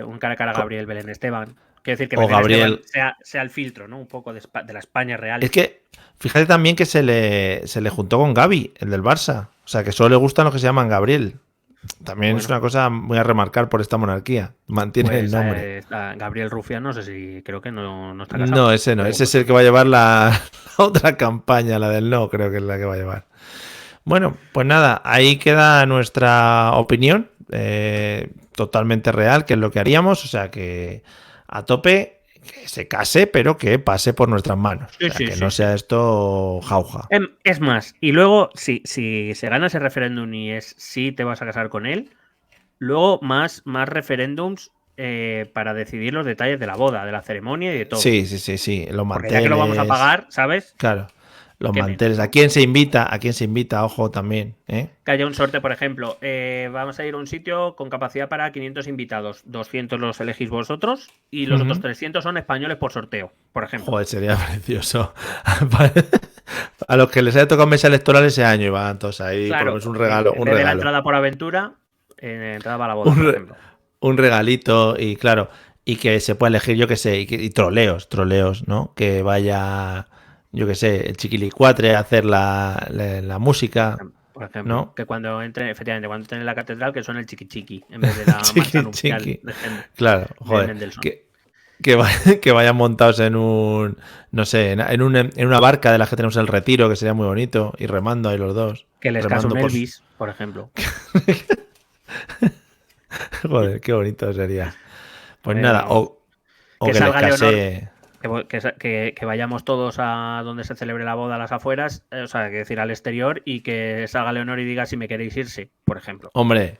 S3: Un cara a cara Gabriel Belén Esteban. Quiero decir que
S2: O
S3: Belén
S2: Gabriel.
S3: Esteban sea el filtro, ¿no? Un poco de la España real.
S2: Es que, fíjate también que se le juntó con Gavi, el del Barça. O sea, que solo le gustan los que se llaman Gabriel. También es una cosa muy a remarcar por esta monarquía. Mantiene
S3: Pues,
S2: el nombre.
S3: Gabriel Rufián, no sé si creo que no está casado.
S2: No, ese no. Ese es el que va a llevar la otra campaña, la del no, creo que es la que va a llevar. Bueno, pues nada, ahí queda nuestra opinión. Totalmente real, que es lo que haríamos. O sea que a tope, que se case, pero que pase por nuestras manos.
S3: Sí,
S2: O sea,
S3: sí,
S2: que
S3: sí.
S2: no sea esto jauja.
S3: Es más, y luego, si se gana ese referéndum y es sí te vas a casar con él, luego más referéndums para decidir los detalles de la boda, de la ceremonia y de todo.
S2: Sí, sí, sí, sí. Los
S3: Porque ya que lo vamos a
S2: manteles.
S3: pagar, ¿sabes?
S2: Claro. Los
S3: ¿Qué
S2: manteles.
S3: menos, no?
S2: ¿A quién se invita? ¿A quién se invita? Ojo también, ¿eh?
S3: Que haya un sorteo, por ejemplo, vamos a ir a un sitio con capacidad para 500 invitados, 200 los elegís vosotros y los otros 300 son españoles por sorteo, por ejemplo.
S2: Joder, sería precioso. A los que les haya tocado mesa electoral ese año y van todos ahí,
S3: Claro,
S2: por lo menos un regalo.
S3: en
S2: Un
S3: vez de la
S2: regalo.
S3: entrada por aventura, entrada para la boda, por ejemplo.
S2: Un regalito y claro, y que se pueda elegir, yo que sé, y troleos, ¿no? Que vaya, yo que sé, el chiquilicuatre a hacer la música.
S3: Por ejemplo,
S2: ¿no?
S3: que cuando entren, efectivamente, cuando entren en la catedral, que suene el chiqui chiqui en vez de la
S2: Chiqui,
S3: marcha nupcial
S2: chiqui.
S3: de
S2: Claro,
S3: de
S2: joder.
S3: Mendelssohn.
S2: Que vayan montados en un, no sé, en una barca de las que tenemos en el Retiro, que sería muy bonito, y remando ahí los dos.
S3: Que les case
S2: remando
S3: un
S2: por-
S3: Elvis, por ejemplo.
S2: Joder, qué bonito sería. Pues nada, o
S3: que
S2: que les
S3: salga
S2: case...
S3: Que vayamos todos a donde se celebre la boda a las afueras, o sea, que decir al exterior, y que salga Leonor y diga si me queréis irse, por ejemplo.
S2: Hombre,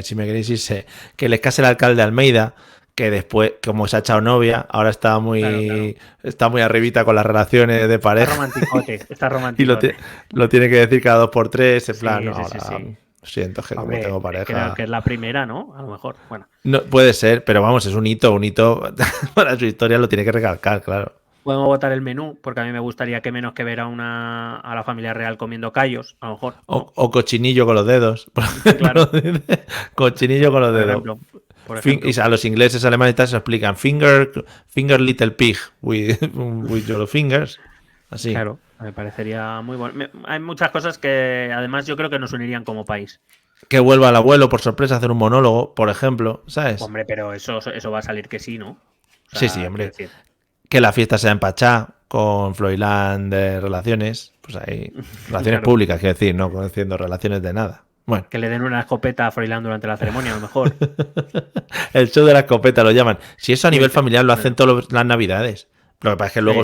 S2: si me queréis irse, que les case el alcalde de Almeida, que después, como se ha echado novia, ahora está muy está muy arribita con las relaciones de
S3: Está
S2: pareja.
S3: romanticote, está
S2: Y
S3: romanticote.
S2: lo tiene que decir cada 2 por 3, en
S3: Sí,
S2: plan,
S3: sí,
S2: no,
S3: sí,
S2: ahora,
S3: sí.
S2: siento que
S3: Hombre,
S2: como tengo pareja...
S3: que es la primera, ¿no? A lo mejor, bueno.
S2: No, puede ser, pero vamos, es un hito para su historia, lo tiene que recalcar, claro.
S3: Podemos votar el menú, porque a mí me gustaría que menos que ver a la familia real comiendo callos, a lo mejor. ¿no?
S2: O cochinillo con los dedos.
S3: Claro.
S2: Cochinillo con los
S3: Por
S2: dedos.
S3: ejemplo. Por ejemplo.
S2: Y a los ingleses, alemanes y tal se explican finger little pig with your fingers. Así.
S3: Claro, me parecería muy bueno. Hay muchas cosas que además yo creo que nos unirían como país.
S2: Que vuelva el abuelo por sorpresa a hacer un monólogo, por ejemplo, ¿sabes?
S3: Hombre, pero eso va a salir que sí, ¿no? O sea,
S2: Sí, hombre.
S3: quiero decir,
S2: Que la fiesta sea en Pachá, con Froilán de relaciones. Pues ahí. Relaciones
S3: Claro.
S2: públicas, quiero decir, no haciendo relaciones de nada. Bueno.
S3: que le den una escopeta a Froilán durante la ceremonia, a lo mejor.
S2: El show de la escopeta lo llaman. Si eso a nivel familiar lo hacen todas las navidades. Lo que pasa es que luego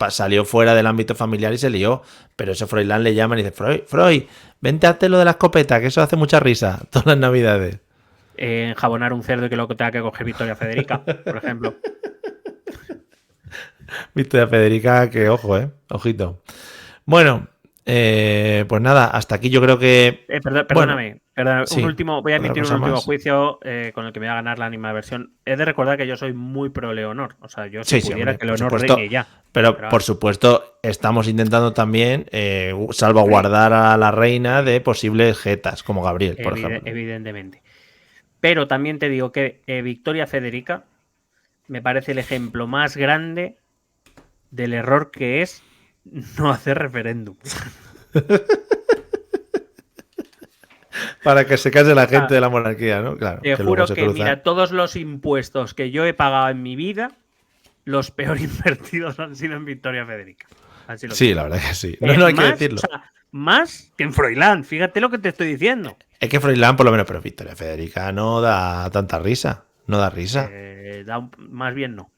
S2: salió fuera del ámbito familiar y se lió. Pero ese Froilán le llaman y dice, Freud, vente a hacer lo de la escopeta, que eso hace mucha risa. Todas las navidades.
S3: Enjabonar un cerdo y que luego tenga que coger Victoria Federica, por ejemplo.
S2: Victoria Federica, que ojo, ojito. Bueno, pues nada, hasta aquí yo creo que...
S3: Perdóname,
S2: sí,
S3: voy a emitir un
S2: cosa
S3: último
S2: más.
S3: juicio con el que me voy a ganar la animadversión. He de recordar que yo soy muy pro Leonor. O sea, yo si
S2: Sí,
S3: pudiera
S2: hombre,
S3: que
S2: por
S3: Leonor
S2: supuesto.
S3: reine ya.
S2: Pero por supuesto, estamos intentando también salvaguardar a la reina de posibles jetas, como Gabriel, por ejemplo.
S3: Evidentemente. Pero también te digo que Victoria Federica me parece el ejemplo más grande del error que es no hacer referéndum.
S2: Para que se case la gente de la monarquía, ¿no? Claro.
S3: Te
S2: luego
S3: juro
S2: se
S3: que,
S2: cruza.
S3: mira, todos los impuestos que yo he pagado en mi vida, los peor invertidos han sido en Victoria Federica.
S2: Sí, la verdad que sí. No hay que decirlo.
S3: O sea, más que en Froilán. Fíjate lo que te estoy diciendo.
S2: Es que Froilán, por lo menos, pero Victoria Federica no da tanta risa. No da risa.
S3: Más bien no.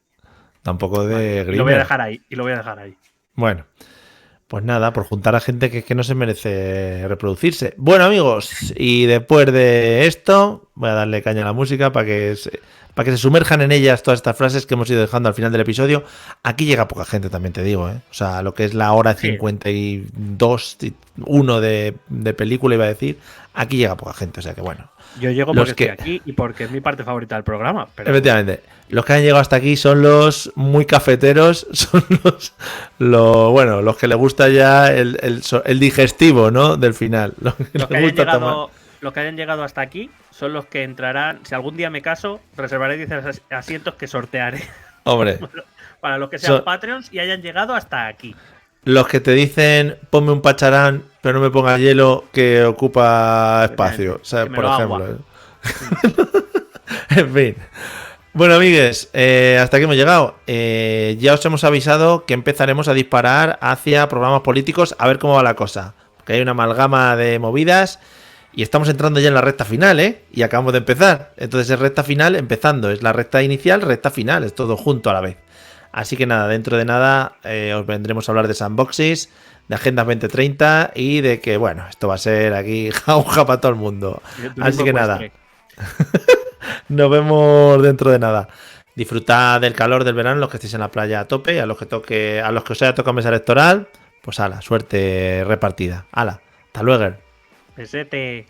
S2: Tampoco de
S3: Y lo voy a
S2: Grimer.
S3: dejar ahí.
S2: Bueno, pues nada, por juntar a gente que no se merece reproducirse. Bueno, amigos, y después de esto, voy a darle caña a la música para que se sumerjan en ellas todas estas frases que hemos ido dejando al final del episodio. Aquí llega poca gente, también te digo, ¿eh? O sea, lo que es la hora 52, 1 de película, iba a decir, aquí llega poca gente, o sea que bueno.
S3: Yo llego porque estoy aquí y porque es mi parte favorita del programa. Pero...
S2: Efectivamente. Los que han llegado hasta aquí son los muy cafeteros, son los que les gusta ya el digestivo, ¿no? Del final. Los
S3: que hayan llegado hasta aquí son los que entrarán. Si algún día me caso, reservaré 10 asientos que sortearé.
S2: Hombre.
S3: Para los que sean Patreons y hayan llegado hasta aquí.
S2: Los que te dicen, ponme un pacharán pero no me pongas hielo que ocupa espacio, o sea,
S3: que me
S2: por
S3: lo
S2: ejemplo. En fin. Bueno, amigues, hasta aquí hemos llegado. Ya os hemos avisado que empezaremos a disparar hacia programas políticos a ver cómo va la cosa. Porque hay una amalgama de movidas y estamos entrando ya en la recta final, ¿eh? Y acabamos de empezar. Entonces es recta final empezando. Es la recta inicial, recta final. Es todo junto a la vez. Así que nada, dentro de nada os vendremos a hablar de sandboxes, de Agenda 2030 y de que, bueno, esto va a ser aquí jauja para todo el mundo. Así que nada. Nos vemos dentro de nada. Disfrutad del calor del verano, los que estéis en la playa a tope, a los que os haya tocado mesa electoral, pues ala, suerte repartida. Ala, hasta luego.
S3: Pesete.